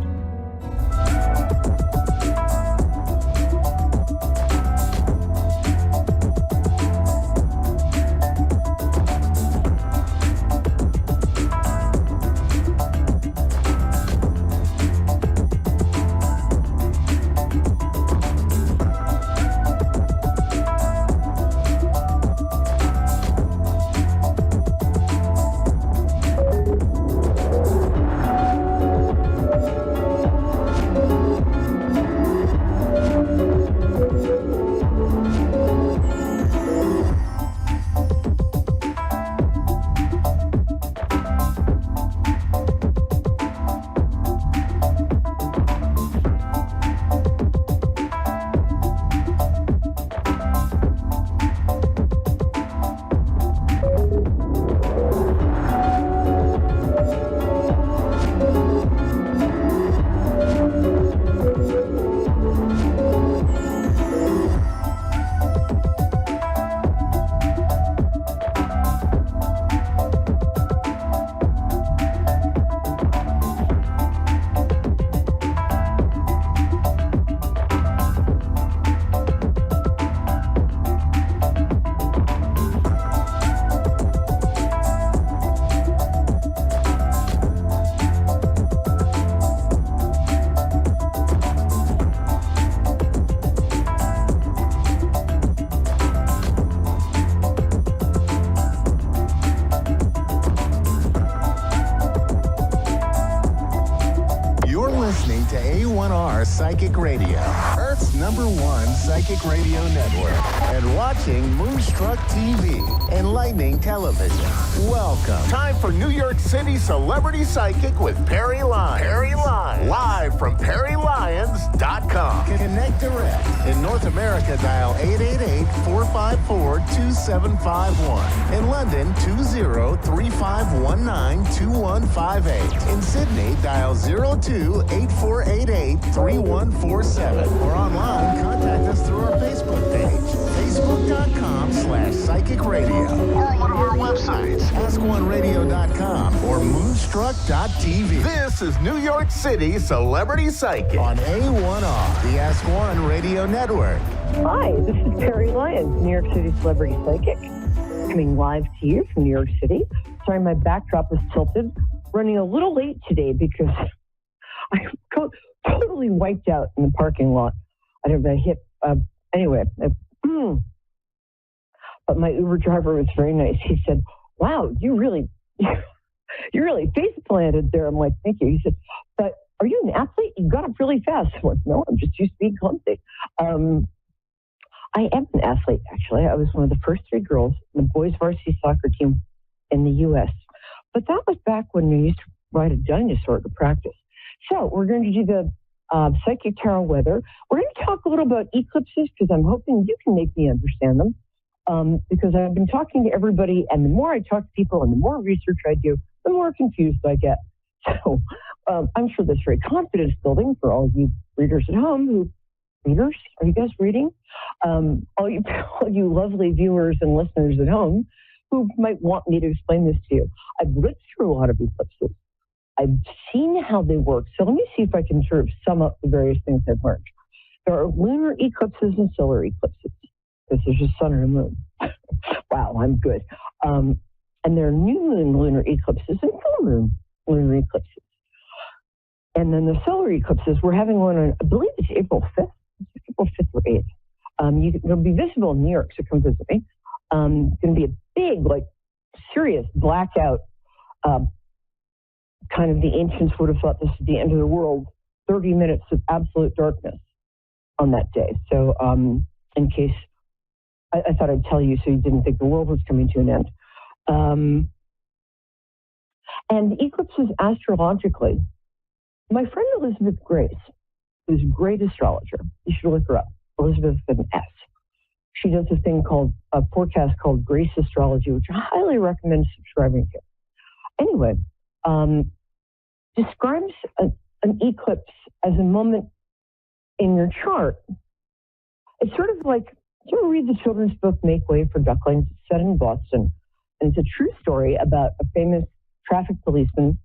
listening to A1R Psychic Radio, Earth's #1 psychic radio network, and watching Moonstruck TV, enlightening television. Welcome. Time for New York City Celebrity Psychic with Perry Lyons. Perry Lyons. Live from PerryLyons.com. Connect direct. In North America, dial 888-454-2751. In London, 20-3519-2158. In Sydney, dial 02-8488-3147. Or online, contact us through our Facebook page, facebook.com/psychic radio. Or one of our websites. websites, askoneradio.com or moonstruck.tv. This is New York City Celebrity Psychic on A1R, the Ask One Radio Network. Hi, this is Perry Lyons, New York City Celebrity Psychic, coming live to you from New York City. Sorry, my backdrop is tilted. Running a little late today because I'm totally wiped out in the parking lot. I don't know, but my Uber driver was very nice. He said, "Wow, you really face planted there." I'm like, "Thank you." He said, "But are you an athlete? You got up really fast." I'm like, "No, I'm just used to being clumsy." I am an athlete, actually. I was one of the first 3 girls in the boys' varsity soccer team in the U.S. But that was back when we used to ride a dinosaur to practice. So we're going to do the psychic tarot weather. We're going to talk a little about eclipses because I'm hoping you can make me understand them. Because I've been talking to everybody, and the more I talk to people and the more research I do, the more confused I get. So I'm sure that's very confidence building for all you readers at home. Readers? Are you guys reading? All you lovely viewers and listeners at home who might want me to explain this to you. I've lived through a lot of eclipses. I've seen how they work. So let me see if I can sort of sum up the various things I've learned. There are lunar eclipses and solar eclipses. Because there's a sun and a moon. Wow, I'm good. And there are new moon lunar eclipses and full moon lunar eclipses. And then the solar eclipses, we're having one on, I believe it's April 5th. April 5th or 8th. It'll be visible in New York, so come visit me. It's going to be a big, serious blackout. Kind of the ancients would have thought this was the end of the world. 30 minutes of absolute darkness on that day. So in case, I thought I'd tell you so you didn't think the world was coming to an end. And eclipses astrologically. My friend Elizabeth Grace, who's a great astrologer, you should look her up, Elizabeth with an S. She does a forecast called Grace Astrology, which I highly recommend subscribing to. Anyway, describes an eclipse as a moment in your chart. It's sort of like, you ever read the children's book Make Way for Ducklings? It's set in Boston, and it's a true story about a famous traffic policeman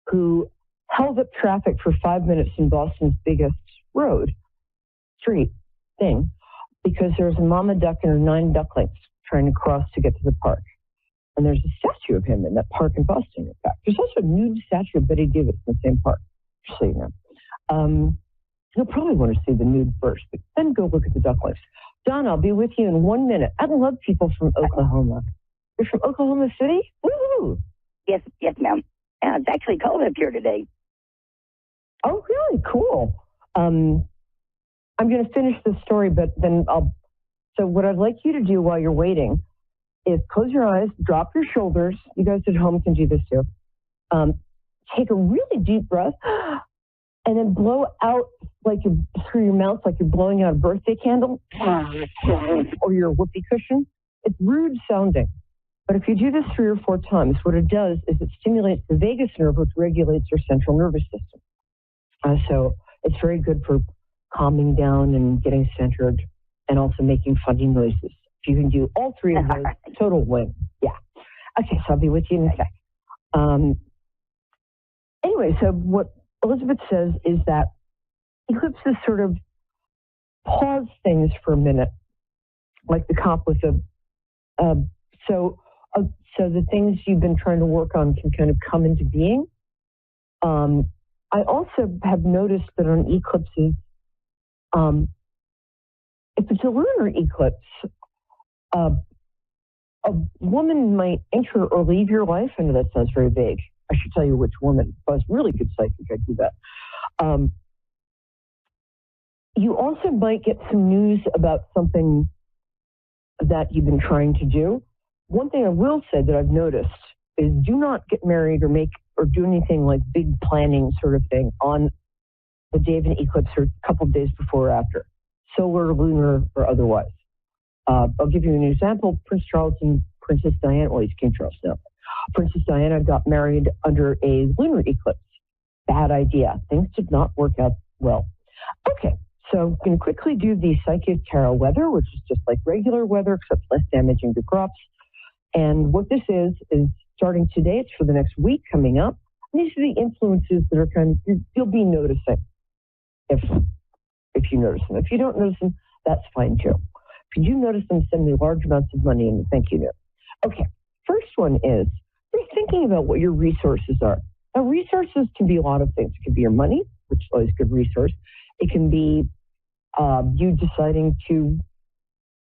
who held up traffic for 5 minutes in Boston's biggest street thing, because there's a mama duck and her 9 ducklings trying to cross to get to the park. And there's a statue of him in that park in Boston, in fact. There's also a nude statue of Betty Davis in the same park, just so you know. You'll probably want to see the nude first, but then go look at the ducklings. Don, I'll be with you in 1 minute. I love people from Oklahoma. You're from Oklahoma City? Woo-hoo! Yes, ma'am. Yeah, it's actually cold up here today. Oh, really? Cool. I'm going to finish this story, but then so what I'd like you to do while you're waiting is close your eyes, drop your shoulders. You guys at home can do this too. Take a really deep breath and then blow out through your mouth like you're blowing out a birthday candle or your whoopee cushion. It's rude sounding. But if you do this 3 or 4 times, what it does is it stimulates the vagus nerve, which regulates your central nervous system. So it's very good for calming down and getting centered and also making funny noises. If you can do all 3 of those, total win. Yeah. Okay, so I'll be with you in a sec. Anyway, so what Elizabeth says is that eclipses sort of pause things for a minute, like the cop with so the things you've been trying to work on can kind of come into being. I also have noticed that on eclipses, if it's a lunar eclipse, a woman might enter or leave your life. I know that sounds very vague. I should tell you which woman. If I was really good psychic, I'd do that. You also might get some news about something that you've been trying to do. One thing I will say that I've noticed is do not get married or do anything like big planning sort of thing on the day of an eclipse or a couple of days before or after, solar, lunar, or otherwise. I'll give you an example. Prince Charles and Princess Diana, well, he's King Charles now. Princess Diana got married under a lunar eclipse. Bad idea. Things did not work out well. Okay, so I'm going to quickly do the psychic tarot weather, which is just like regular weather, except less damaging to crops. And what this is starting today, it's for the next week coming up. And these are the influences that are you'll be noticing if you notice them. If you don't notice them, that's fine too. If you do notice them, send me large amounts of money and a thank you note. Okay, first one is you're thinking about what your resources are. Now, resources can be a lot of things. It can be your money, which is always a good resource. It can be you deciding to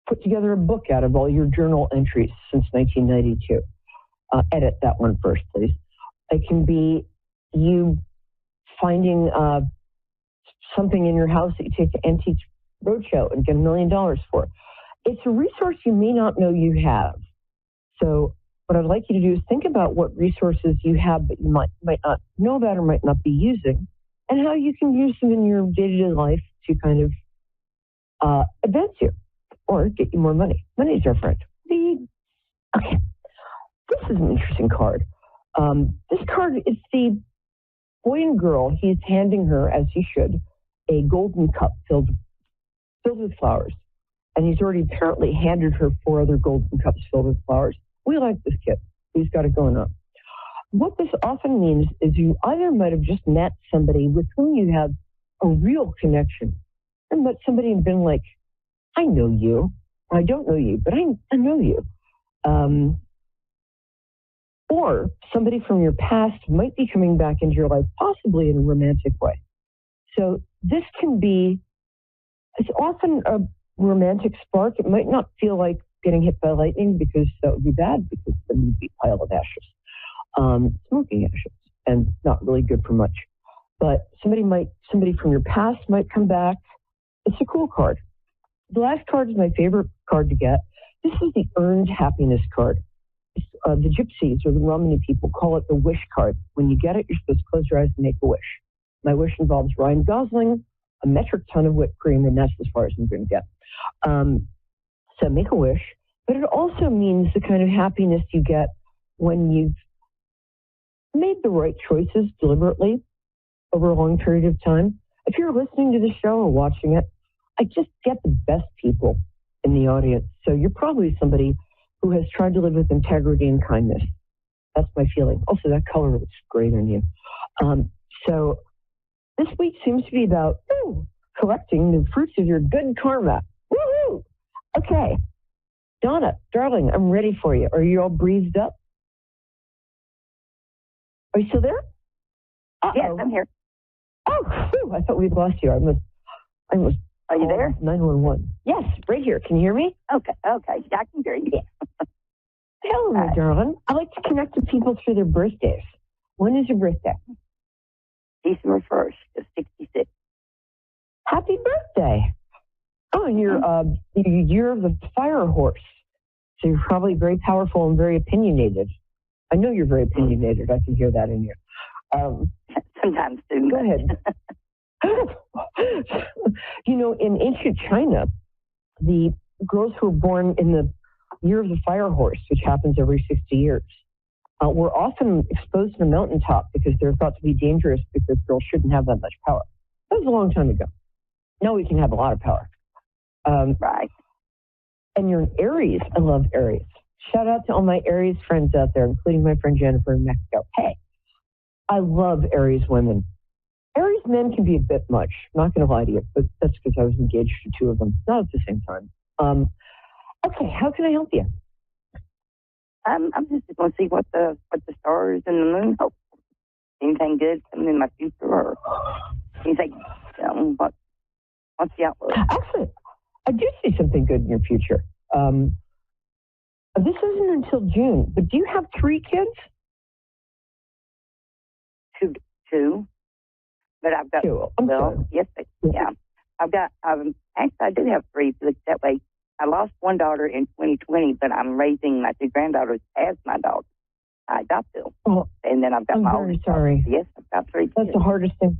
put together a book out of all your journal entries since 1992. Edit that one first, please. It can be you finding something in your house that you take to Antiques Roadshow and get $1 million for. It's a resource you may not know you have. So what I'd like you to do is think about what resources you have that you might not know about or might not be using, and how you can use them in your day-to-day life to kind of advance you or get you more money. Money is our friend. Okay, this is an interesting card. This card is the boy and girl. He's handing her, as he should, a golden cup filled with flowers. And he's already apparently handed her 4 other golden cups filled with flowers. We like this kid. He's got it going on. What this often means is you either might have just met somebody with whom you have a real connection, and met somebody and been like, I know you. I don't know you, but I know you. Or somebody from your past might be coming back into your life, possibly in a romantic way. So this can be, it's often a romantic spark. It might not feel like getting hit by lightning, because that would be bad, because then you'd be a pile of ashes, smoking ashes, and not really good for much. But somebody from your past might come back. It's a cool card. The last card is my favorite card to get. This is the earned happiness card. The gypsies or the Romani people call it the wish card. When you get it, you're supposed to close your eyes and make a wish. My wish involves Ryan Gosling, a metric ton of whipped cream, and that's as far as I'm going to get. So make a wish. But it also means the kind of happiness you get when you've made the right choices deliberately over a long period of time. If you're listening to the show or watching it, I just get the best people in the audience. So you're probably somebody who has tried to live with integrity and kindness. That's my feeling. Also, that color looks great on you. So this week seems to be about collecting the fruits of your good karma. Woohoo! Okay. Donna, darling, I'm ready for you. Are you all breathed up? Are you still there? Yes, I'm here. Oh, whew, I thought we'd lost you. I was. Are you there? 911. Yes, right here. Can you hear me? Okay, I can hear you. Hello, my darling. I like to connect with people through their birthdays. When is your birthday? December 1st, 66. Happy birthday. Oh, and you're year of the fire horse. So you're probably very powerful and very opinionated. I know you're very opinionated. I can hear that in you. Sometimes too. Go ahead. You know, in ancient China, the girls who were born in the year of the fire horse, which happens every 60 years, were often exposed to a mountaintop because they're thought to be dangerous because girls shouldn't have that much power. That was a long time ago. Now we can have a lot of power. Right. And you're an Aries. I love Aries. Shout out to all my Aries friends out there, including my friend Jennifer in Mexico. Hey, I love Aries women. Aries men can be a bit much. I'm not going to lie to you, but that's because I was engaged to 2 of them, not at the same time. Okay, how can I help you? I'm just going to see what the stars and the moon hope. Anything good coming in my future, or anything? What's the outlook? Actually, I do see something good in your future. This isn't until June, but do you have 3 kids? Two. But I've got 2. Sorry. Yes, yeah. I've got. Actually, I do have 3. But that way, I lost one daughter in 2020, but I'm raising my 2 granddaughters as my daughter. I got them, and then I've got my. I'm very sorry. Yes, I've got 3 kids. That's the hardest thing.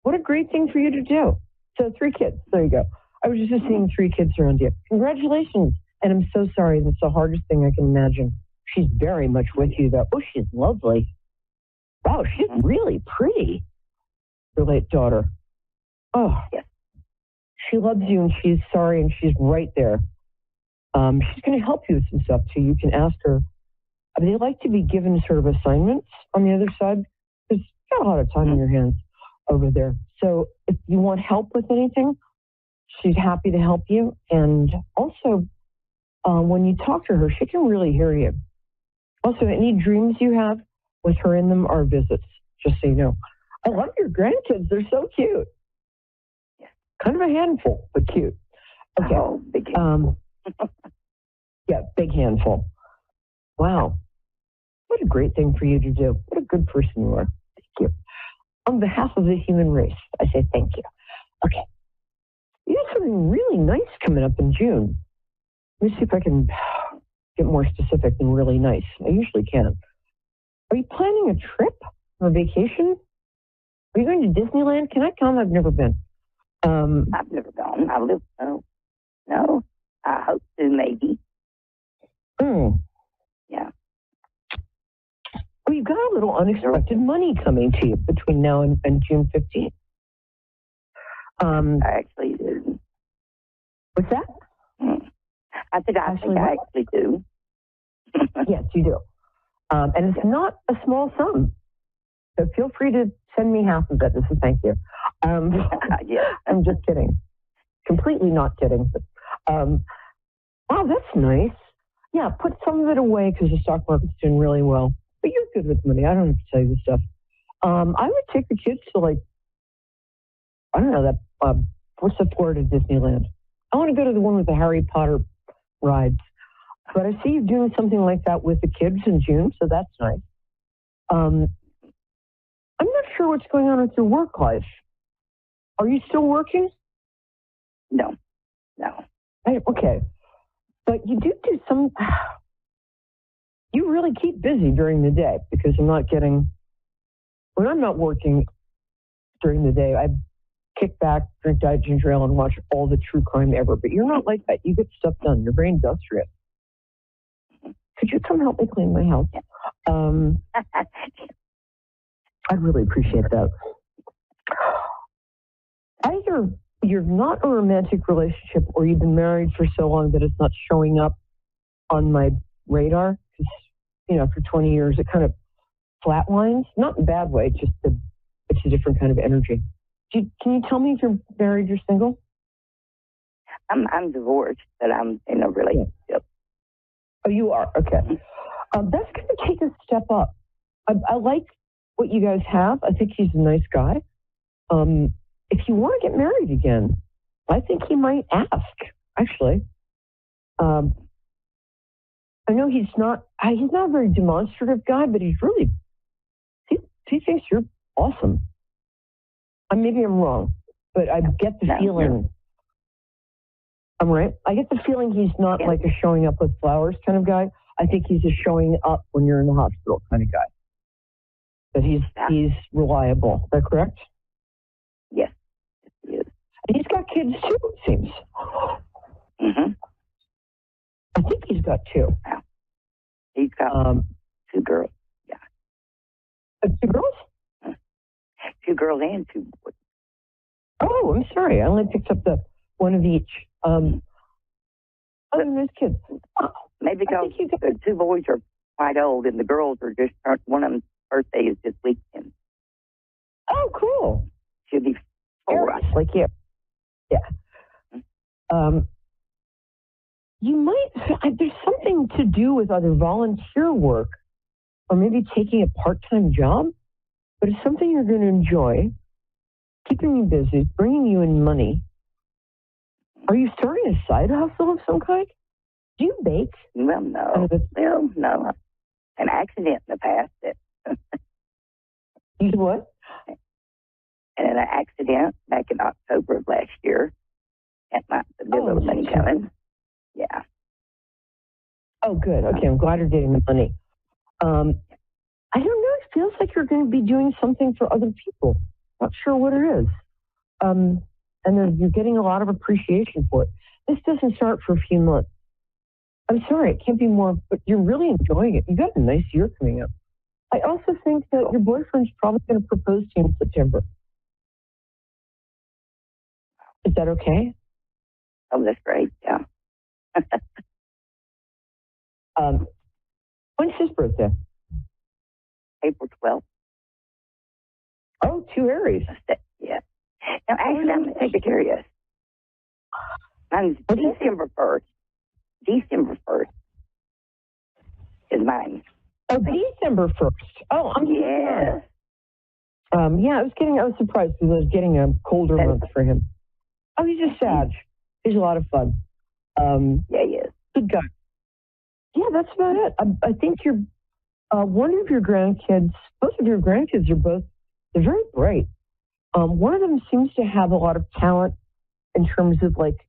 What a great thing for you to do. So 3 kids. There you go. I was just seeing 3 kids around you. Congratulations. And I'm so sorry. That's the hardest thing I can imagine. She's very much with you, though. Oh, she's lovely. Wow, she's really pretty. Your late daughter. Oh, yes. She loves you, and she's sorry, and she's right there. She's going to help you with some stuff, too. You can ask her They like to be given sort of assignments on the other side because you've got a lot of time on your hands over there. So if you want help with anything, she's happy to help you. And also, when you talk to her, she can really hear you. Also, any dreams you have with her in them are visits, just so you know. I love your grandkids. They're so cute. Kind of a handful, but cute. Okay. Oh, big handful. Yeah, big handful. Wow. What a great thing for you to do. What a good person you are. Thank you. On behalf of the human race, I say thank you. Okay. You have something really nice coming up in June. Let me see if I can get more specific than really nice. I usually can. Are you planning a trip or a vacation? Are you going to Disneyland? Can I come? I've never been. I've never gone. I live, no. I hope to, maybe. Yeah. Well, you've got a little unexpected money coming to you between now and June 15th. I actually do. What's that? I think I actually do. Yes, you do. And it's not a small sum. So feel free to send me half of it. This is thank you. Yeah. I'm just kidding. Completely not kidding. But, wow, that's nice. Yeah, put some of it away because the stock market's doing really well. But you're good with money. I don't have to tell you this stuff. I would take the kids to, like, I don't know, that, what's the Florida Disneyland? I want to go to the one with the Harry Potter rides. But I see you doing something like that with the kids in June, so that's nice. I'm not sure what's going on with your work life. Are you still working? No. Okay. But you do some, you really keep busy during the day because when I'm not working during the day, I kick back, drink Diet Ginger Ale, and watch all the true crime ever. But you're not like that. You get stuff done. Your brain industrious. Could you come help me clean my house? I'd really appreciate that. Either you're not a romantic relationship or you've been married for so long that it's not showing up on my radar. Because, for 20 years, it kind of flatlines. Not in a bad way, just it's a different kind of energy. Can you tell me if you're married or single? I'm divorced, but I'm in a relationship. Oh, you are? Okay. That's going to take a step up. I like what you guys have. I think he's a nice guy. If you want to get married again, I think he might ask, actually. I know he's not a very demonstrative guy, but he thinks you're awesome. Maybe I'm wrong, but I get the feeling. I'm right. I get the feeling he's not like a showing up with flowers kind of guy. I think he's a showing up when you're in the hospital kind of guy. But he's reliable. Is that correct? Yes, he is. And he's got kids too, it seems. Mm-hmm. I think he's got two. Yeah. He's got 2 girls. Yeah. 2 girls? 2 girls and 2 boys. Oh, I'm sorry. I only picked up the one of each. Other than those kids. Maybe because the 2 boys are quite old and the girls are just, one of them's birthday is this weekend. Oh, cool. She'll be 4. Like you. Yeah. You might, there's something to do with either volunteer work or maybe taking a part-time job, but it's something you're going to enjoy, keeping you busy, bringing you in money. Are you starting a side hustle of some kind? Do you bake? Well, no. No. An accident in the past. You what? And an accident back in October of last year. At the little money coming. Yeah. Oh, good. Okay, I'm glad you're getting the money. I don't know. It feels like you're going to be doing something for other people. Not sure what it is. And then you're getting a lot of appreciation for it. This doesn't start for a few months. I'm sorry, it can't be more, but you're really enjoying it. You got a nice year coming up. I also think that your boyfriend's probably going to propose to you in September. Is that okay? Oh, that's great. Yeah. When's his birthday? April 12th. Oh, 2 Aries. Yeah. Now, actually, I'm a Sagittarius. Mine's December 1st. December 1st is mine. Oh, December 1st. Oh, I'm yes. Yeah, I was surprised because I was getting a colder month for him. Oh, he's a Sag. He's a lot of fun. Yeah, he is. Good guy. Yeah, that's about it. I think you're one of your grandkids, both of your grandkids they're very bright. One of them seems to have a lot of talent in terms of like,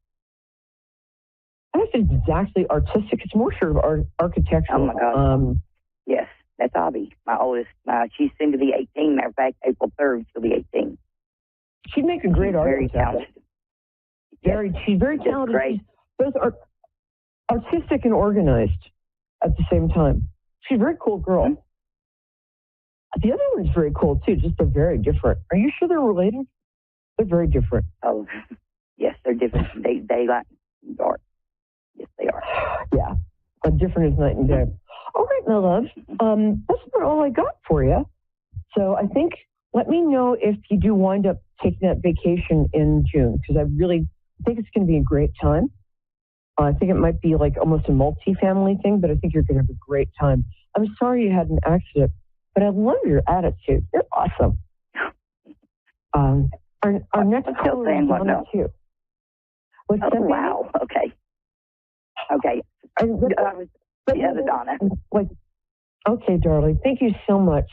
I don't know if it's exactly artistic. It's more sort of architectural. Oh my God. Yes, that's Abby, my oldest. She's soon to be 18. Matter of fact, April 3rd, she'll be 18. She'd make a great artist. Very talented. She's very talented. Great. She's both artistic and organized at the same time. She's a very cool girl. Mm-hmm. The other one's very cool too, just they're very different. Are you sure they're related? They're very different. Oh, yes, they're different. They like dark. Yes, they are. Yeah, but different as night and day. All right, my love. That's about all I got for you. So I think let me know if you do wind up taking that vacation in June, because I really think it's going to be a great time. I think it might be like almost a multi-family thing, but I think you're going to have a great time. I'm sorry you had an accident, but I love your attitude. You're awesome. Our next caller is Donna too. What's that? Wow. Okay. Okay. The other Donna. Okay, darling. Thank you so much.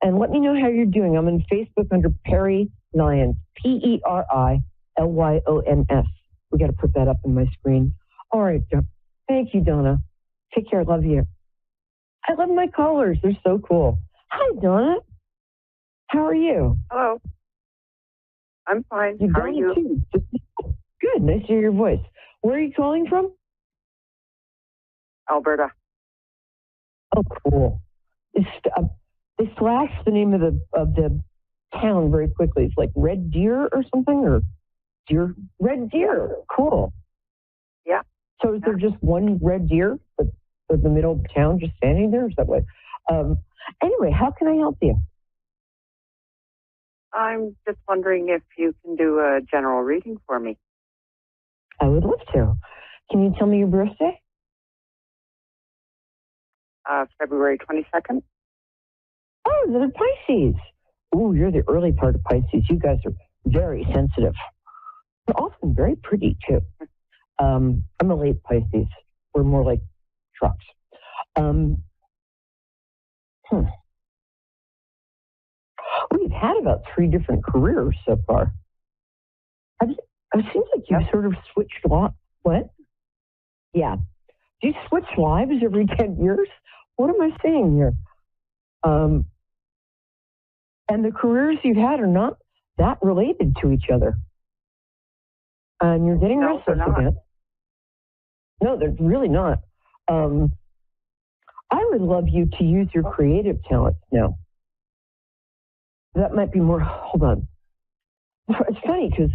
And let me know how you're doing. I'm on Facebook under Perry Lyons, PERILYONS. We got to put that up on my screen. All right. Thank you, Donna. Take care. Love you. I love my callers. They're so cool. Hi, Donna. How are you? Hello. I'm fine. How are you? Too. Good. Nice to hear your voice. Where are you calling from? Alberta. Oh, cool. They flashed the name of the town very quickly. It's like Red Deer or something, or Red Deer. Cool. Yeah. So is there just one red deer for the middle of the town just standing there? Is that what? Anyway, how can I help you? I'm just wondering if you can do a general reading for me. I would love to. Can you tell me your birthday? February 22nd. Oh, they're Pisces. Ooh, you're the early part of Pisces. You guys are very sensitive. You're often very pretty, too. I'm a late Pisces. We're more like trucks. We've had about 3 different careers so far. It seems like you've sort of switched lives. What? Yeah. Do you switch lives every 10 years? What am I saying here? And the careers you've had are not that related to each other. And you're getting restless again. No, they're really not. I would love you to use your creative talents now. That might be more, hold on. It's funny because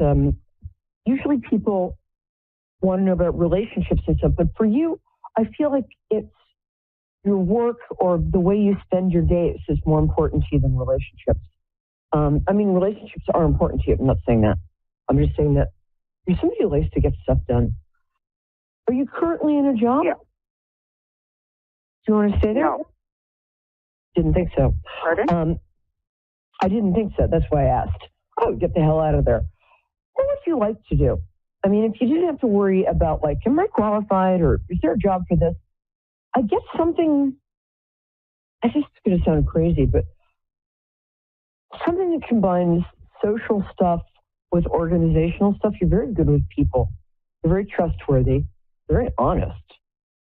usually people want to know about relationships and stuff, but for you, I feel like it's your work or the way you spend your days is more important to you than relationships. I mean, relationships are important to you. I'm not saying that. I'm just saying that you're somebody who likes to get stuff done. Are you currently in a job? Yeah. Do you want to stay there? No. Didn't think so. Pardon? I didn't think so. That's why I asked. Oh, get the hell out of there. What would you like to do? I mean, if you didn't have to worry about, like, am I qualified or is there a job for this? I get something, I just going to sound crazy, but something that combines social stuff with organizational stuff. You're very good with people. You're very trustworthy. You're very honest.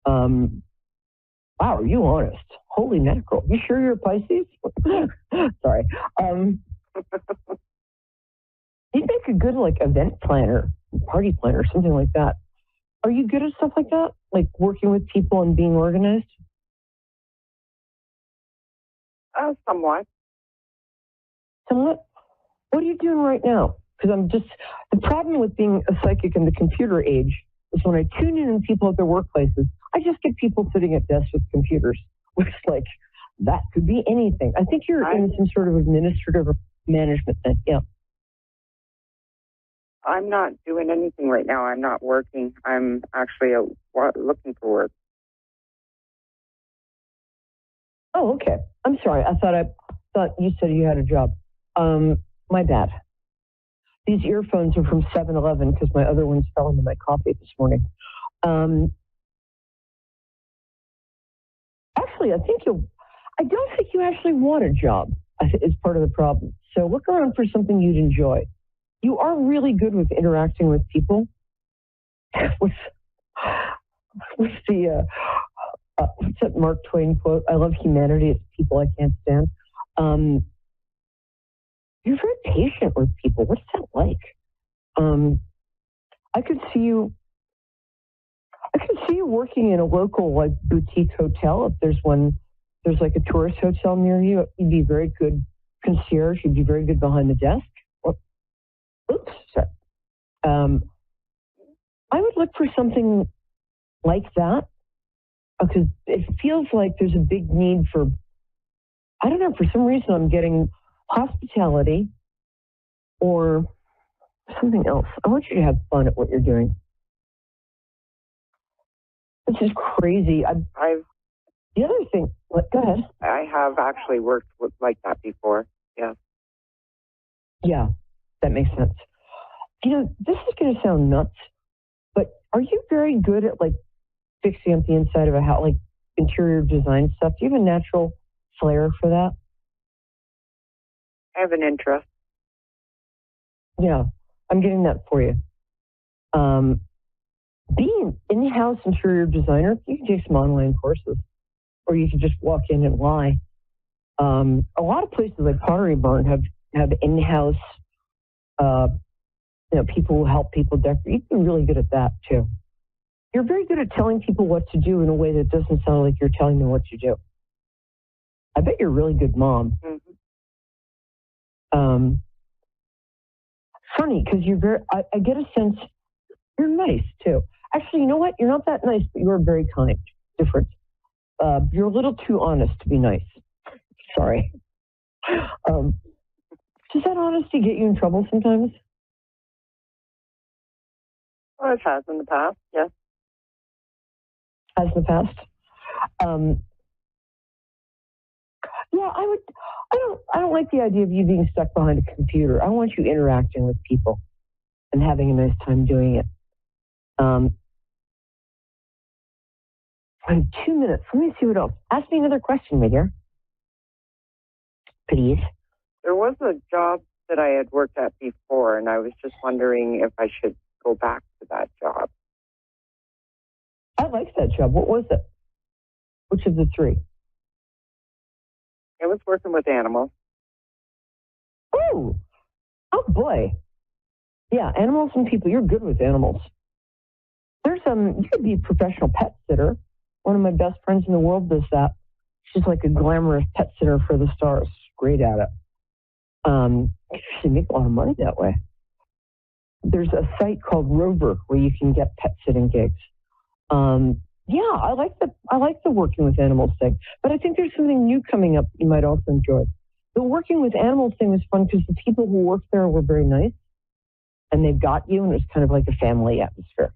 Wow, are you honest? Holy mackerel. You sure you're a Pisces? Sorry. You'd make a good, like, event planner, party planner, something like that. Are you good at stuff like that? Like working with people and being organized? Somewhat. Somewhat? What are you doing right now? Because the problem with being a psychic in the computer age is when I tune in on people at their workplaces, I just get people sitting at desks with computers looks like that could be anything. I think you're in some sort of administrative management thing. Yeah. I'm not doing anything right now. I'm not working. I'm actually looking for work. Oh, okay. I'm sorry. I thought you said you had a job. My bad. These earphones are from 7-Eleven because my other ones fell into my coffee this morning. Actually, I don't think you actually want a job. Is part of the problem. So look around for something you'd enjoy. You are really good with interacting with people. What's that Mark Twain quote? I love humanity. It's people I can't stand. You're very patient with people. What's that like? I could see you working in a local like boutique hotel. If there's like a tourist hotel near you, you'd be very good concierge. You'd be very good behind the desk. Oops. Sorry. I would look for something like that because it feels like there's a big need for, I don't know, for some reason I'm getting hospitality or something else. I want you to have fun at what you're doing. This is crazy. The other thing, go ahead. I have actually worked like that before. Yeah. Yeah, that makes sense. You know, this is going to sound nuts, but are you very good at like fixing up the inside of a house, like interior design stuff? Do you have a natural flair for that? I have an interest. Yeah, I'm getting that for you. Being an in-house interior designer, you can take some online courses, or you can just walk in and lie. A lot of places like Pottery Barn have in-house, people who help people decorate. You can be really good at that too. You're very good at telling people what to do in a way that doesn't sound like you're telling them what to do. I bet you're a really good mom. Mm-hmm. Funny, because you're very, I get a sense you're nice too. Actually, you know what? You're not that nice, but you're very kind. Different. You're a little too honest to be nice. Sorry. Does that honesty get you in trouble sometimes? Well, it has in the past, yes. Has in the past? Yeah, I don't like the idea of you being stuck behind a computer. I want you interacting with people and having a nice time doing it. In 2 minutes, let me see what else. Ask me another question, my dear. Please. There was a job that I had worked at before, and I was just wondering if I should go back to that job. I liked that job. What was it? Which of the three? I was working with animals. Oh boy. Yeah, animals and people. You're good with animals. There's you could be a professional pet sitter. One of my best friends in the world does that. She's like a glamorous pet sitter for the stars. Great at it. You should make a lot of money that way. There's a site called Rover where you can get pet sitting gigs. Yeah, I like the working with animals thing. But I think there's something new coming up you might also enjoy. The working with animals thing was fun because the people who worked there were very nice, and they got you, and it was kind of like a family atmosphere.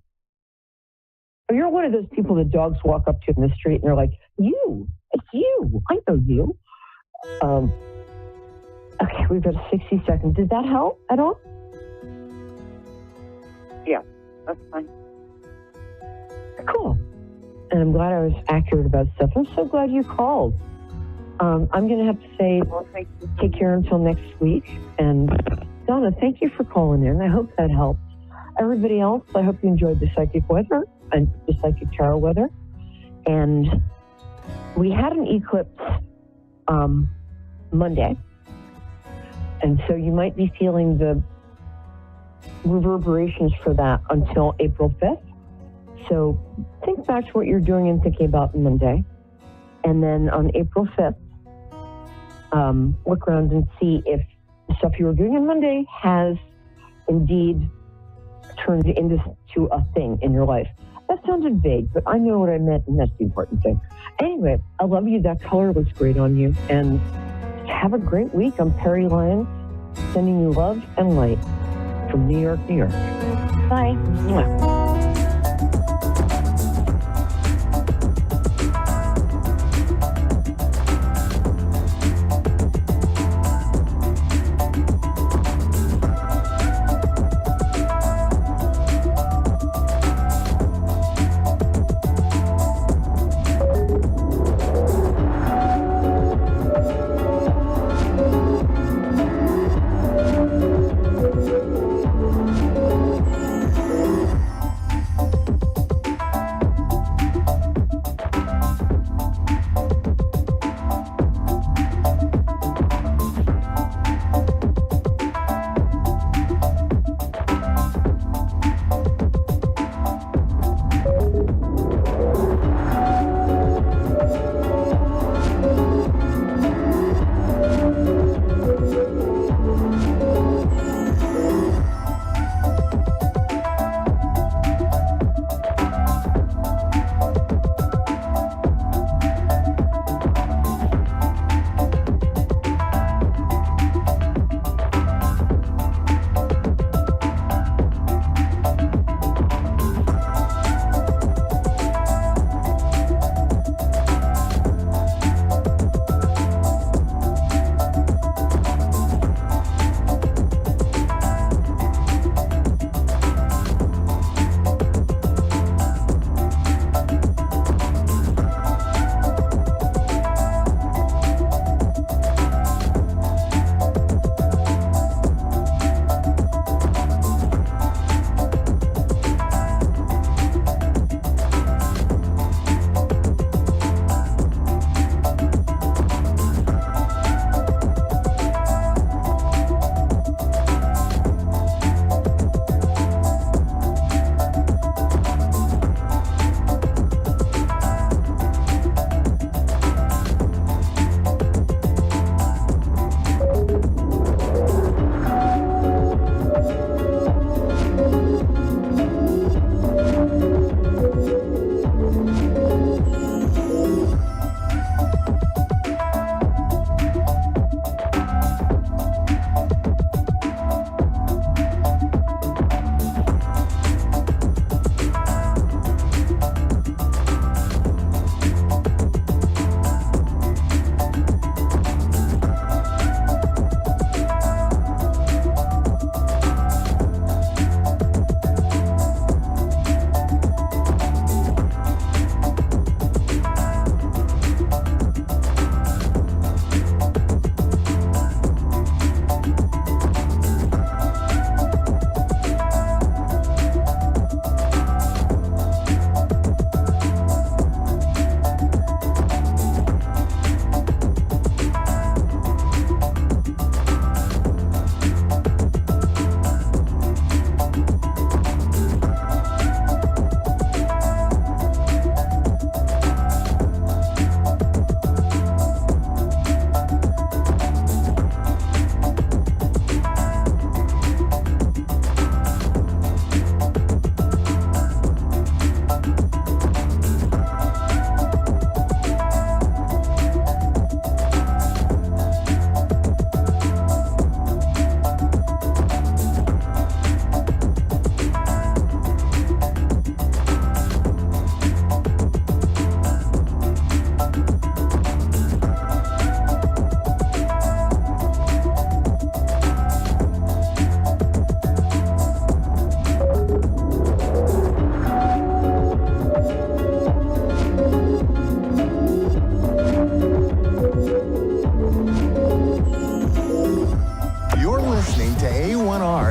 You're one of those people that dogs walk up to in the street and they're like, "You, it's you. I know you." Okay, we've got 60 seconds. Did that help at all? Yeah, that's fine. Cool. And I'm glad I was accurate about stuff. I'm so glad you called. I'm going to have to say, take care until next week. And Donna, thank you for calling in. I hope that helped. Everybody else, I hope you enjoyed the psychic weather and the psychic tarot weather. And we had an eclipse Monday. And so you might be feeling the reverberations for that until April 5th. So think back to what you're doing and thinking about Monday. And then on April 5th, look around and see if the stuff you were doing on Monday has indeed turned into a thing in your life. That sounded vague, but I know what I meant, and that's the important thing. Anyway, I love you. That color looks great on you. And have a great week. I'm Perry Lyons, sending you love and light from New York, New York. Bye. Mwah.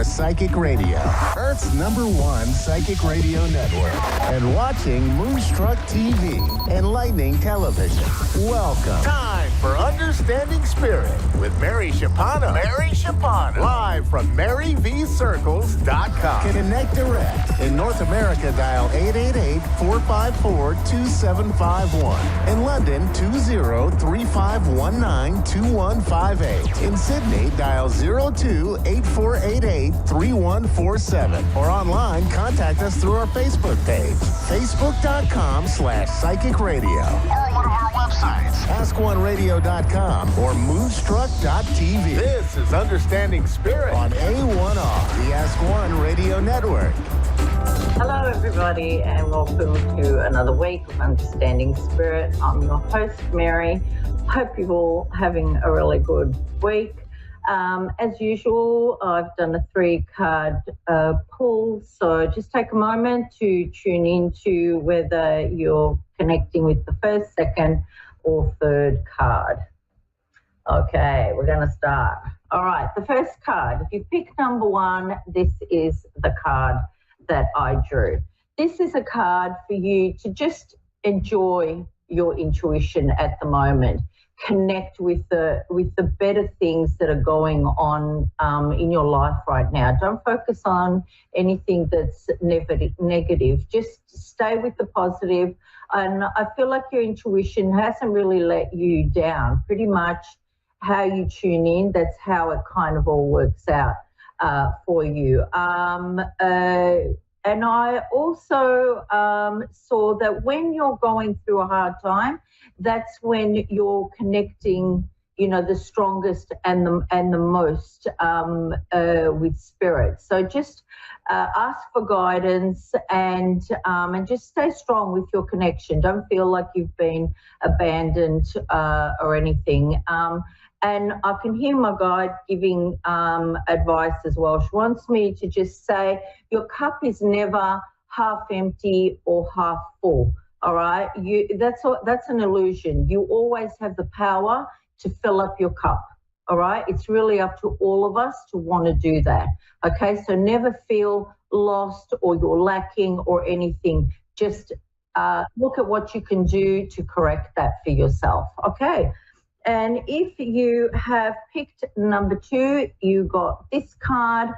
Psychic Radio, Earth's #1 psychic radio network, and watching Moonstruck TV, enlightening television. Welcome. Time for Understanding Spirit with Mary Shapano. Mary Shapano. Live from MaryVCircles.com. Connect direct. In North America, dial 888-454-2751. In London, 20-3519-2158. In Sydney, dial 02-8488-3147. Or online, contact us through our Facebook page, facebook.com/Psychic Radio. Or one of our websites, askoneradio.com or moonstruck.tv. This is Understanding Spirit on A1R, the Ask One Radio Network. Hello, everybody, and welcome to another week of Understanding Spirit. I'm your host, Mary. Hope you're all having a really good week. As usual, I've done a 3-card pull, so just take a moment to tune into whether you're connecting with the first, second, or third card. Okay, we're going to start. All right, the first card. If you pick number 1, this is the card that I drew. This is a card for you to just enjoy your intuition at the moment. Connect with the better things that are going on in your life right now. Don't focus on anything that's negative. Just stay with the positive. And I feel like your intuition hasn't really let you down. Pretty much how you tune in, that's how it kind of all works out for you. And I also saw that when you're going through a hard time, that's when you're connecting, the strongest and the most with spirit. So just ask for guidance and just stay strong with your connection. Don't feel like you've been abandoned or anything. And I can hear my guide giving advice as well. She wants me to just say, your cup is never half empty or half full, all right? That's an illusion. You always have the power to fill up your cup, all right? It's really up to all of us to want to do that, okay? So never feel lost or you're lacking or anything. Just look at what you can do to correct that for yourself, okay? And if you have picked number 2, you got this card.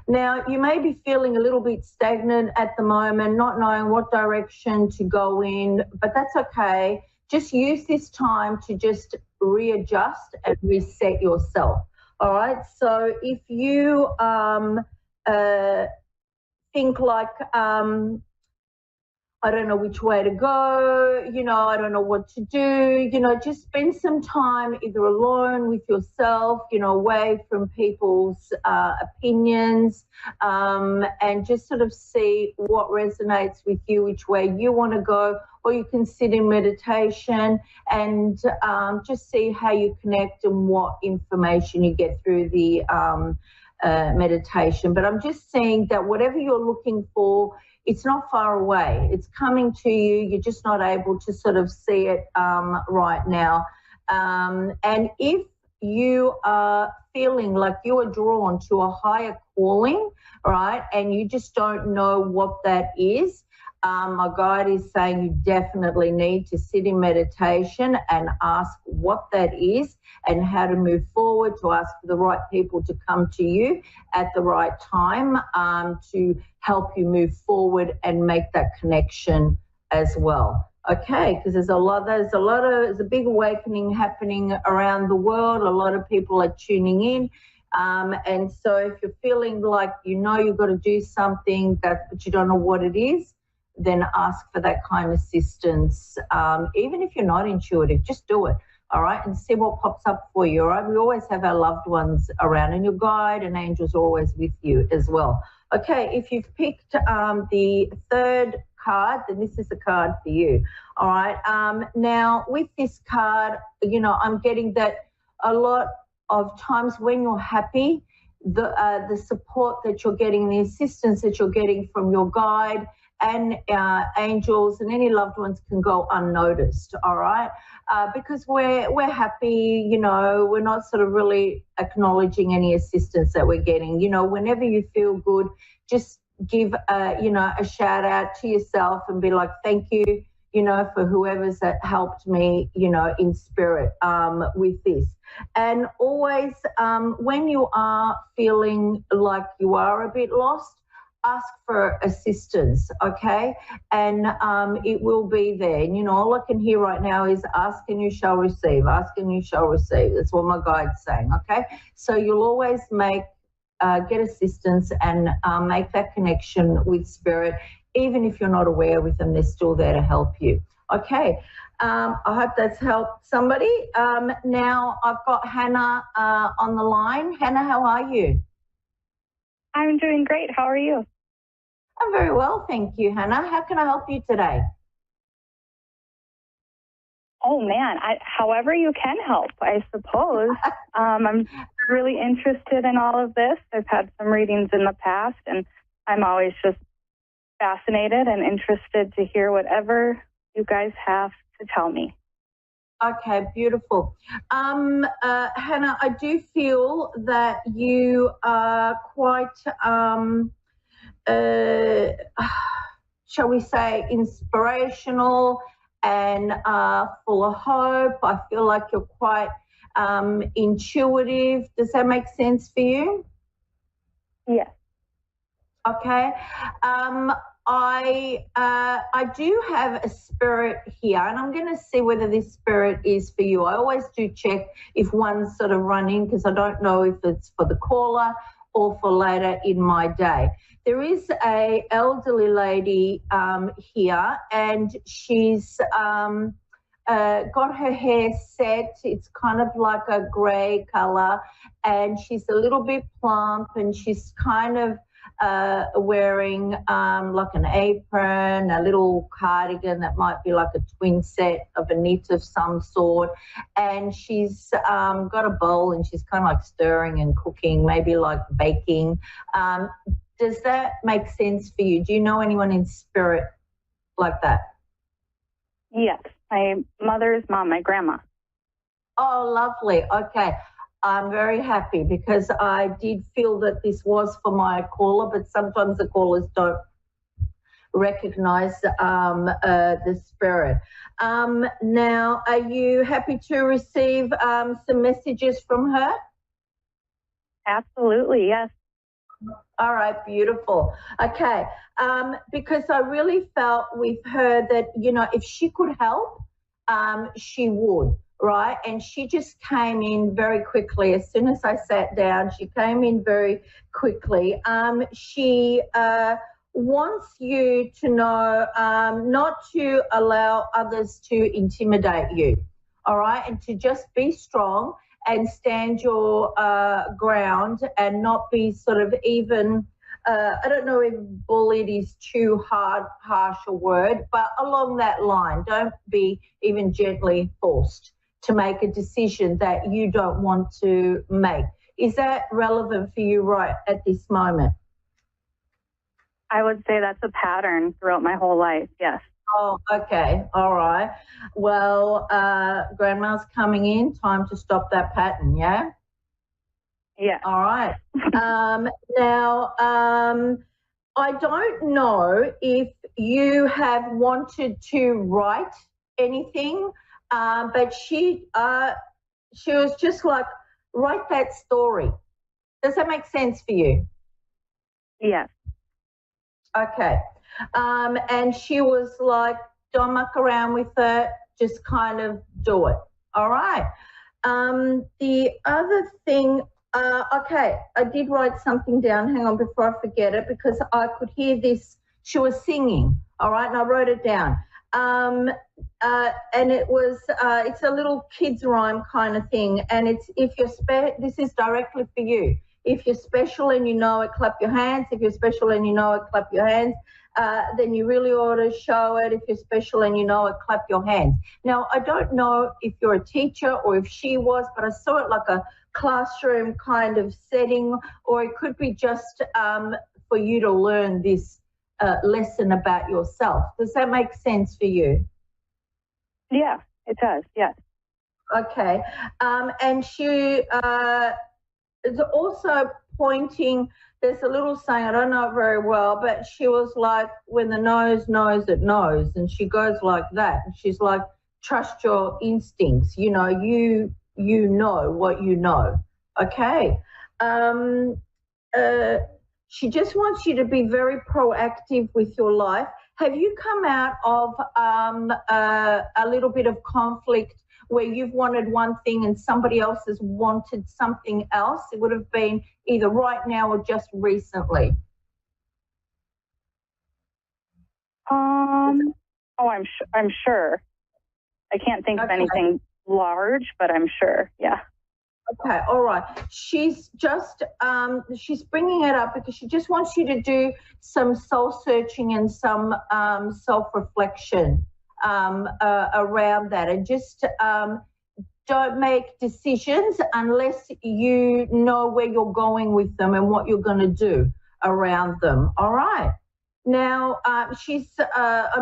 Now, you may be feeling a little bit stagnant at the moment, not knowing what direction to go in, but that's okay. Just use this time to just readjust and reset yourself. All right. So if you think like, I don't know which way to go, I don't know what to do, just spend some time either alone with yourself, away from people's opinions, and just sort of see what resonates with you, which way you want to go, or you can sit in meditation and just see how you connect and what information you get through the meditation. But I'm just saying that whatever you're looking for, it's not far away. It's coming to you. You're just not able to sort of see it right now. And if you are feeling like you are drawn to a higher calling, right, and you just don't know what that is, my guide is saying you definitely need to sit in meditation and ask what that is and how to move forward, to ask for the right people to come to you at the right time to help you move forward and make that connection as well. Okay, because there's a big awakening happening around the world. A lot of people are tuning in. And so if you're feeling like you've got to do something but you don't know what it is, then ask for that kind of assistance. Even if you're not intuitive, just do it, all right, and see what pops up for you, all right? We always have our loved ones around, and your guide and angels are always with you as well. Okay, if you've picked the 3rd card, then this is the card for you, all right? Now, with this card, I'm getting that a lot of times when you're happy, the support that you're getting, the assistance that you're getting from your guide and angels and any loved ones can go unnoticed, all right? Because we're happy, we're not sort of really acknowledging any assistance that we're getting. Whenever you feel good, just give, a shout out to yourself and be like, thank you, for whoever's that helped me, in spirit with this. And always when you are feeling like you are a bit lost, ask for assistance, okay? And it will be there. And, all I can hear right now is ask and you shall receive, ask and you shall receive. That's what my guide's saying, okay? So you'll always make get assistance and make that connection with spirit. Even if you're not aware with them, they're still there to help you. Okay. I hope that's helped somebody. Now I've got Hannah on the line. Hannah, how are you? I'm doing great. How are you? I'm very well, thank you, Hannah. How can I help you today? Oh, man. However you can help, I suppose. I'm really interested in all of this. I've had some readings in the past, and I'm always just fascinated and interested to hear whatever you guys have to tell me. Okay, beautiful. Hannah, I do feel that you are quite, shall we say, inspirational and full of hope. I feel like you're quite intuitive. Does that make sense for you? Yes. Okay. I do have a spirit here, and I'm going to see whether this spirit is for you. I always do check if one's sort of running, because I don't know if it's for the caller or for later in my day. There is a elderly lady here, and she's got her hair set. It's kind of like a grey colour, and she's a little bit plump, and she's kind of wearing like an apron, a little cardigan that might be like a twin set of a knit of some sort, and she's got a bowl and she's kind of like stirring and cooking, maybe like baking. Does that make sense for you? Do you know anyone in spirit like that? Yes, my mother's mom, my grandma. Oh, lovely. Okay. I'm very happy because I did feel that this was for my caller, but sometimes the callers don't recognize the spirit. Now, are you happy to receive some messages from her? Absolutely, yes. All right, beautiful. Okay, because I really felt with her that, you know, if she could help, she would. Right, and she just came in very quickly. As soon as I sat down, she came in very quickly. She wants you to know not to allow others to intimidate you, all right, and to just be strong and stand your ground and not be sort of even, I don't know if bullied is too harsh a word, but along that line, don't be even gently forced to make a decision that you don't want to make. Is that relevant for you right at this moment? I would say that's a pattern throughout my whole life, yes. Oh, okay. All right. Well, Grandma's coming in. Time to stop that pattern, yeah? Yeah. All right. Now, I don't know if you have wanted to write anything, but she was just like, write that story. Does that make sense for you? Yes. Okay. And she was like, don't muck around with it, just kind of do it. All right. The other thing, okay, I did write something down. Hang on before I forget it, because I could hear this. She was singing, all right, and I wrote it down. And it was, it's a little kids rhyme kind of thing. And it's, if you're this is directly for you. If you're special and you know it, clap your hands. If you're special and you know it, clap your hands. Then you really ought to show it. If you're special and you know it, clap your hands. Now, I don't know if you're a teacher or if she was, but I saw it like a classroom kind of setting, or it could be just for you to learn this lesson about yourself. Does that make sense for you? Yeah, it does, yes. Okay. And she is also pointing, there's a little saying, I don't know it very well, but she was like, when the nose knows, it knows. And she goes like that. And she's like, trust your instincts. You know, you know what you know. Okay. She just wants you to be very proactive with your life. have you come out of a little bit of conflict where you've wanted one thing and somebody else has wanted something else? It would have been either right now or just recently. I'm sure. I can't think of anything large, but I'm sure. Yeah. Okay, all right. She's just, she's bringing it up because she just wants you to do some soul searching and some self-reflection around that, and just don't make decisions unless you know where you're going with them and what you're going to do around them. All right. Now, I'm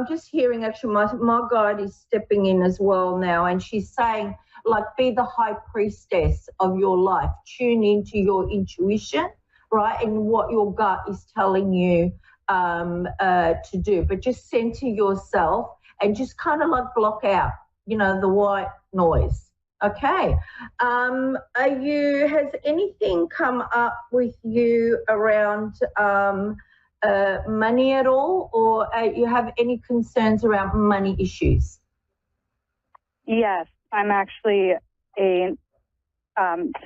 just hearing, actually, my guide is stepping in as well now, and she's saying, like, be the high priestess of your life. Tune into your intuition, right, and what your gut is telling you to do. But just center yourself and just kind of like block out, the white noise. Okay. Has anything come up with you around money at all, or you have any concerns around money issues? Yes, I'm actually a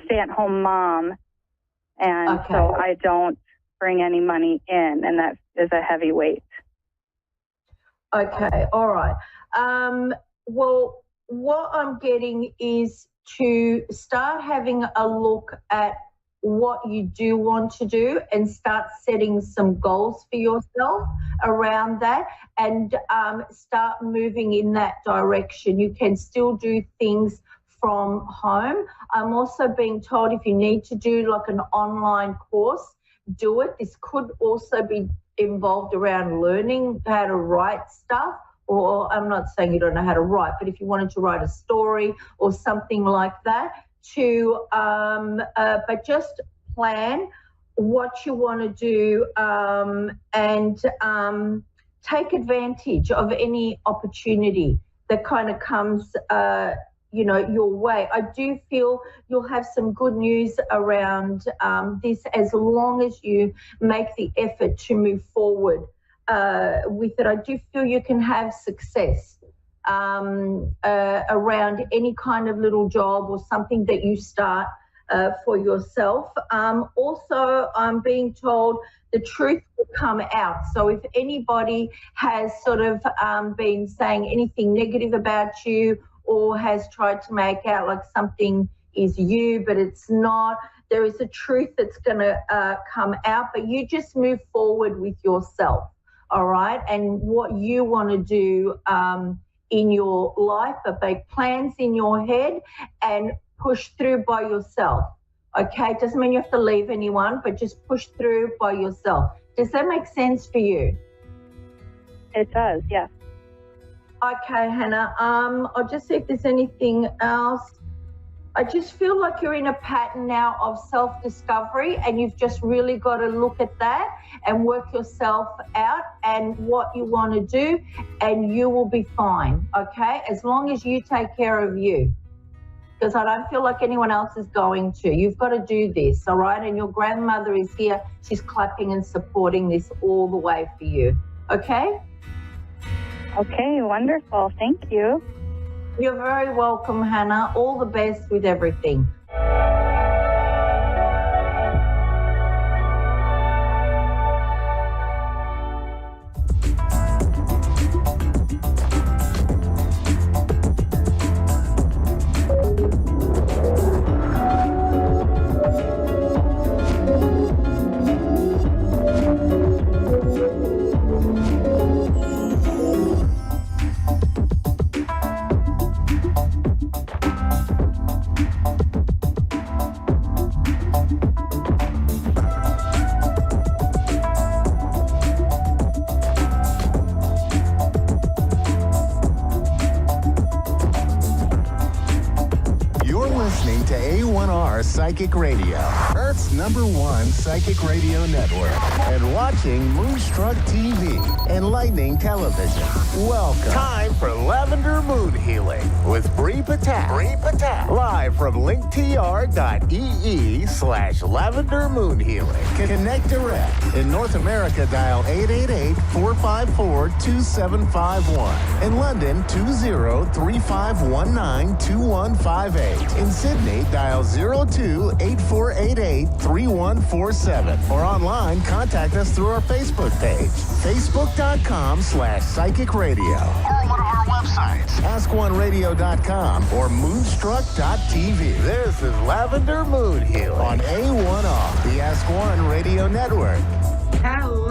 stay-at-home mom, and so I don't bring any money in, and that is a heavy weight. Okay, all right. Well, what I'm getting is to start having a look at what you do want to do and start setting some goals for yourself around that, and start moving in that direction. You can still do things from home. I'm also being told if you need to do like an online course, do it. This could also be involved around learning how to write stuff, or I'm not saying you don't know how to write, but if you wanted to write a story or something like that, but just plan what you want to do, and take advantage of any opportunity that kind of comes your way. I do feel you'll have some good news around this, as long as you make the effort to move forward with it. I do feel you can have success around any kind of little job or something that you start for yourself. Also, I'm being told the truth will come out. So if anybody has sort of been saying anything negative about you, or has tried to make out like something is you, but it's not, there is a truth that's going to come out, but you just move forward with yourself, all right, and what you want to do in your life, but make plans in your head and push through by yourself, okay? It doesn't mean you have to leave anyone, but just push through by yourself. Does that make sense for you? It does, yes. Okay, Hannah, I'll just see if there's anything else. I just feel like you're in a pattern now of self-discovery, and you've just really got to look at that and work yourself out and what you want to do, and you will be fine, okay? As long as you take care of you, because I don't feel like anyone else is going to. You've got to do this, all right? And your grandmother is here. She's clapping and supporting this all the way for you, okay? Okay, wonderful. Thank you. You're very welcome, Hannah. All the best with everything. To A1R Psychic Radio, Earth's #1 psychic radio network, and watching Moonstruck TV, enlightening television. Welcome. Time for Lavender Moon Healing with Bree Patak. Live live from linktr.ee/Lavender Moon Healing. Connect direct. In North America, dial 888-454-2751. In London, 20-3519-2158. In Sydney, dial 02-8488-3147. Or online, contact us through our Facebook page, facebook.com/Psychic Radio. Or one of our websites, askoneradio.com or moonstruck.tv. This is Lavender Moon Healing on A1R, the Ask One Radio Network. Hello.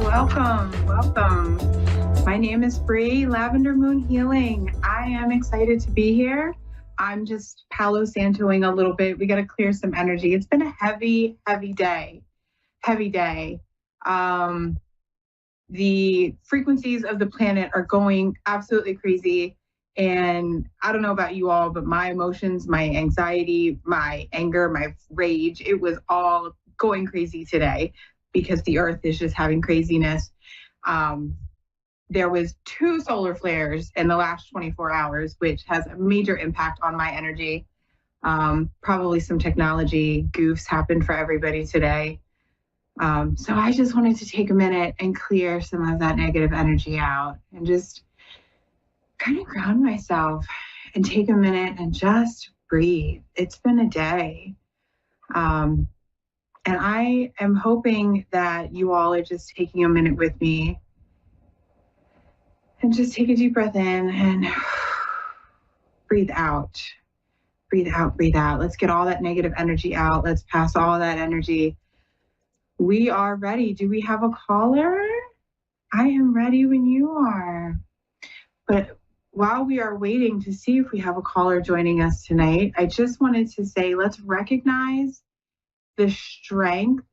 Welcome. My name is Bree, Lavender Moon Healing. I am excited to be here. I'm just Palo Santoing a little bit. We got to clear some energy. It's been a heavy day. The frequencies of the planet are going absolutely crazy. And I don't know about you all, but my emotions, my anxiety, my anger, my rage, it was all going crazy today because the earth is just having craziness. There was 2 solar flares in the last 24 hours, which has a major impact on my energy. Probably some technology goofs happened for everybody today. So I just wanted to take a minute and clear some of that negative energy out and just kind of ground myself and take a minute and just breathe. It's been a day. And I am hoping that you all are just taking a minute with me and just take a deep breath in and breathe out. Breathe out. Let's get all that negative energy out. Let's pass all that energy. We are ready. Do we have a caller? I am ready when you are. But while we are waiting to see if we have a caller joining us tonight, I just wanted to say, let's recognize the strength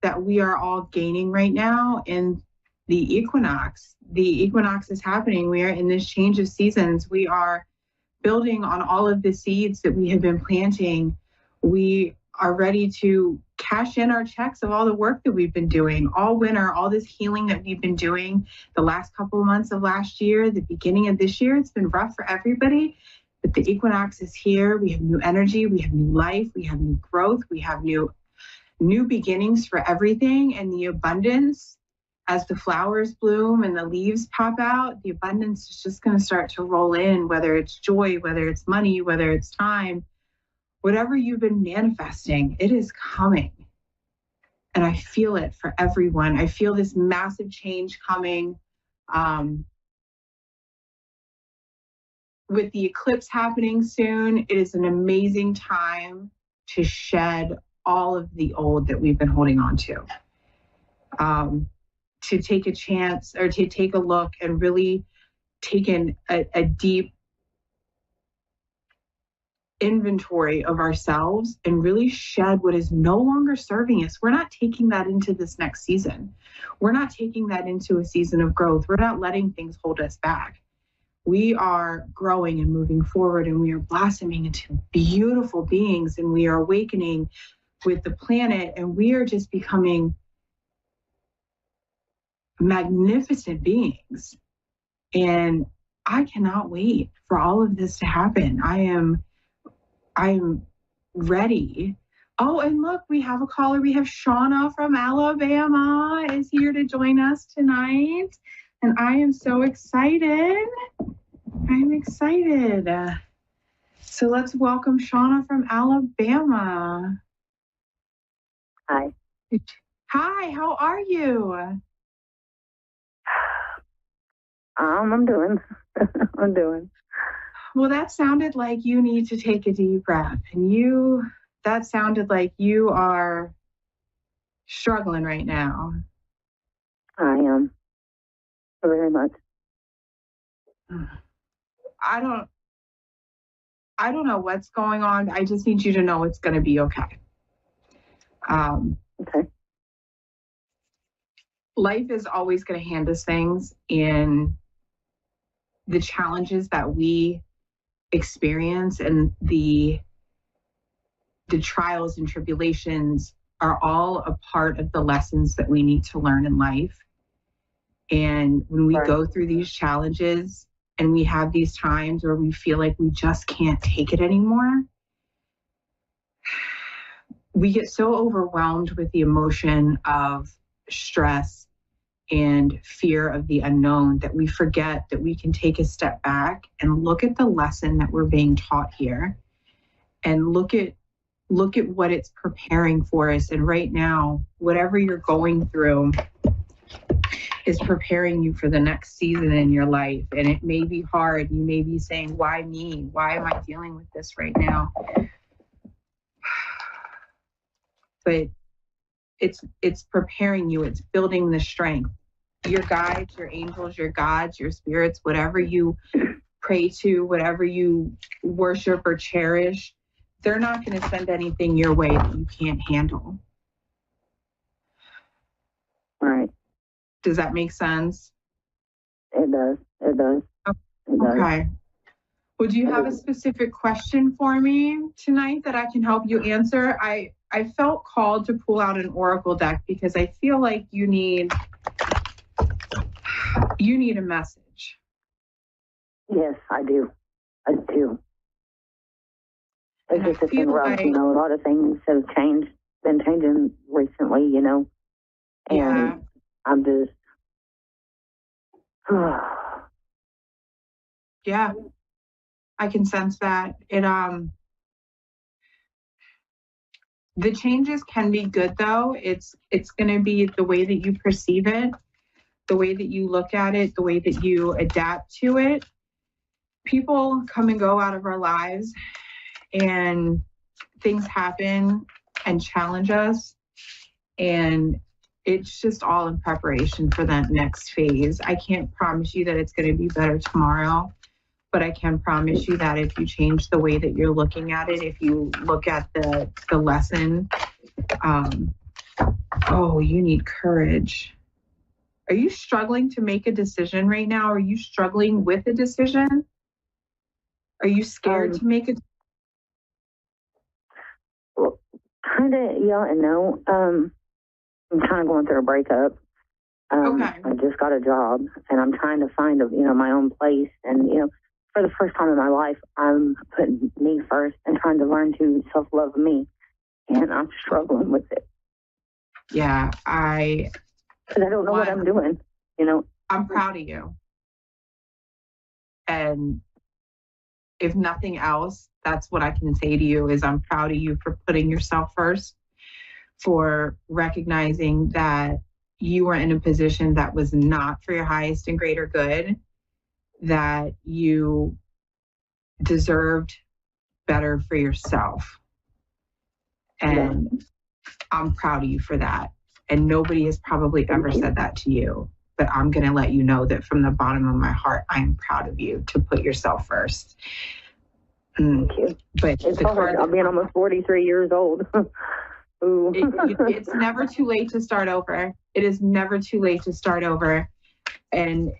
that we are all gaining right now in the equinox. The equinox is happening. We are in this change of seasons. We are building on all of the seeds that we have been planting. We are ready to cash in our checks of all the work that we've been doing all winter, all this healing that we've been doing the last couple of months of last year, the beginning of this year. It's been rough for everybody, but the equinox is here. We have new energy. We have new life. We have new growth. We have new beginnings for everything. And the abundance, as the flowers bloom and the leaves pop out, the abundance is just going to start to roll in, whether it's joy, whether it's money, whether it's time. Whatever you've been manifesting, it is coming. And I feel it for everyone. I feel this massive change coming. With the eclipse happening soon, it is an amazing time to shed all of the old that we've been holding on to. To take a chance or to take a look and really take in a deep inventory of ourselves and really shed what is no longer serving us. We're not taking that into this next season. We're not taking that into a season of growth. We're not letting things hold us back. We are growing and moving forward, and we are blossoming into beautiful beings, and we are awakening with the planet, and we are just becoming magnificent beings. And I cannot wait for all of this to happen. I'm ready. Oh, and look, we have a caller. We have Shauna from Alabama is here to join us tonight. And I am so excited. I'm excited. So let's welcome Shauna from Alabama. Hi. Hi, how are you? I'm doing. I'm doing. Well, that sounded like you need to take a deep breath. And that sounded like you are struggling right now. I am. Very much. I don't know what's going on. I just need you to know it's going to be okay. Okay. Life is always going to hand us things, and the challenges that we experience and the trials and tribulations are all a part of the lessons that we need to learn in life. And when we go through these challenges, and we have these times where we feel like we just can't take it anymore, we get so overwhelmed with the emotion of stress and fear of the unknown that we forget that we can take a step back and look at the lesson that we're being taught here, and look at what it's preparing for us. And right now, whatever you're going through is preparing you for the next season in your life. And it may be hard. You may be saying, why me? Why am I dealing with this right now? But it's preparing you. It's building the strength. Your guides, your angels, your gods, your spirits, whatever you pray to, whatever you worship or cherish, they're not going to send anything your way that you can't handle. Right. Does that make sense? It does. It does. Okay. Well, do you have a specific question for me tonight that I can help you answer? I felt called to pull out an oracle deck because I feel like you need a message. Yes, I do. I do. It's just been rough, you know. A lot of things have been changing recently, you know. And yeah. I'm just yeah. I can sense that. The changes can be good though. It's going to be the way that you perceive it, the way that you look at it, the way that you adapt to it. People come and go out of our lives, and things happen and challenge us, and it's just all in preparation for that next phase. I can't promise you that it's going to be better tomorrow, but I can promise you that if you change the way that you're looking at it, if you look at the lesson, you need courage. Are you struggling to make a decision right now? Are you struggling with a decision? Are you scared to make it? Well, kind of, yeah and no. I'm kind of going through a breakup. Okay. I just got a job, and I'm trying to find my own place. And, for the first time in my life, I'm putting me first and trying to learn to self-love me. And I'm struggling with it. Yeah, because I don't know what I'm doing, I'm proud of you. And if nothing else, that's what I can say to you is I'm proud of you for putting yourself first, for recognizing that you were in a position that was not for your highest and greater good, that you deserved better for yourself. And I'm proud of you for that. And nobody has probably ever said that to you, but I'm going to let you know that from the bottom of my heart, I am proud of you to put yourself first. Thank you. But it's hard. I'm being almost 43 years old. It's never too late to start over. It is never too late to start over. And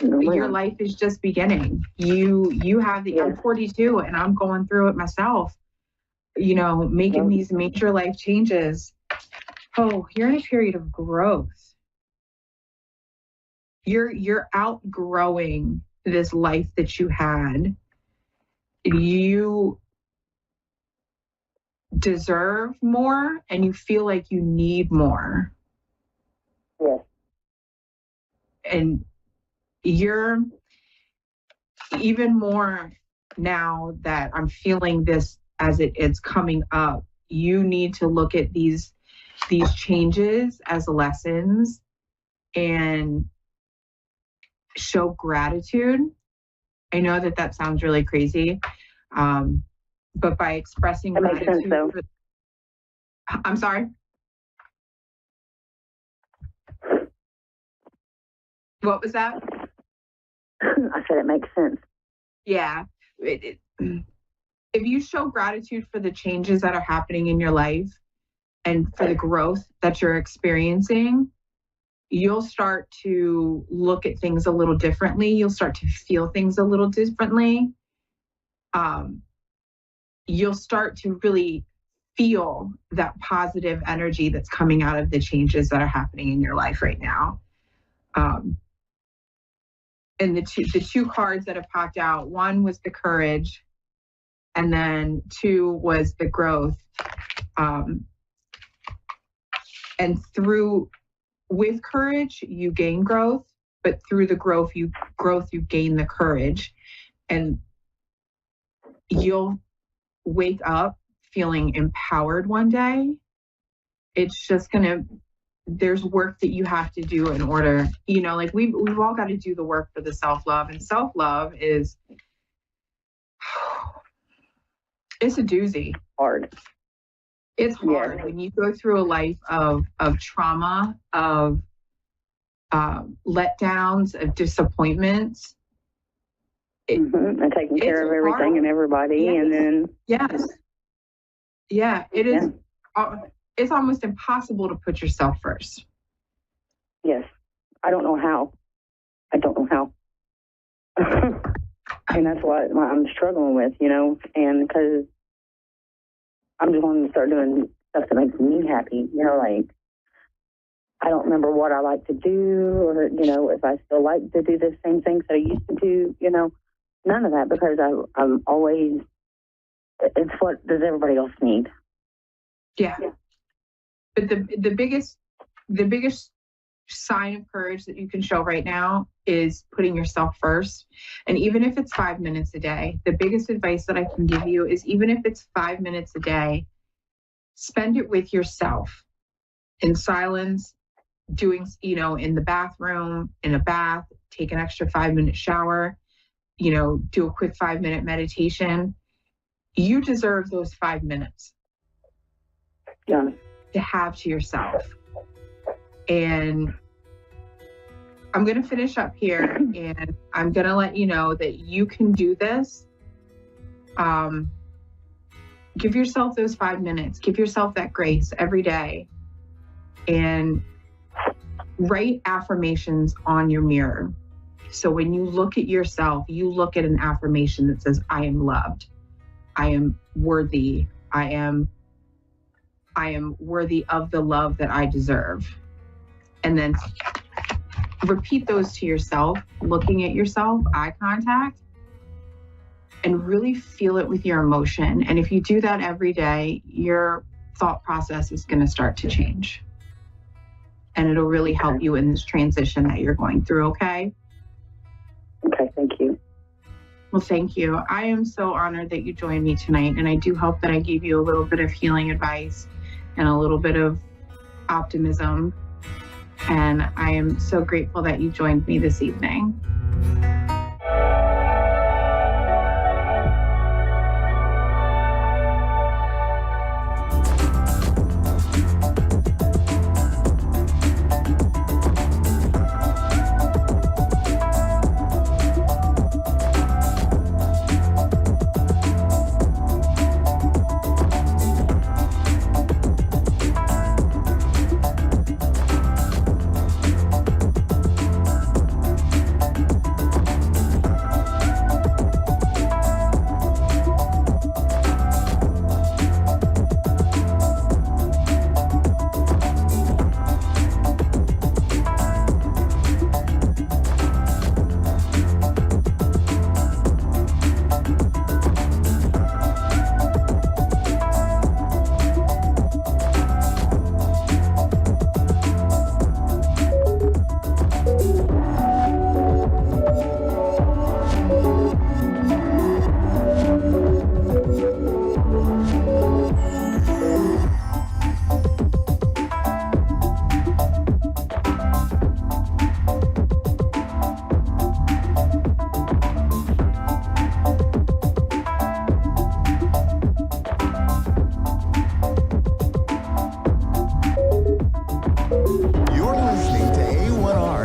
your life is just beginning. You have I'm 42 and I'm going through it myself, making these major life changes. Oh, you're in a period of growth. You're outgrowing this life that you had. You deserve more and you feel like you need more. Yes. And you're even more now that I'm feeling this as it's coming up. You need to look at these changes as lessons and show gratitude. I know that sounds really crazy, but by expressing that gratitude, makes sense, though. I'm sorry. What was that? I said it makes sense. Yeah. If you show gratitude for the changes that are happening in your life and for the growth that you're experiencing, you'll start to look at things a little differently. You'll start to feel things a little differently. You'll start to really feel that positive energy that's coming out of the changes that are happening in your life right now. and the two cards that have popped out, one was the courage, and then 2 was the growth. And with courage, you gain growth, but through the growth, you gain the courage, and you'll wake up feeling empowered one day. It's just there's work that you have to do in order, like we've all got to do the work for the self-love, and self-love is, it's a doozy. Hard. It's hard when you go through a life of trauma, of letdowns, of disappointments. And taking care of everything and everybody. Yes. And then. Yes. Yeah, it is. It's almost impossible to put yourself first. Yes. I don't know how. And that's what I'm struggling with, and because I'm just wanting to start doing stuff that makes me happy, like I don't remember what I like to do, or, if I still like to do the same things that I used to do, none of that, because I'm always, it's what does everybody else need? Yeah. But the biggest sign of courage that you can show right now is putting yourself first. And even if it's 5 minutes a day, the biggest advice that I can give you is, even if it's 5 minutes a day, spend it with yourself in silence, doing, in the bathroom, in a bath, take an extra 5-minute shower, do a quick 5-minute meditation. You deserve those 5 minutes to have to yourself. And I'm going to finish up here, and I'm going to let you know that you can do this. Give yourself those 5 minutes. Give yourself that grace every day, and write affirmations on your mirror. So when you look at yourself, you look at an affirmation that says, I am loved. I am worthy. I am worthy of the love that I deserve. And then repeat those to yourself, looking at yourself, eye contact, and really feel it with your emotion. And if you do that every day, your thought process is going to start to change. And it'll really help you in this transition that you're going through, okay? Okay, thank you. Well, thank you. I am so honored that you joined me tonight, and I do hope that I gave you a little bit of healing advice and a little bit of optimism. And I am so grateful that you joined me this evening.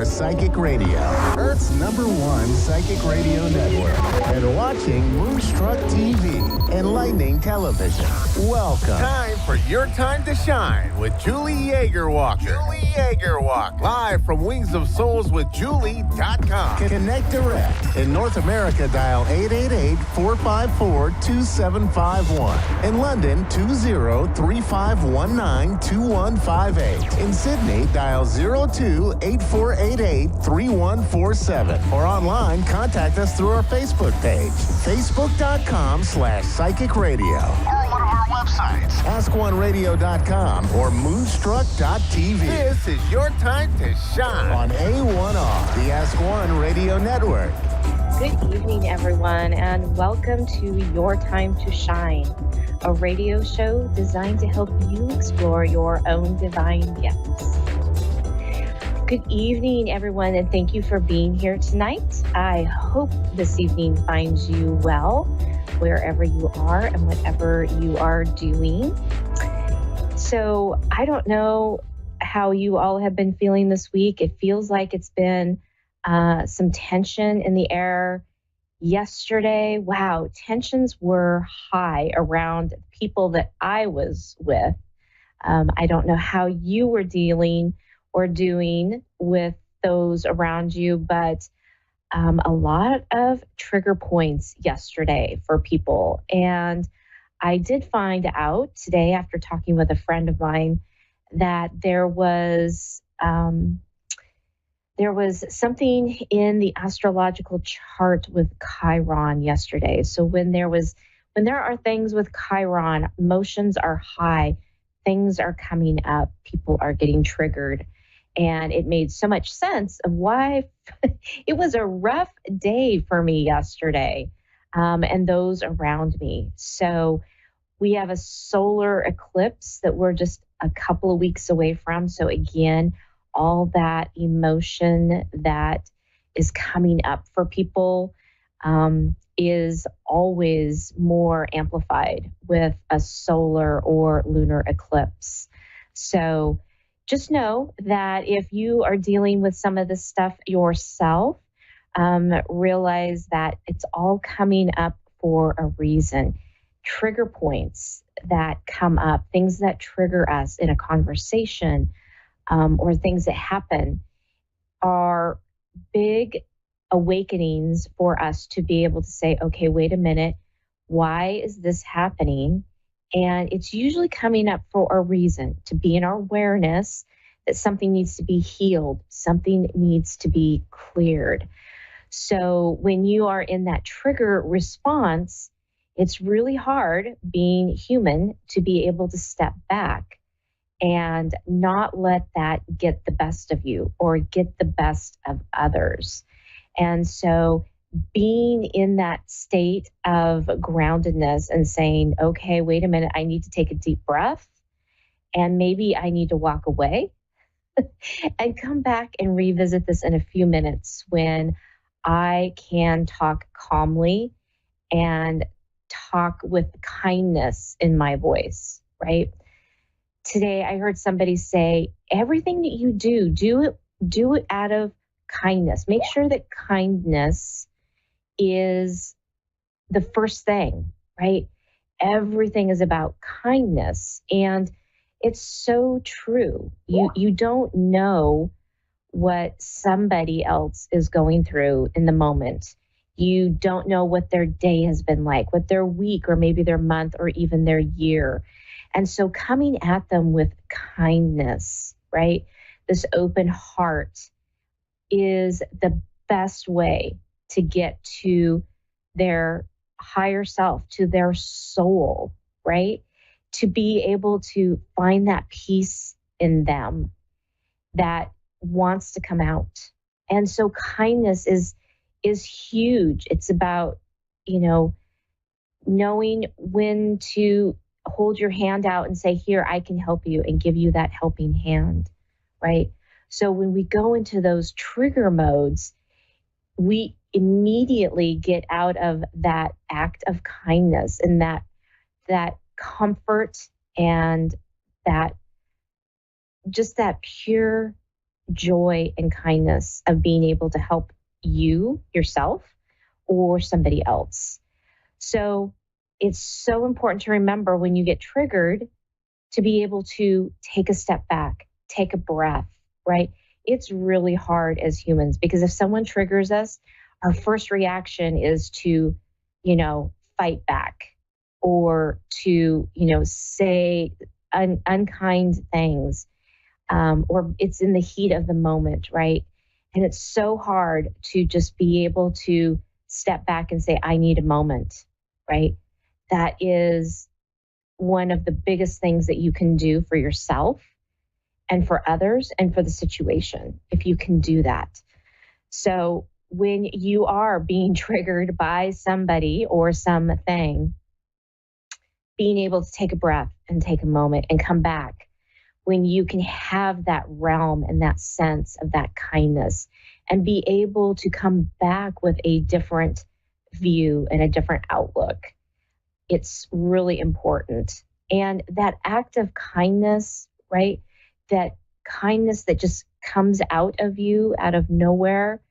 Psychic Radio, Earth's #1 psychic radio network. and watching Moonstruck TV, enlightening television. Welcome. Time for Your Time to Shine with Julie Yeager Walker. Julie Yeager Walker. Live from Wings of Souls with Julie.com. Connect direct. In North America, dial 888-454-2751. In London, 20-3519-2158. In Sydney, dial 02-8488-3147. Or online, contact us through our Facebook page, facebook.com/psychic radio. Or one of our websites, askoneradio.com or moonstruck.tv. This is Your Time to Shine on A1R, the Ask One Radio Network. Good evening, everyone, and welcome to Your Time to Shine, a radio show designed to help you explore your own divine gifts. Good evening, everyone, and thank you for being here tonight. I hope this evening finds you well, wherever you are and whatever you are doing. So I don't know how you all have been feeling this week. It feels like it's been some tension in the air. Yesterday, wow, tensions were high around people that I was with. I don't know how you were dealing or doing with those around you, but a lot of trigger points yesterday for people. And I did find out today, after talking with a friend of mine, that there was something in the astrological chart with Chiron yesterday. So when there are things with Chiron, emotions are high, things are coming up, people are getting triggered. And it made so much sense of why it was a rough day for me yesterday, and those around me. So we have a solar eclipse that we're just a couple of weeks away from. So again, all that emotion that is coming up for people is always more amplified with a solar or lunar eclipse. So just know that if you are dealing with some of this stuff yourself, realize that it's all coming up for a reason. Trigger points that come up, things that trigger us in a conversation, or things that happen, are big awakenings for us to be able to say, okay, wait a minute, why is this happening? And it's usually coming up for a reason, to be in our awareness that something needs to be healed, something needs to be cleared. So when you are in that trigger response, it's really hard, being human, to be able to step back and not let that get the best of you or get the best of others. And so being in that state of groundedness and saying, okay, wait a minute, I need to take a deep breath, and maybe I need to walk away and come back and revisit this in a few minutes when I can talk calmly and talk with kindness in my voice, right? Today, I heard somebody say, everything that you do it out of kindness. Make sure that kindness is the first thing, right? Everything is about kindness. And it's so true. You don't know what somebody else is going through in the moment. You don't know what their day has been like, what their week or maybe their month or even their year. And so coming at them with kindness, right? This open heart is the best way to get to their higher self, to their soul, right? To be able to find that peace in them that wants to come out. And so kindness is huge. It's about, knowing when to hold your hand out and say, here, I can help you, and give you that helping hand, right? So when we go into those trigger modes, we immediately get out of that act of kindness and that comfort and that pure joy and kindness of being able to help you, yourself, or somebody else. So it's so important to remember when you get triggered to be able to take a step back, take a breath, right? It's really hard as humans because if someone triggers us, our first reaction is to, fight back or to, say unkind things, or it's in the heat of the moment, right? And it's so hard to just be able to step back and say, I need a moment, right? That is one of the biggest things that you can do for yourself and for others and for the situation, if you can do that. So when you are being triggered by somebody or something, being able to take a breath and take a moment and come back, when you can have that realm and that sense of that kindness and be able to come back with a different view and a different outlook, it's really important. And that act of kindness, right? That kindness that just comes out of you, out of nowhere,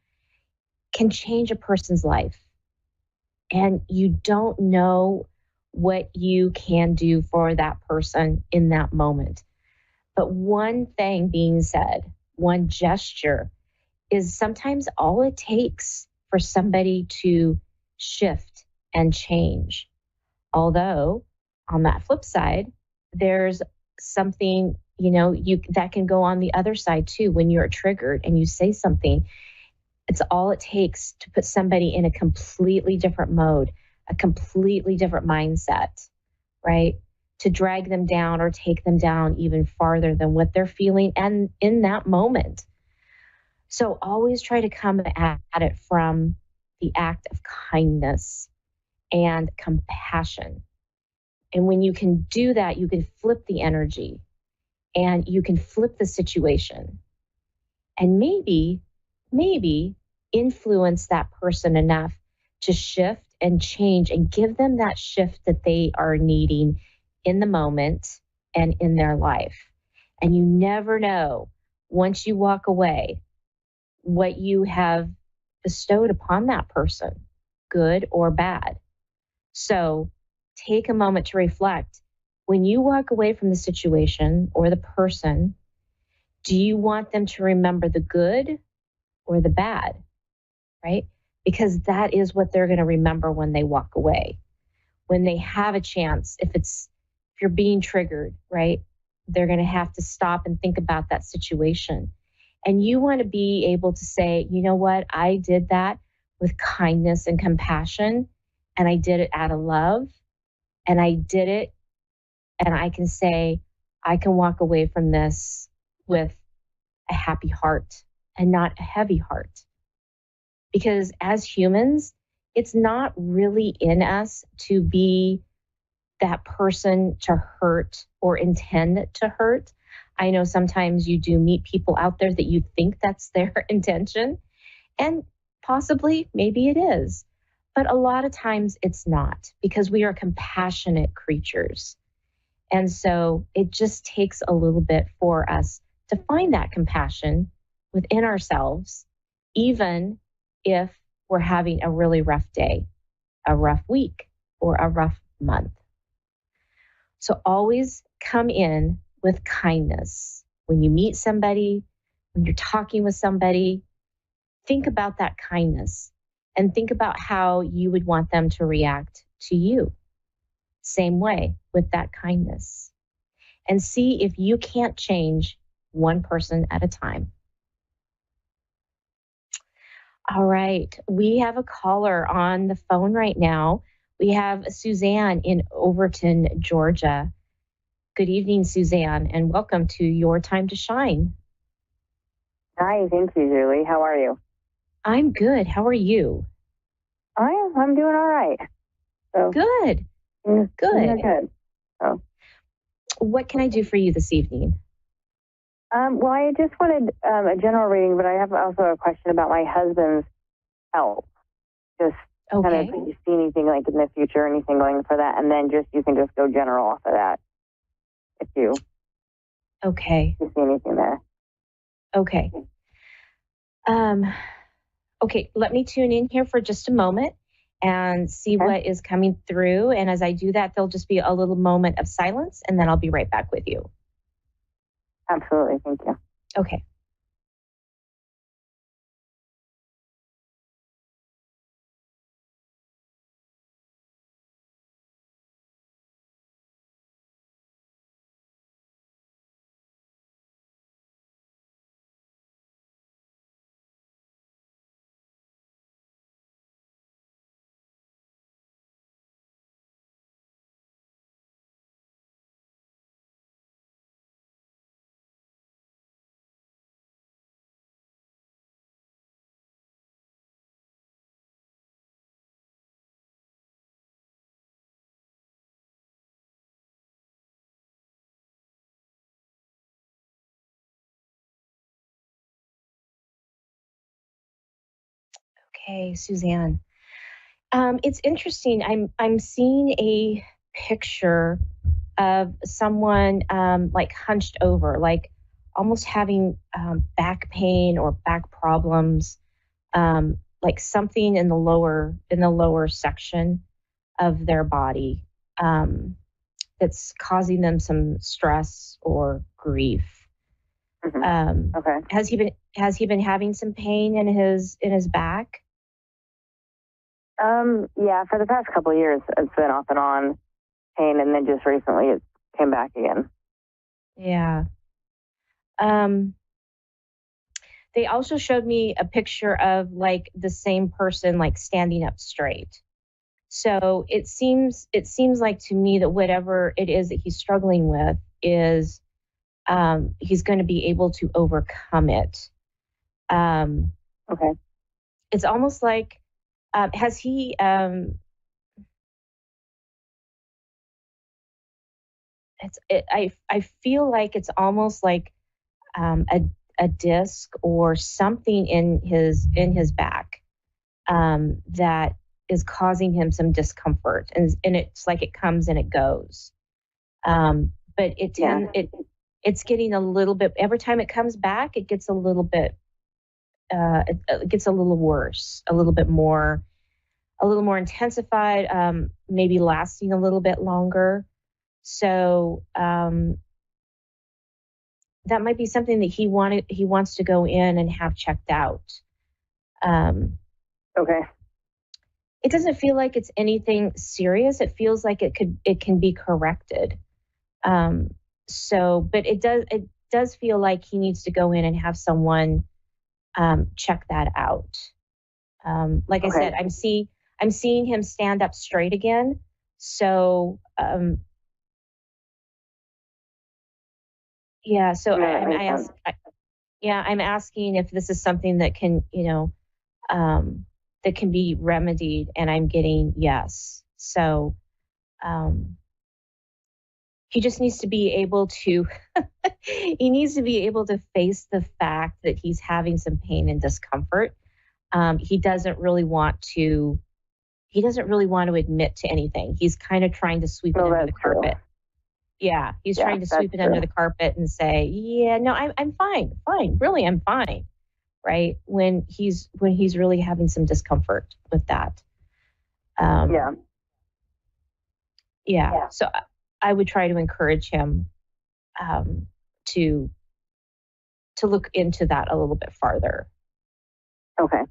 can change a person's life. And you don't know what you can do for that person in that moment. But one thing being said, one gesture is sometimes all it takes for somebody to shift and change. Although on that flip side, there's something, that can go on the other side too. When you're triggered and you say something, it's all it takes to put somebody in a completely different mode, a completely different mindset, right? To drag them down or take them down even farther than what they're feeling and in that moment. So always try to come at it from the act of kindness and compassion. And when you can do that, you can flip the energy and you can flip the situation and maybe influence that person enough to shift and change and give them that shift that they are needing in the moment and in their life. And you never know, once you walk away, what you have bestowed upon that person, good or bad. So take a moment to reflect. When you walk away from the situation or the person, do you want them to remember the good or the bad, right? Because that is what they're going to remember when they walk away. When they have a chance, if you're being triggered, right? They're going to have to stop and think about that situation. And you want to be able to say, you know what? I did that with kindness and compassion, and I did it out of love, and I did it, and I can say, I can walk away from this with a happy heart and not a heavy heart. Because as humans, it's not really in us to be that person to hurt or intend to hurt. I know sometimes you do meet people out there that you think that's their intention, and possibly, maybe it is. But a lot of times it's not, because we are compassionate creatures. And so it just takes a little bit for us to find that compassion within ourselves, even if we're having a really rough day, a rough week, or a rough month. So always come in with kindness. When you meet somebody, when you're talking with somebody, think about that kindness and think about how you would want them to react to you. Same way with that kindness. And see if you can't change one person at a time. All right, we have a caller on the phone right now. We have Suzanne in Overton, Georgia. Good evening, Suzanne, and welcome to Your Time to Shine. Hi, thank you, Julie. How are you? I'm good. How are you? I'm doing all right. So good. Good. Good. So, what can I do for you this evening? Well, I just wanted a general reading, but I have also a question about my husband's health. Just kind of, if you see anything like in the future, anything going for that, and then you can just go general off of that. If you see anything there. Okay. Okay, let me tune in here for just a moment, and see what is coming through. And as I do that, there'll just be a little moment of silence, and then I'll be right back with you. Absolutely. Thank you. Okay. Okay, Suzanne. It's interesting. I'm seeing a picture of someone like hunched over, like almost having back pain or back problems, like something in the lower section of their body that's causing them some stress or grief. Okay. Has he been having some pain in his back? Yeah, for the past couple of years, it's been off and on pain, and then just recently it came back again. Yeah. They also showed me a picture of like the same person like standing up straight. So it seems like to me that whatever it is that he's struggling with is he's going to be able to overcome it. Okay. It's almost like has he I feel like it's almost like a disc or something in his back that is causing him some discomfort, and it's like it comes and it goes. But it's getting a little bit, every time it comes back, it gets a little bit it gets a little worse, a little more intensified, maybe lasting a little bit longer. So that might be something that he wants to go in and have checked out. Okay. It doesn't feel like it's anything serious. It feels like it can be corrected. But it does feel like he needs to go in and have someone check that out. Like I said, I'm seeing him stand up straight again. So yeah. So I'm asking if this is something that can, that can be remedied, and I'm getting yes. So he just needs to be able to he needs to be able to face the fact that he's having some pain and discomfort. He doesn't really want to admit to anything. He's kind of trying to sweep it under the carpet. Yeah, he's trying to sweep it under the carpet and say, yeah, no, I'm fine, really, I'm fine. Right? When he's really having some discomfort with that. Yeah. So I would try to encourage him to look into that a little bit farther. Okay.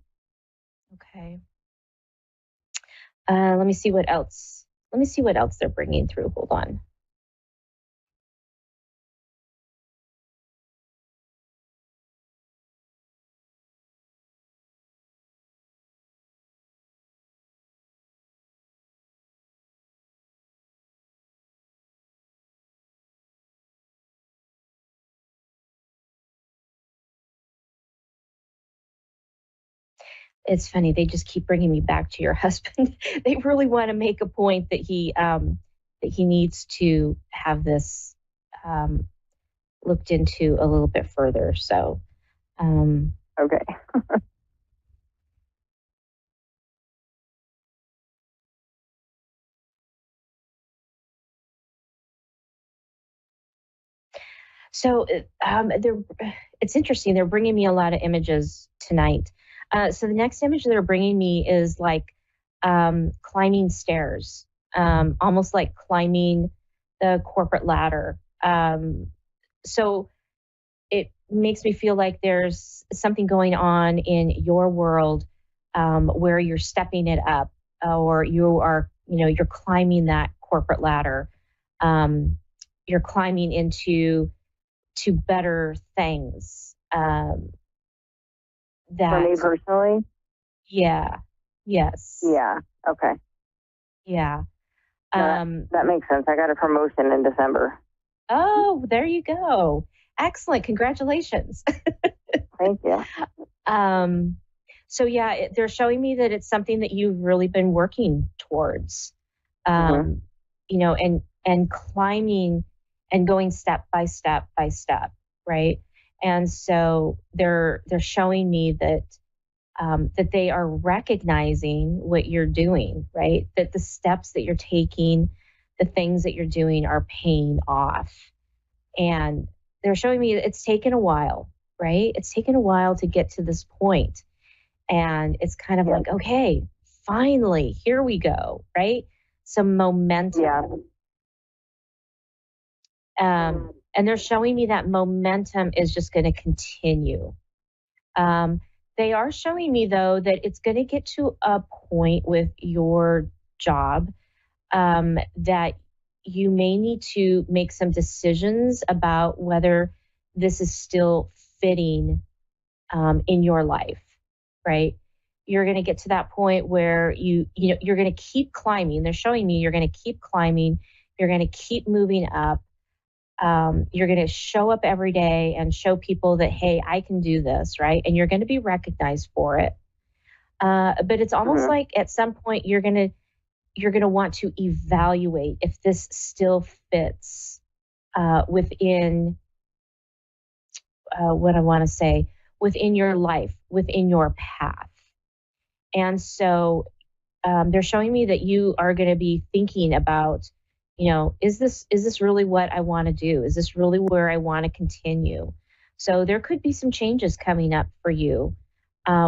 Let me see what else they're bringing through. Hold on. It's funny. They just keep bringing me back to your husband. They really want to make a point that he needs to have this looked into a little bit further. So, okay. So it's interesting. They're bringing me a lot of images tonight. So the next image they're bringing me is like climbing stairs, almost like climbing the corporate ladder. So it makes me feel like there's something going on in your world where you're stepping it up, or you are, you're climbing that corporate ladder. You're climbing into better things. For me personally? Yeah. Yes. Yeah. Okay. Yeah. That makes sense. I got a promotion in December. Oh, there you go. Excellent. Congratulations. Thank you. So yeah, they're showing me that it's something that you've really been working towards, and climbing and going step by step by step. Right. And so they're showing me that, that they are recognizing what you're doing, right? That the steps that you're taking, the things that you're doing are paying off. And they're showing me it's taken a while, right? It's taken a while to get to this point. And it's kind of like, okay, finally, here we go, right? Some momentum. Yeah. And they're showing me that momentum is just going to continue. They are showing me, though, that it's going to get to a point with your job that you may need to make some decisions about whether this is still fitting in your life, right? You're going to get to that point where you're going to keep climbing. They're showing me you're going to keep climbing. You're going to keep moving up. You're going to show up every day and show people that, hey, I can do this, right? And you're going to be recognized for it. But it's almost like at some point you're going to want to evaluate if this still fits within what I want to say, within your life, within your path. And so they're showing me that you are going to be thinking about, is this really what I want to do? Is this really where I want to continue? So there could be some changes coming up for you,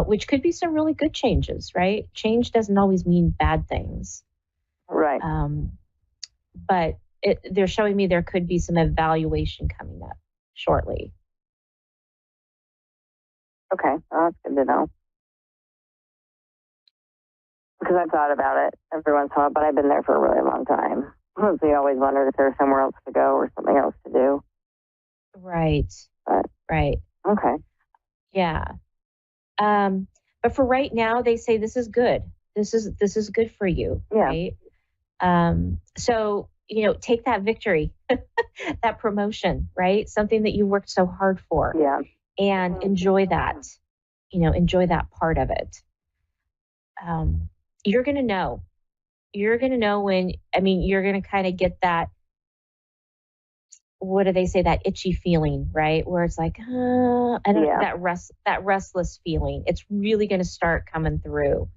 which could be some really good changes, right? Change doesn't always mean bad things. Right. But they're showing me there could be some evaluation coming up shortly. Okay, well, that's good to know. Because I've thought about it every once in a while, but I've been there for a really long time. So you always wondered if there's somewhere else to go or something else to do. Right. Right. Okay. Yeah. But for right now, they say this is good. This is good for you. Yeah. Right. So, take that victory, that promotion, right? Something that you worked so hard for. Yeah. And enjoy that, enjoy that part of it. You're going to know. You're going to know when, you're going to kind of get that, what do they say, that itchy feeling, right? Where it's like, that restless feeling. It's really going to start coming through.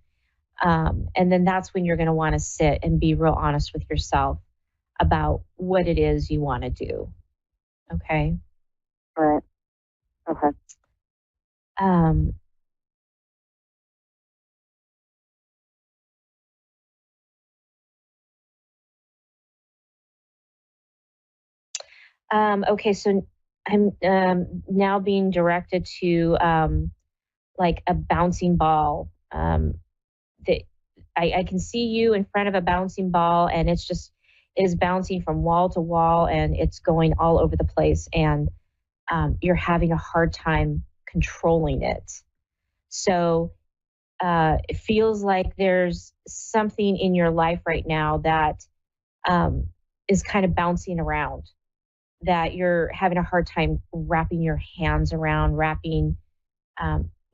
And then that's when you're going to want to sit and be real honest with yourself about what it is you want to do. Okay. Right. Okay. Okay, so I'm now being directed to like a bouncing ball. That I can see you in front of a bouncing ball, and it is bouncing from wall to wall, and it's going all over the place, and you're having a hard time controlling it. So it feels like there's something in your life right now that is kind of bouncing around, that you're having a hard time wrapping your hands around,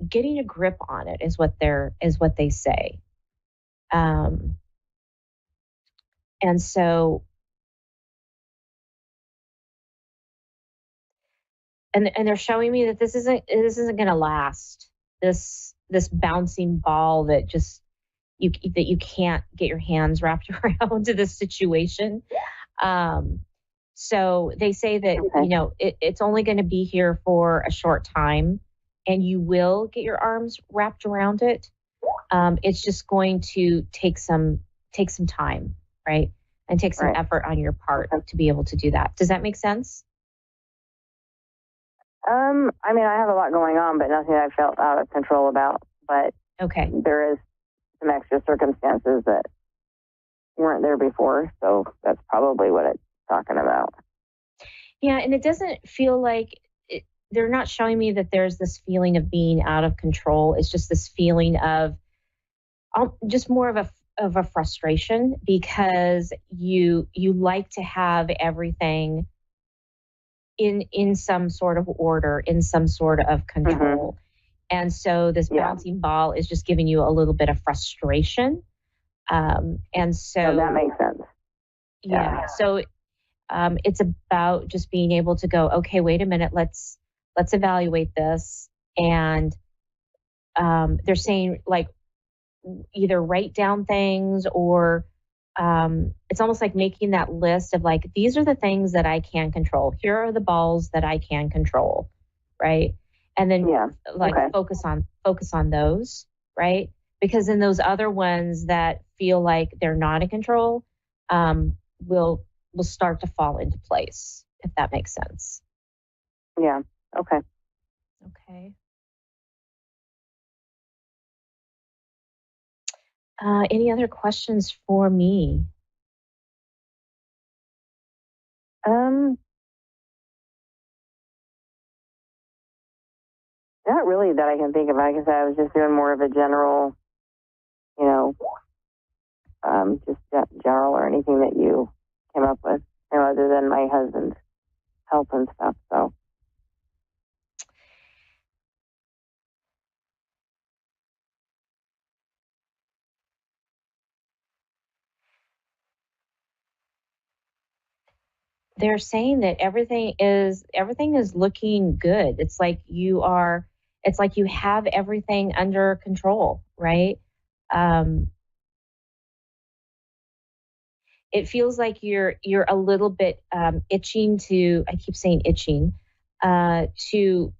getting a grip on it is what they say. And so, and they're showing me that this isn't going to last. This bouncing ball that you can't get your hands wrapped around to this situation. So they say that, it's only going to be here for a short time, and you will get your arms wrapped around it. It's just going to take some time, right? And take some effort on your part to be able to do that. Does that make sense? I mean, I have a lot going on, but nothing I felt out of control about. But there is some extra circumstances that weren't there before, so that's probably what it's talking about. Yeah, and it doesn't feel like they're not showing me that there's this feeling of being out of control. It's just this feeling of just more of a frustration, because you like to have everything in some sort of order, in some sort of control. And so this bouncing ball is just giving you a little bit of frustration. And so that makes sense. Yeah. So it's about just being able to go, okay, wait a minute, let's evaluate this. And they're saying, like, either write down things, or it's almost like making that list of, like, these are the things that I can control. Here are the balls that I can control, right? And then focus on those, right? Because then those other ones that feel like they're not in control will start to fall into place, if that makes sense. Yeah. Okay. Okay. Any other questions for me? Not really that I can think of. Like I said, I was just doing more of a general, just general, or anything that you came up with, other than my husband's help and stuff. So. They're saying that everything is looking good. It's like you have everything under control, right? It feels like you're a little bit itching to, I keep saying itching, to,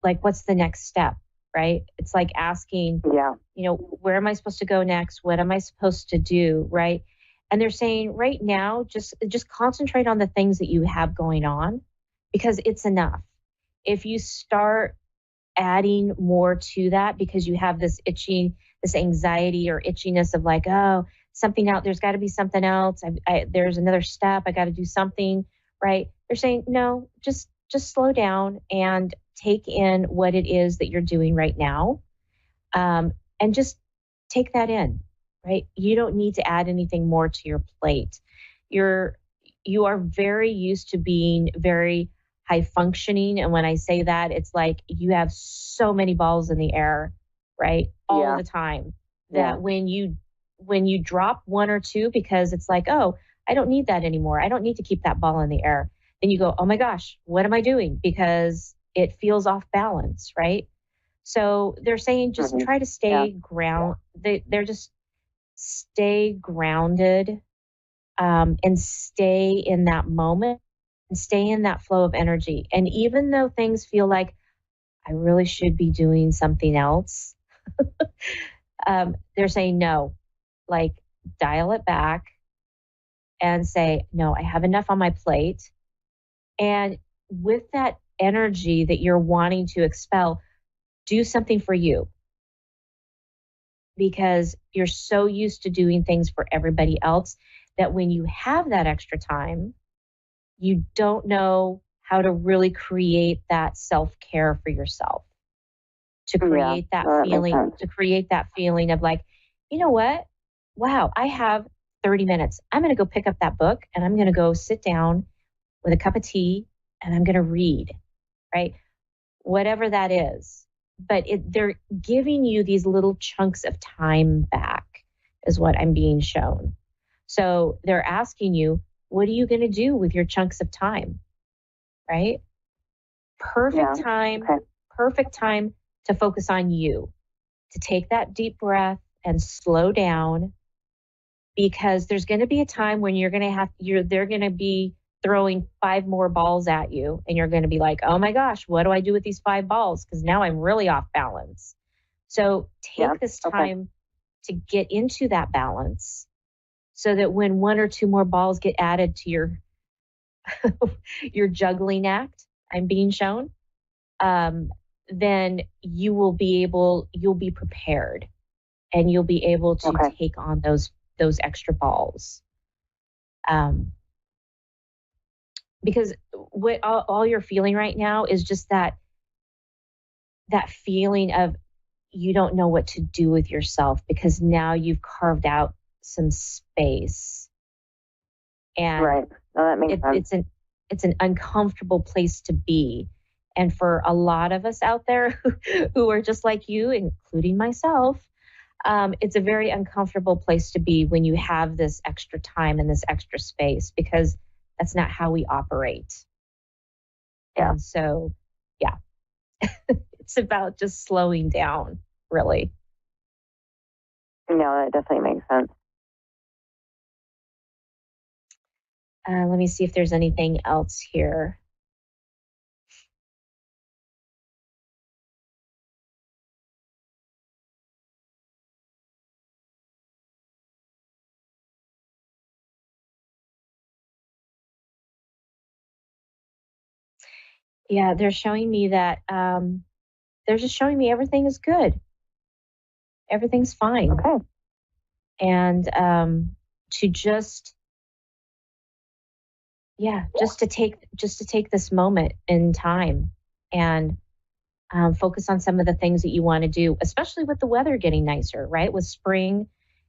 like, what's the next step, right? It's like asking, where am I supposed to go next? What am I supposed to do, right? And they're saying right now, just concentrate on the things that you have going on, because it's enough. If you start adding more to that, because you have this itching, this anxiety or itchiness of, like, oh, something out, there's got to be something else. There's another step. I got to do something, right? They're saying, no, just slow down and take in what it is that you're doing right now, and just take that in. Right? You don't need to add anything more to your plate. You are very used to being very high functioning. And when I say that, it's like you have so many balls in the air, right? All the time, that when you drop one or two, because it's like, oh, I don't need that anymore, I don't need to keep that ball in the air, then you go, oh my gosh, what am I doing? Because it feels off balance, right? So they're saying just try to stay they're just stay grounded, and stay in that moment, and stay in that flow of energy. And even though things feel like I really should be doing something else, they're saying no, like, dial it back and say, no, I have enough on my plate. And with that energy that you're wanting to expel, do something for you. Because you're so used to doing things for everybody else that when you have that extra time, you don't know how to really create that self-care for yourself. To create that feeling of, like, you know what? Wow, I have 30 minutes. I'm going to go pick up that book, and I'm going to go sit down with a cup of tea, and I'm going to read, right? Whatever that is. But they're giving you these little chunks of time back, is what I'm being shown. So they're asking you, what are you going to do with your chunks of time, right? Perfect time to focus on you, to take that deep breath and slow down, because there's going to be a time when they're going to be throwing 5 more balls at you, and you're going to be like, oh my gosh, what do I do with these 5 balls? Because now I'm really off balance. So take this time to get into that balance so that when one or two more balls get added to your your juggling act, I'm being shown, then you'll be prepared and you'll be able to take on those extra balls. Because what all you're feeling right now is just that feeling of you don't know what to do with yourself because now you've carved out some space. And that makes sense. It's an uncomfortable place to be. And for a lot of us out there who are just like you, including myself, it's a very uncomfortable place to be when you have this extra time and this extra space, because that's not how we operate. Yeah. And so, it's about just slowing down, really. No, that definitely makes sense. Let me see if there's anything else here. Yeah, they're showing me that they're just showing me everything is good. Everything's fine. Okay. And to just to take this moment in time and focus on some of the things that you want to do, especially with the weather getting nicer, right? With spring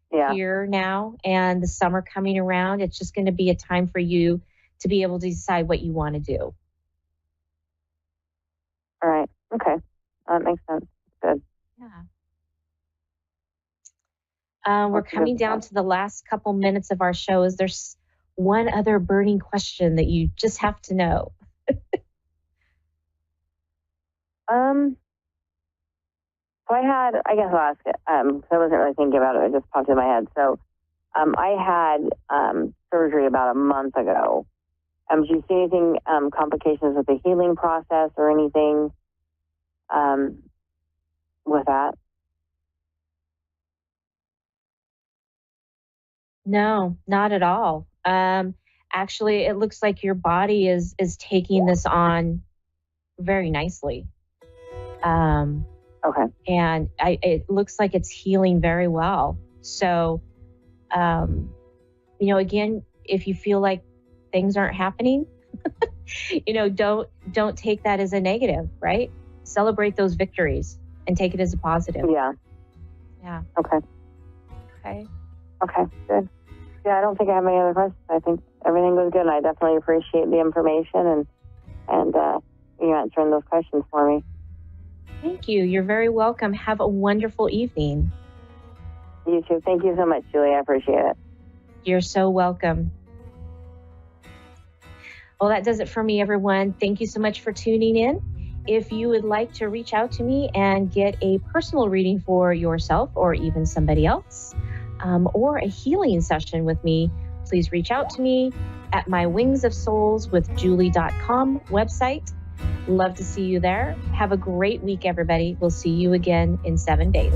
here now and the summer coming around, it's just going to be a time for you to be able to decide what you want to do. All right. Okay. That makes sense. Good. Yeah. We're coming down to the last couple minutes of our show. Is there one other burning question that you just have to know? So I guess I'll ask it. I wasn't really thinking about it. It just popped in my head. So I had surgery about a month ago. Do you see anything, complications with the healing process or anything with that? No, not at all. Actually, it looks like your body is taking this on very nicely. Okay. And it looks like it's healing very well. So, again, if you feel like things aren't happening, don't take that as a negative, right? Celebrate those victories and take it as a positive. Yeah. Yeah. Okay. Okay, good. Yeah, I don't think I have any other questions. I think everything was good, and I definitely appreciate the information and you answering those questions for me. Thank you. You're very welcome. Have a wonderful evening. You too. Thank you so much, Julie. I appreciate it. You're so welcome. Well, that does it for me, everyone. Thank you so much for tuning in. If you would like to reach out to me and get a personal reading for yourself or even somebody else, or a healing session with me, please reach out to me at my wingsofsoulswithjulie.com website. Love to see you there. Have a great week, everybody. We'll see you again in 7 days.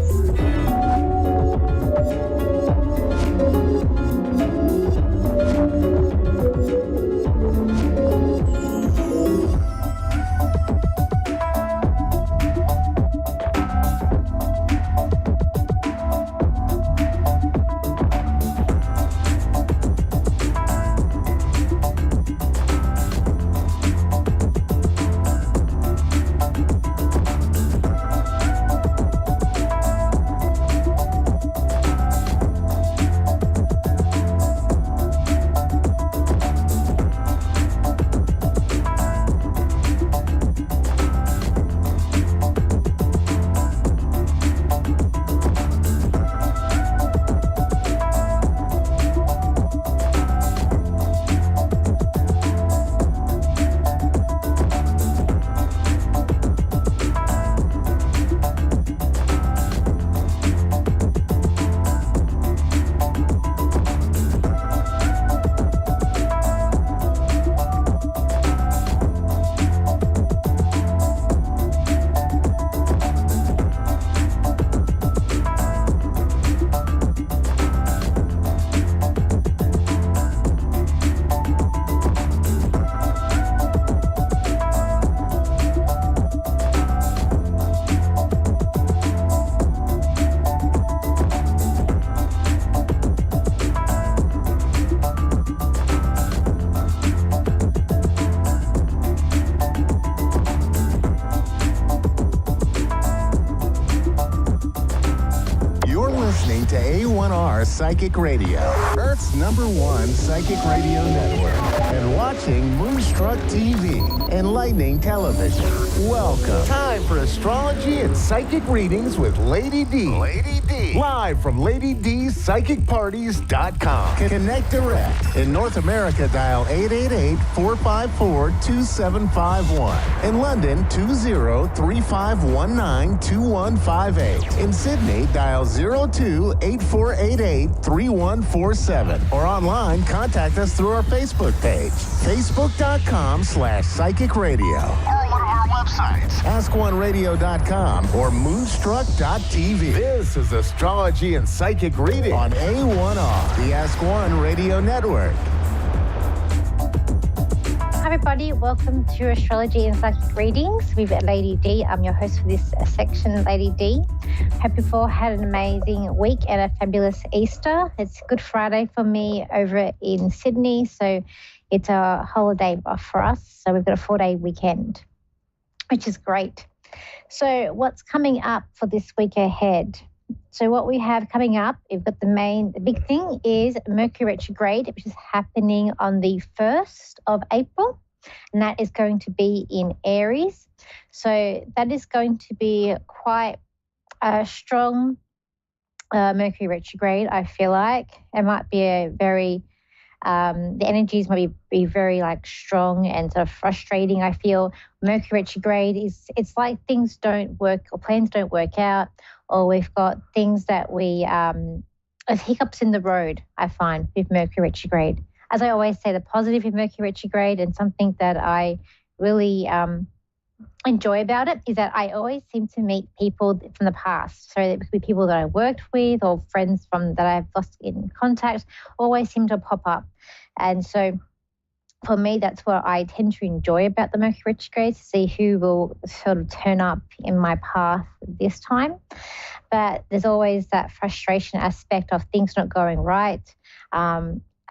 Psychic Radio, Earth's #1 psychic radio network, and watching Moonstruck TV, enlightening television. Welcome. Time for astrology and psychic readings with Lady D. Lady D. Live from LadyDPsychicParties.com. Connect direct. In North America, dial 888-454-2751. In London, 20-3519-2158. In Sydney, dial 02-8488-3147. Or online, contact us through our Facebook page, facebook.com/psychic radio. Or one of our websites, askoneradio.com or moonstruck.tv. This is Astrology and Psychic Reading on A1R, the Ask One Radio Network. Hi everybody, welcome to Astrology and Psychic Readings with Lady D. I'm your host for this section, Lady D. Hope you've all had an amazing week and a fabulous Easter. It's Good Friday for me over in Sydney, so it's a holiday for us. So we've got a 4-day weekend, which is great. So what's coming up for this week ahead? So what we have coming up, we've got the big thing is Mercury retrograde, which is happening on the 1st of April, and that is going to be in Aries. So that is going to be quite a strong Mercury retrograde, I feel like. It might be a very, the energies might be very like strong and sort of frustrating. I feel Mercury retrograde it's like things don't work or plans don't work out, or we've got things that we, as hiccups in the road, I find, with Mercury retrograde. As I always say, the positive in Mercury retrograde and something that I really enjoy about it is that I always seem to meet people from the past. So it could be people that I worked with or friends that I've lost in contact, always seem to pop up. And so for me, that's what I tend to enjoy about the Mercury retrograde, to see who will sort of turn up in my path this time. But there's always that frustration aspect of things not going right.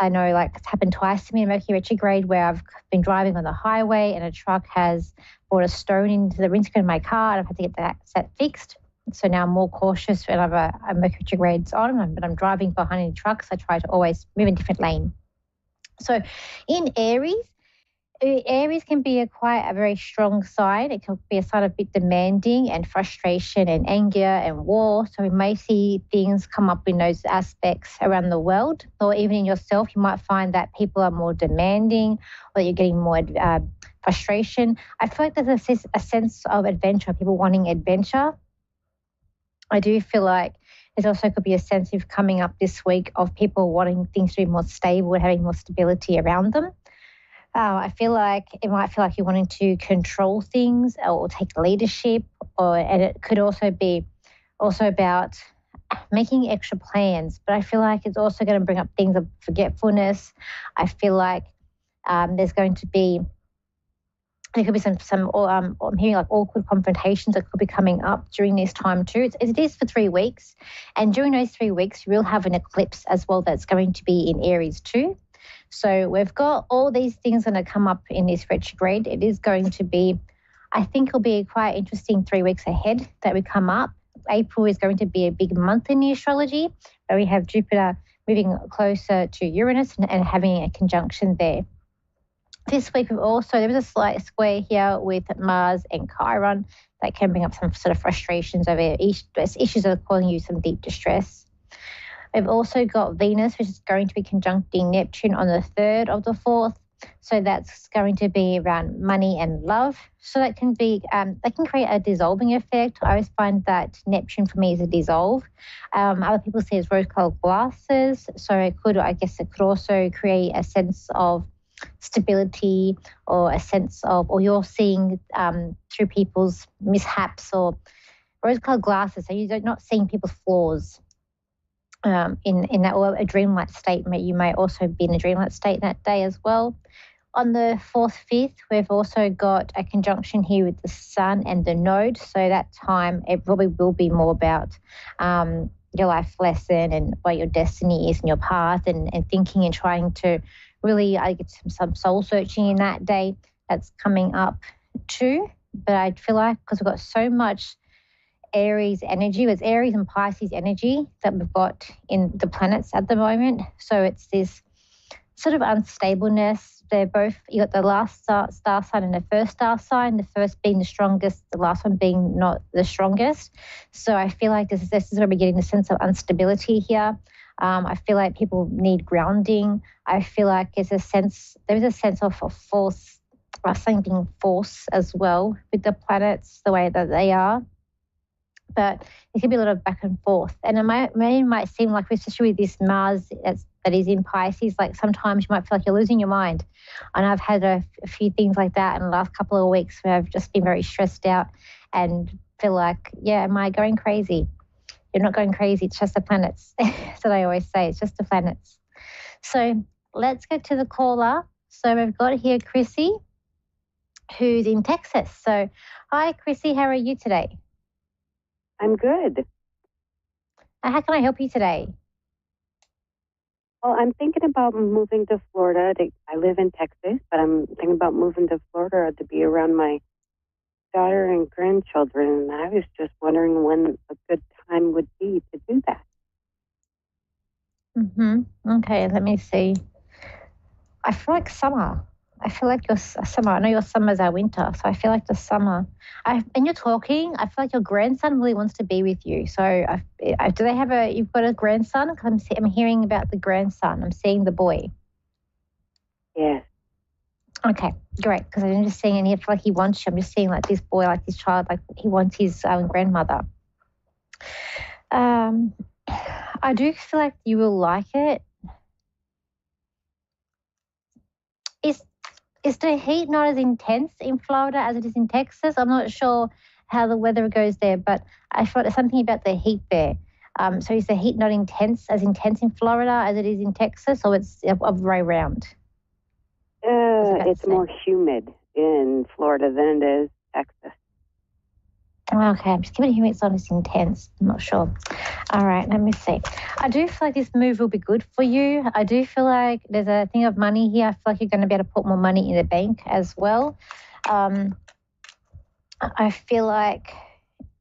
I know, like, it's happened twice to me in Mercury retrograde where I've been driving on the highway and a truck has brought a stone into the windscreen of my car and I've had to get that fixed. So now I'm more cautious when I have a Mercury retrograde's on, but I'm driving behind any trucks. I try to always move in a different lane. So in Aries can be quite a very strong sign. It can be a sign of a bit demanding and frustration and anger and war. So we may see things come up in those aspects around the world, or even in yourself. You might find that people are more demanding, or you're getting more frustration. I feel like there's a sense of adventure, people wanting adventure. I do feel like there also could be a sense of coming up this week of people wanting things to be more stable and having more stability around them. I feel like it might feel like you're wanting to control things or take leadership, and it could also be about making extra plans. But I feel like it's also going to bring up things of forgetfulness. I feel like there could be some I'm hearing like awkward confrontations that could be coming up during this time too. It is for 3 weeks, and during those 3 weeks, you will have an eclipse as well that's going to be in Aries too. So we've got all these things going to come up in this retrograde. It is going to be, I think it'll be quite interesting 3 weeks ahead that we come up. April is going to be a big month in the astrology, where we have Jupiter moving closer to Uranus and having a conjunction there. This week, there was a slight square here with Mars and Chiron that can bring up some sort of frustrations over issues that are causing you some deep distress. We've also got Venus, which is going to be conjuncting Neptune on the 3rd of the 4th. So that's going to be around money and love. So that can be, that can create a dissolving effect. I always find that Neptune for me is a dissolve. Other people say it's rose-colored glasses. So it could also create a sense of stability, or a sense of, or you're seeing through people's mishaps, or rose-colored glasses. So you're not seeing people's flaws. In that, or a dreamlike state. You may also be in a dreamlike state that day as well. On the 4th, 5th, we've also got a conjunction here with the Sun and the Node. So that time, it probably will be more about your life lesson and what your destiny is and your path, and thinking and trying to really get some soul searching in that day. That's coming up too. But I feel like because we've got so much Aries energy. It's Aries and Pisces energy that we've got in the planets at the moment. So it's this sort of unstableness. They're both, you got the last star sign and the first star sign, the first being the strongest, the last one being not the strongest. So I feel like this is where we're getting the sense of instability here. I feel like people need grounding. I feel like there is a sense of a force, something being force as well with the planets, the way that they are. But there could be a lot of back and forth. And it might seem like, especially with this Mars that is in Pisces, like sometimes you might feel like you're losing your mind. And I've had a few things like that in the last couple of weeks where I've just been very stressed out and feel like, yeah, am I going crazy? You're not going crazy. It's just the planets. That's what I always say. It's just the planets. So let's get to the caller. So we've got here Chrissy, who's in Texas. So hi, Chrissy. How are you today? I'm good. How can I help you today? Well, I'm thinking about moving to Florida. I live in Texas, but I'm thinking about moving to Florida to be around my daughter and grandchildren. And I was just wondering when a good time would be to do that. Okay, let me see. I feel like summer. I feel like your summer. I know your summer's our winter, so I feel like the summer. And you're talking, I feel like your grandson really wants to be with you. So do they have you've got a grandson? I'm hearing about the grandson. I'm seeing the boy. Yeah. Okay, great. Because I'm just seeing, and I feel like he wants you. I'm just seeing like this boy, like this child, like he wants his grandmother. I do feel like you will like it. Is the heat not as intense in Florida as it is in Texas? I'm not sure how the weather goes there, but I feel like there's something about the heat there. So is the heat not as intense in Florida as it is in Texas, or it's the other way around? It's more humid in Florida than it is Texas. Okay, I'm just giving it not as intense. I'm not sure. All right, let me see. I do feel like this move will be good for you. I do feel like there's a thing of money here. I feel like you're going to be able to put more money in the bank as well. I feel like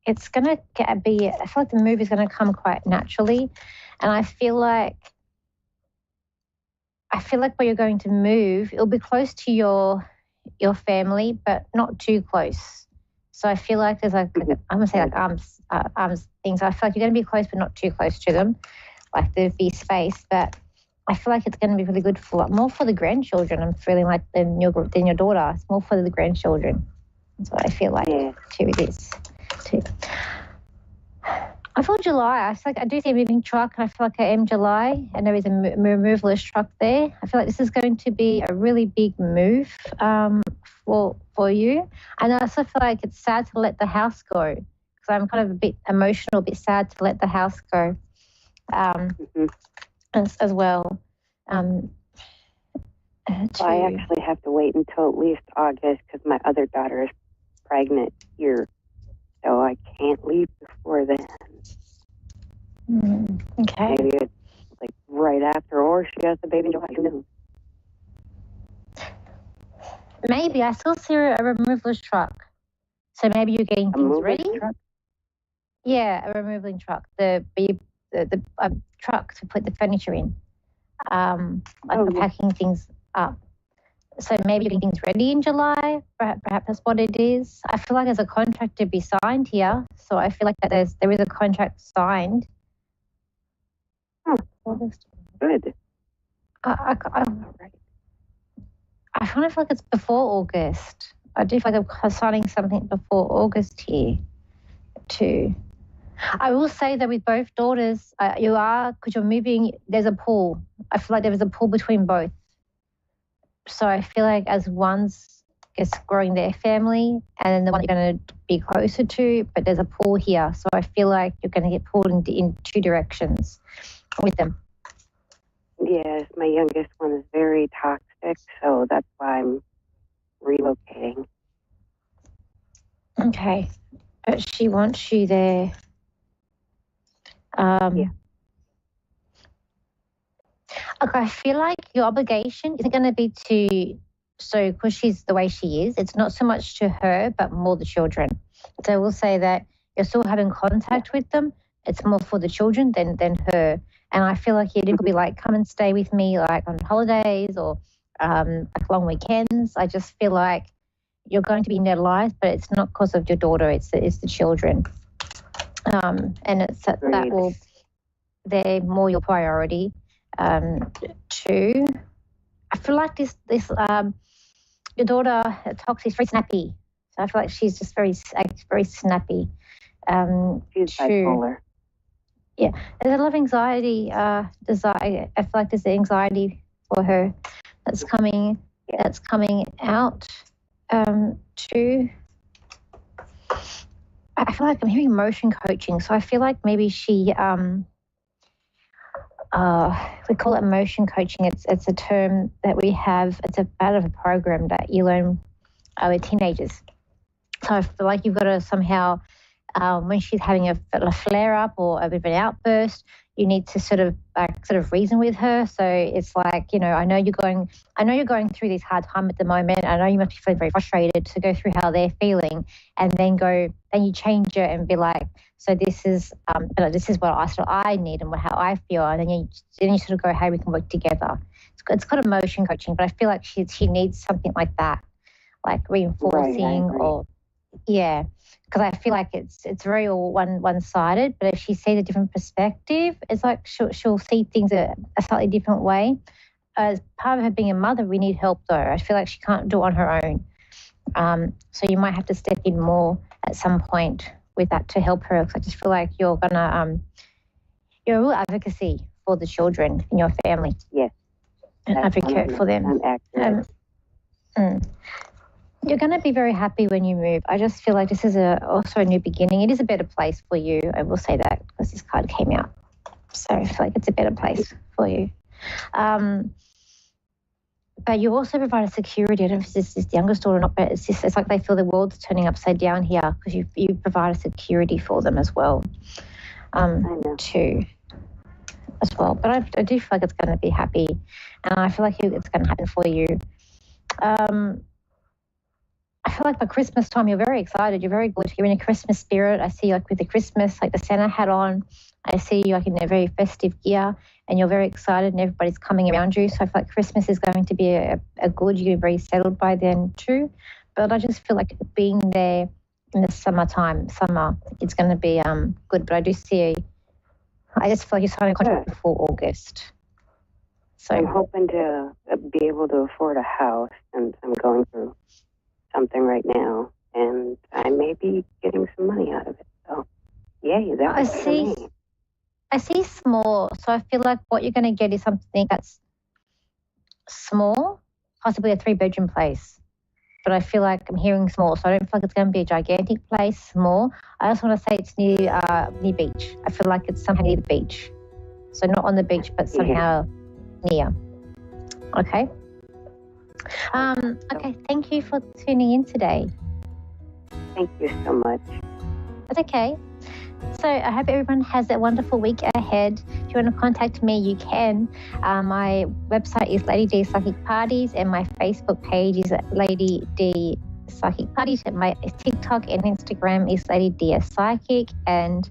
it's going to I feel like the move is going to come quite naturally. And I feel like where you're going to move, it'll be close to your family, but not too close. So I feel like there's I'm going to say like arms things. I feel like you're going to be close, but not too close to them. Like there'll be space, but I feel like it's going to be really good more for the grandchildren. I'm feeling like than your daughter. It's more for the grandchildren. That's what I feel like too. It is too. I feel July. I feel like I do see a moving truck, and I feel like I am July, and there is a removalist truck there. I feel like this is going to be a really big move for you. And I also feel like it's sad to let the house go, because I'm kind of a bit emotional, a bit sad to let the house go as well. I actually have to wait until at least August because my other daughter is pregnant here, so I can't leave before then. Okay. Maybe it's like right after, or she has the baby in July. Who knows? Maybe I still see a removalist truck, so maybe you're getting things ready. Truck? Yeah, a removaling truck. The truck to put the furniture in, packing things up. So maybe you're getting things ready in July. Perhaps that's what it is. I feel like there's a contract to be signed here, so I feel like that there is a contract signed. Good. I kind of feel like it's before August. I do feel like I'm signing something before August here too. I will say that with both daughters, because you're moving, there's a pull. I feel like there was a pull between both. So I feel like as one's growing their family, and then the one you're going to be closer to, but there's a pull here. So I feel like you're going to get pulled in two directions with them. Yes, my youngest one is very toxic, so that's why I'm relocating. Okay, but she wants you there. Okay, I feel like your obligation isn't going to be because she's the way she is, it's not so much to her, but more the children. So we'll say that you're still having contact with them. It's more for the children than her. And I feel like it could be like, come and stay with me, like on holidays or like long weekends. I just feel like you're going to be in their life, but it's not because of your daughter. It's the children, and it's that will they're more your priority. Two, I feel like this your daughter Tox is very snappy. So I feel like she's just very snappy. She's bipolar. Yeah, there's a lot of anxiety. Desire. I feel like there's anxiety for her that's coming out. Too. I feel like I'm hearing emotion coaching, so I feel like maybe she we call it emotion coaching. It's a term that we have. It's a part of a program that you learn with teenagers. So I feel like you've got to somehow, when she's having a flare up or a bit of an outburst, you need to sort of reason with her. So it's like, I know you're going through this hard time at the moment. I know you must be feeling very frustrated, to go through how they're feeling, and then you change it and be like, so this is what I need and how I feel, and then you sort of go, hey, we can work together. It's called emotion coaching, but I feel like she needs something like that, like reinforcing or yeah. Because I feel like it's very all one-sided, but if she sees a different perspective, it's like she'll see things a slightly different way. As part of her being a mother, we need help though. I feel like she can't do it on her own. So you might have to step in more at some point with that to help her. Because I just feel like you're a real advocacy for the children in your family. Yes. An advocate for them. I'm accurate. You're going to be very happy when you move. I just feel like this is also a new beginning. It is a better place for you. I will say that because this card came out. So I feel like it's a better place for you. But you also provide a security. I don't know if it's the youngest daughter or not, but it's like they feel the world's turning upside down here because you provide a security for them as well. Too. As well. But I do feel like it's going to be happy. And I feel like it's going to happen for you. I feel like by Christmas time, you're very excited. You're very good. You're in a Christmas spirit. I see you like with the Christmas, like the Santa hat on. I see you like in a very festive gear, and you're very excited and everybody's coming around you. So I feel like Christmas is going to be a good, you're very settled by then too. But I just feel like being there in the summer, it's going to be good. But I just feel like you're signing a contract before August. So I'm hoping to be able to afford a house, and I'm going through something right now, and I may be getting some money out of it. So, yay, that was for me. I see small, so I feel like what you're going to get is something that's small, possibly a 3-bedroom place. But I feel like I'm hearing small, so I don't feel like it's going to be a gigantic place, small. I also want to say it's near beach. I feel like it's somehow near the beach. So not on the beach, but somehow near. Okay. Okay, thank you for tuning in today. Thank you so much. That's okay. So I hope everyone has a wonderful week ahead. If you want to contact me, you can. My website is Lady D Psychic Parties, and my Facebook page is Lady D Psychic Parties. And my TikTok and Instagram is Lady D Psychic, and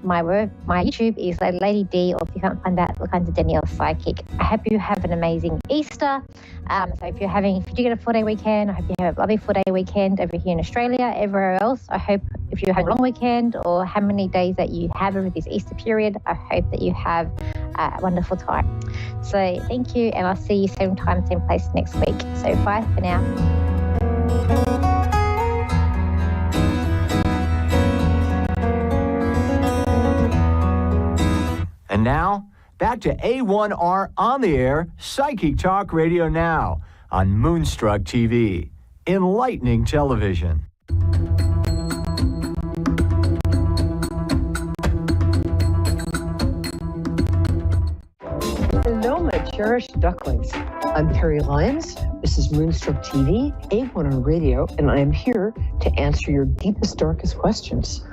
my YouTube is Lady D, or if you can't find that, look under Danielle Psychic. I hope you have an amazing Easter. So if you do get a 4-day weekend, I hope you have a lovely 4-day weekend over here in Australia. Everywhere else, I hope if you have a long weekend or how many days that you have over this Easter period, I hope that you have a wonderful time. So thank you, and I'll see you same time, same place next week. So bye for now. And now, back to A1R on the air, Psychic Talk Radio Now on Moonstruck TV, enlightening television. Hello, my cherished ducklings. I'm Perry Lyons. This is Moonstruck TV, A1R Radio, and I am here to answer your deepest, darkest questions.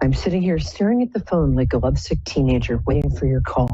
I'm sitting here staring at the phone like a lovesick teenager waiting for your call.